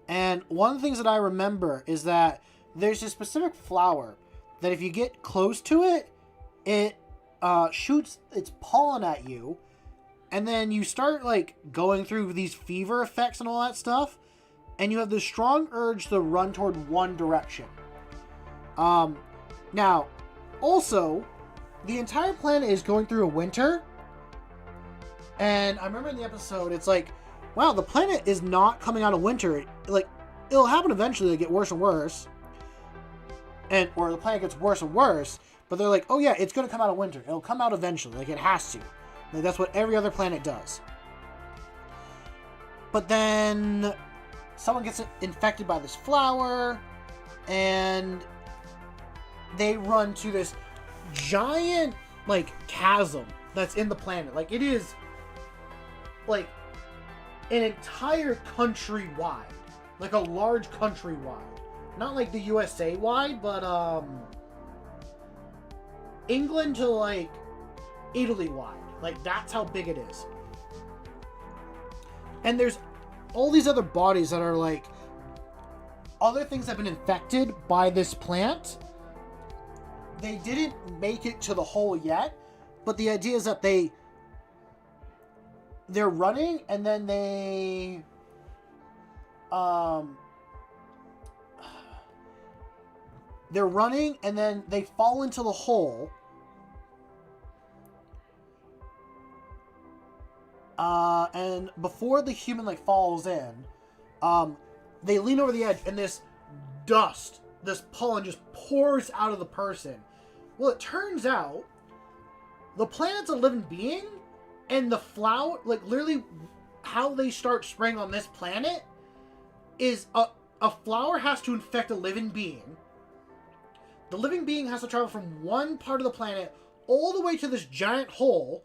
And one of the things that I remember is that there's a specific flower that if you get close to it, it shoots its pollen at you. And then you start, like, going through these fever effects and all that stuff. And you have this strong urge to run toward one direction. Now, also, the entire planet is going through a winter. And I remember in the episode, it's like, wow, the planet is not coming out of winter. Like, it'll happen eventually, it'll get worse and worse. Or the planet gets worse and worse. But they're like, oh yeah, it's going to come out of winter. It'll come out eventually. Like, it has to. Like, that's what every other planet does. But then someone gets infected by this flower. And they run to this giant, like, chasm that's in the planet. Like, it is, like, an entire country wide. Like, a large country wide. Not like the USA wide, but, England to, like, Italy wide. Like, that's how big it is. And there's all these other bodies that are, like, other things have been infected by this plant. They didn't make it to the hole yet, but the idea is that they're running, and then they're running, and then they fall into the hole. And before the human, like, falls in, they lean over the edge, and this dust, this pollen just pours out of the person. Well, it turns out the planet's a living being, and the flower, like, literally how they start spraying on this planet is a flower has to infect a living being. The living being has to travel from one part of the planet all the way to this giant hole,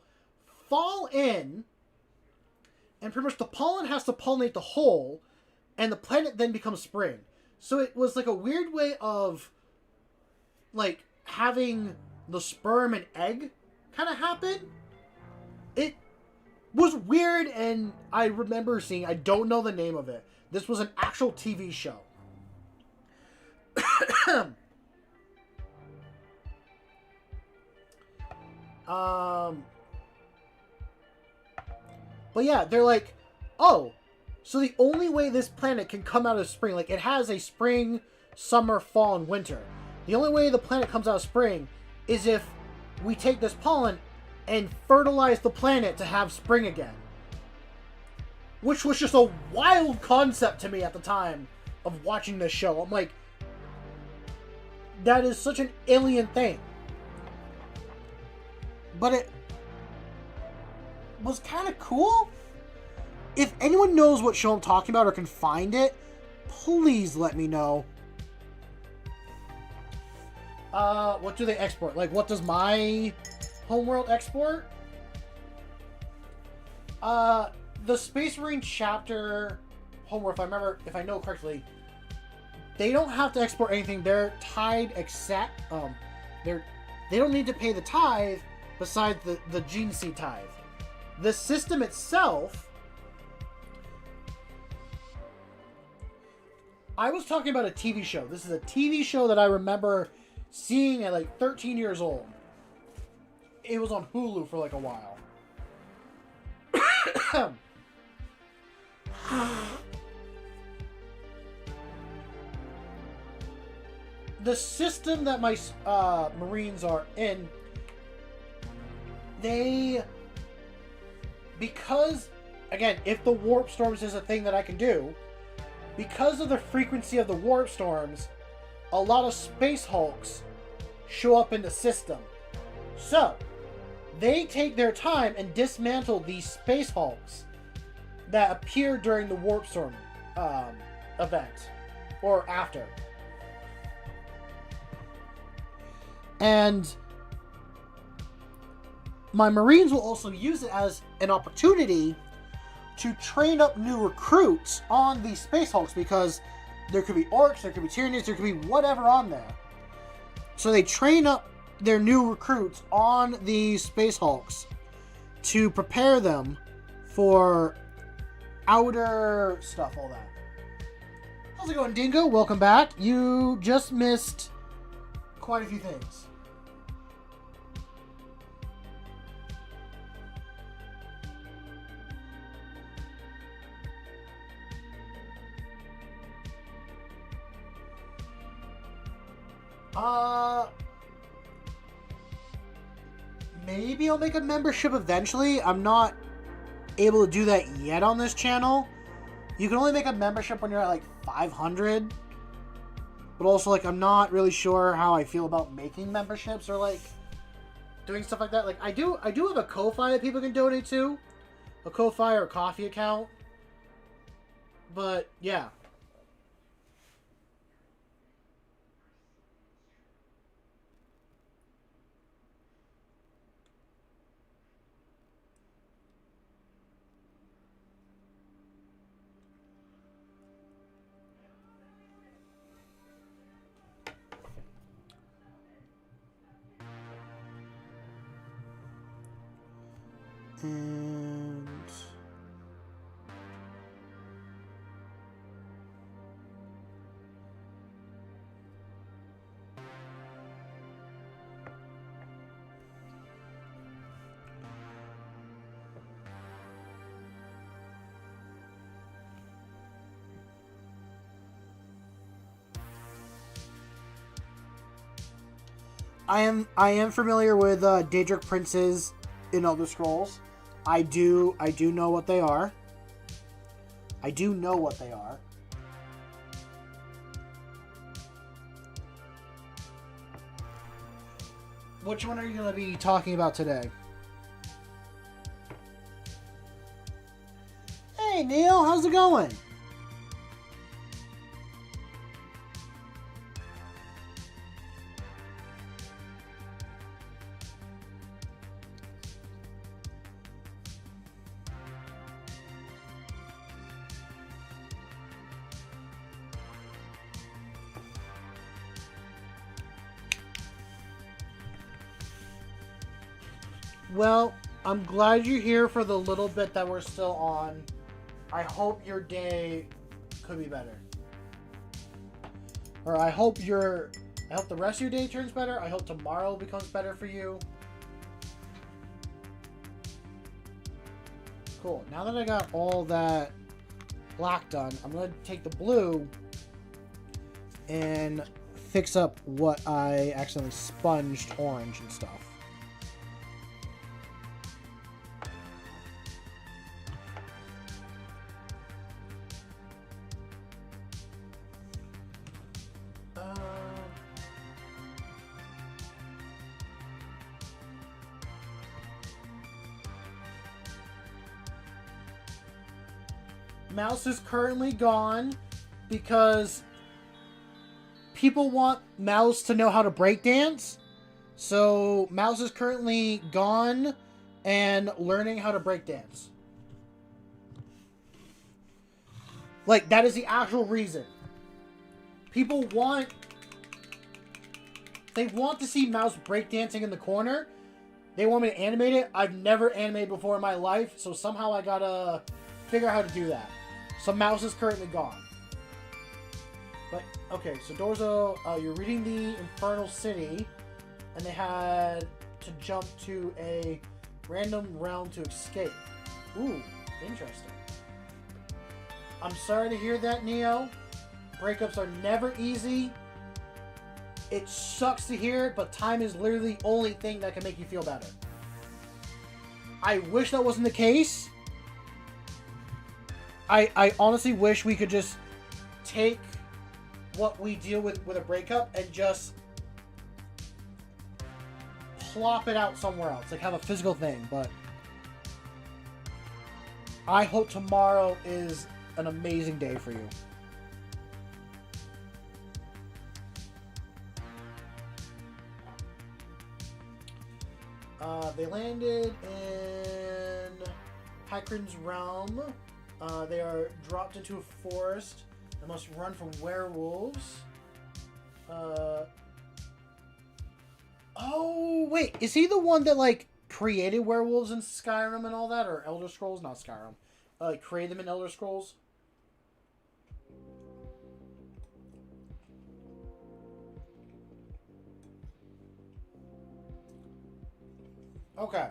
fall in, and pretty much the pollen has to pollinate the hole, and the planet then becomes spring. So it was like a weird way of, like, having the sperm and egg kind of happen. was weird, and I remember seeing, I don't know the name of it. This was an actual TV show. But yeah, they're like, oh, so the only way this planet can come out of spring, like it has a spring, summer, fall, and winter. The only way the planet comes out of spring is if we take this pollen and fertilize the planet to have spring again. Which was just a wild concept to me at the time of watching this show. I'm like, that is such an alien thing. But it was kind of cool. If anyone knows what show I'm talking about or can find it, please let me know. What do they export? Like, what does my homeworld export? The Space Marine chapter homeworld, if I know correctly, they don't have to export anything. They're tied except, they don't need to pay the tithe besides the gene seed tithe. The system itself, I was talking about a TV show. This is a TV show that I remember seeing at like 13 years old. It was on Hulu for like a while. The system that my Marines are in, because, again, if the warp storms is a thing that I can do, because of the frequency of the warp storms, a lot of space hulks show up in the system. So, they take their time and dismantle these space hulks that appear during the warp storm event, or after. And my Marines will also use it as an opportunity to train up new recruits on these space hulks, because there could be orcs, there could be Tyranids, there could be whatever on there. So they train up their new recruits on these space hulks to prepare them for outer stuff, all that. How's it going, Dingo? Welcome back. You just missed quite a few things. Maybe I'll make a membership eventually. I'm not able to do that yet on this channel. You can only make a membership when you're at like 500. But also, like, I'm not really sure how I feel about making memberships or like doing stuff like that. Like, I do have a Ko-Fi that people can donate to, a Ko-Fi or a coffee account. But yeah. And I am familiar with Daedric princes in Elder Scrolls. I do know what they are. I do know what they are. Which one are you going to be talking about today? Hey, Neil, how's it going? Well, I'm glad you're here for the little bit that we're still on. I hope your day could be better. Or I hope the rest of your day turns better. I hope tomorrow becomes better for you. Cool. Now that I got all that black done, I'm going to take the blue and fix up what I accidentally sponged orange and stuff. Mouse is currently gone because people want Mouse to know how to breakdance. So Mouse is currently gone and learning how to breakdance. Like, that is the actual reason. People want... They want to see Mouse breakdancing in the corner. They want me to animate it. I've never animated before in my life, so somehow I gotta figure out how to do that. So Mouse is currently gone. But, okay, so Dorzo, you're reading the Infernal City, and they had to jump to a random realm to escape. Ooh, interesting. I'm sorry to hear that, Neo. Breakups are never easy. It sucks to hear it, but time is literally the only thing that can make you feel better. I wish that wasn't the case. I honestly wish we could just take what we deal with a breakup and just plop it out somewhere else. Like, have a physical thing, but I hope tomorrow is an amazing day for you. They landed in Hakrin's realm. They are dropped into a forest and must run from werewolves. Oh, wait. Is he the one that, like, created werewolves in Skyrim and all that? Or Elder Scrolls? Not Skyrim. Created them in Elder Scrolls? Okay.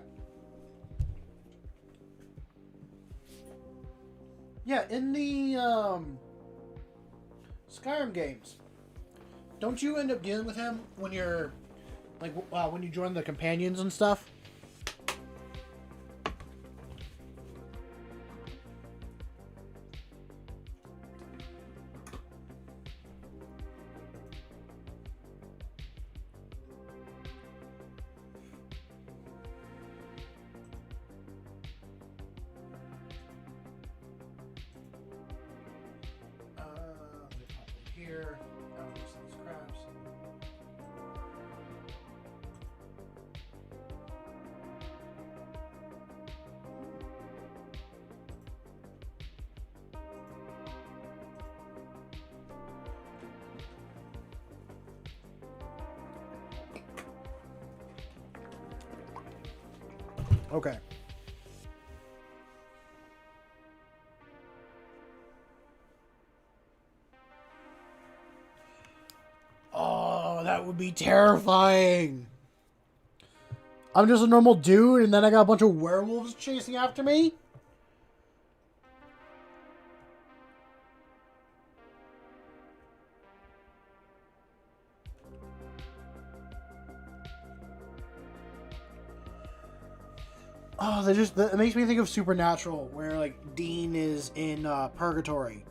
Yeah, in the Skyrim games, don't you end up dealing with him when you're like when you join the companions and stuff? Here, these crabs. Okay. Oh, that would be terrifying. I'm just a normal dude, and then I got a bunch of werewolves chasing after me? Oh, that makes me think of Supernatural, where, like, Dean is in Purgatory.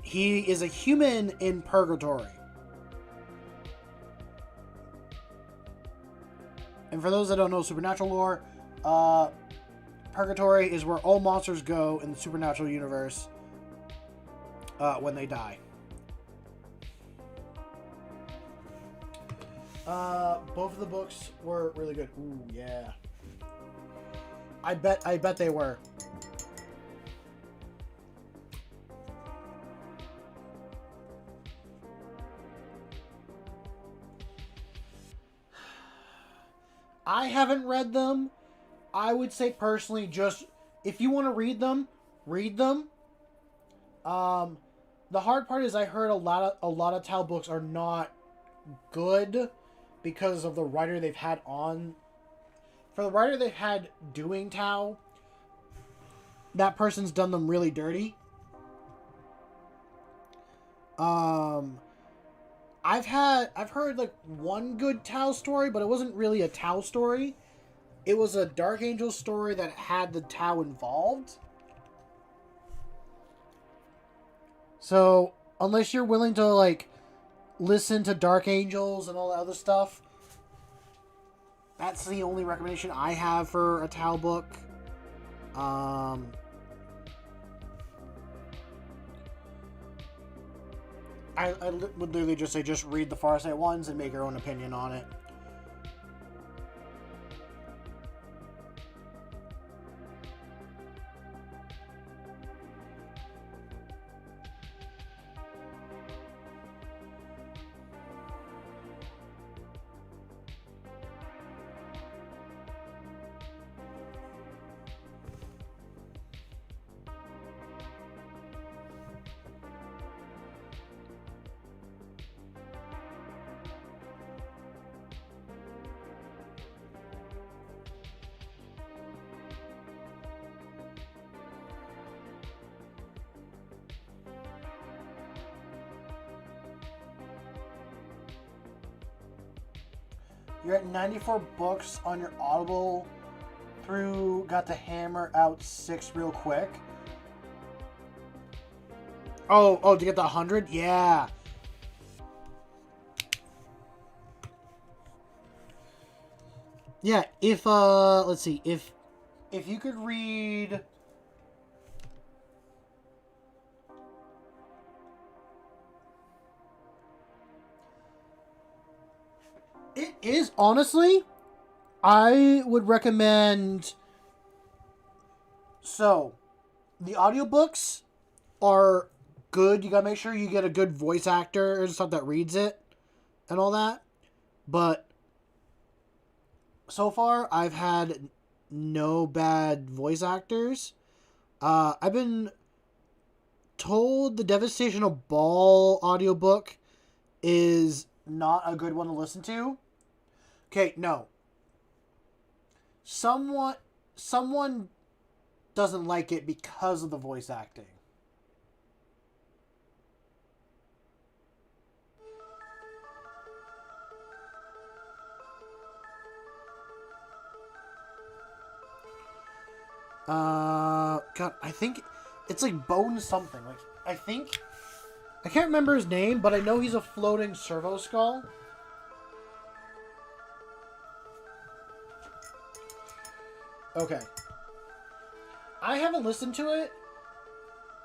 He is a human in Purgatory. And for those that don't know Supernatural lore, Purgatory is where all monsters go in the Supernatural universe when they die. Both of the books were really good. Ooh, yeah. I bet they were. I haven't read them, I would say personally, just if you want to read them. The hard part is I heard a lot of Tau books are not good because of the writer they've had on. For the writer they've had doing Tau, that person's done them really dirty. I've heard like one good Tau story, but it wasn't really a Tau story. It was a Dark Angel story that had the Tau involved. So, unless you're willing to, like, listen to Dark Angels and all that other stuff, that's the only recommendation I have for a Tau book. I would literally just say just read the Farsight ones and make your own opinion on it. You're at 94 books on your Audible through, got to hammer out 6 real quick. Oh, to get the 100? Yeah. Yeah, if, let's see, if you could read... It is, honestly, I would recommend... So, the audiobooks are good. You gotta make sure you get a good voice actor or stuff that reads it and all that. But so far, I've had no bad voice actors. I've been told the Devastation of Baal audiobook is not a good one to listen to. Okay, no. Someone doesn't like it because of the voice acting. God, I think it's like Bone something. Like, I can't remember his name, but I know he's a floating servo skull. Okay. I haven't listened to it,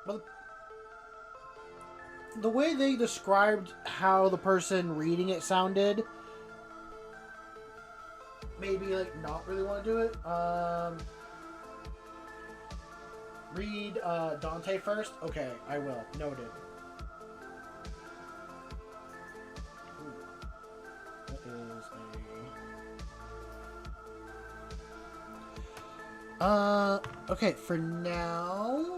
but the way they described how the person reading it sounded made me, like, not really want to do it. Read Dante first? Okay, I will. Noted. Ooh. That is a... okay, for now...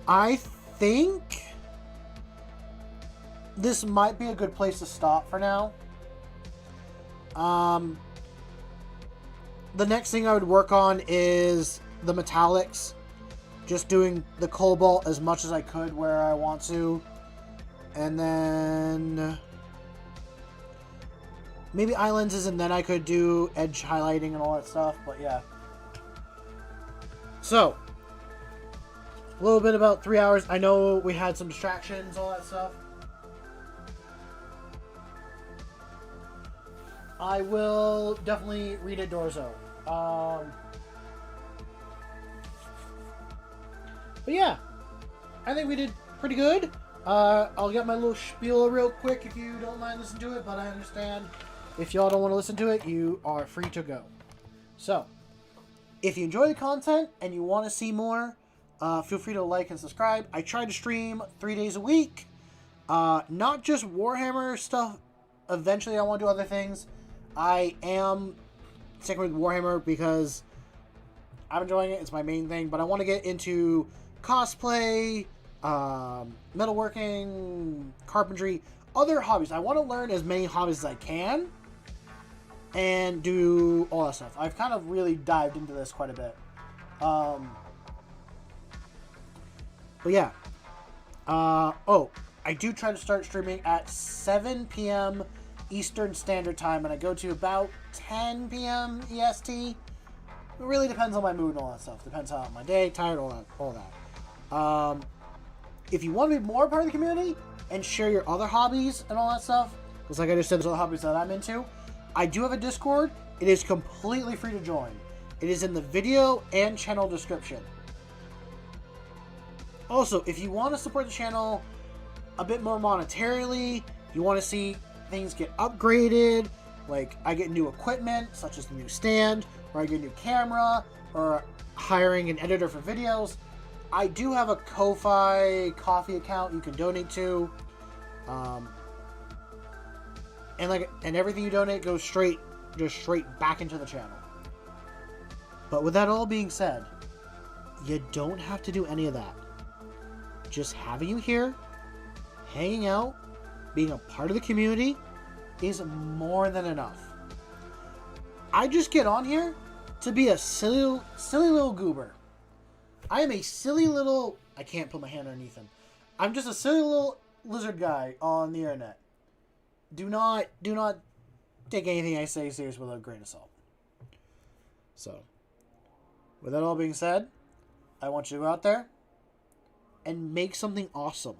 I think this might be a good place to stop for now. The next thing I would work on is the metallics. Just doing the cobalt as much as I could where I want to. And then maybe eye lenses, and then I could do edge highlighting and all that stuff. But yeah. So, a little bit about 3 hours. I know we had some distractions, all that stuff. I will definitely read it, Dorzo. But yeah, I think we did pretty good. I'll get my little spiel real quick if you don't mind listening to it, but I understand if y'all don't want to listen to it, you are free to go. So, if you enjoy the content and you want to see more, Feel free to like and subscribe. I try to stream 3 days a week. Not just Warhammer stuff. Eventually, I want to do other things. I am sticking with Warhammer because I'm enjoying it. It's my main thing. But I want to get into cosplay, metalworking, carpentry, other hobbies. I want to learn as many hobbies as I can and do all that stuff. I've kind of really dived into this quite a bit. But yeah. Oh, I do try to start streaming at 7 p.m. Eastern Standard Time, and I go to about 10 p.m. EST. It really depends on my mood and all that stuff. Depends on my day, tired, all that. If you want to be more part of the community and share your other hobbies and all that stuff, because like I just said, there's other hobbies that I'm into, I do have a Discord. It is completely free to join. It is in the video and channel description. Also, if you want to support the channel a bit more monetarily, you want to see things get upgraded, like I get new equipment, such as the new stand, or I get a new camera, or hiring an editor for videos, I do have a Ko-Fi coffee account you can donate to. And everything you donate goes straight back into the channel. But with that all being said, you don't have to do any of that. Just having you here, hanging out, being a part of the community is more than enough. I just get on here to be a silly little goober. I am a silly little... I can't put my hand underneath him. I'm just a silly little lizard guy on the internet. Do not take anything I say serious with a grain of salt. So, with that all being said, I want you to go out there and make something awesome.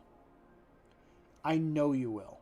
I know you will.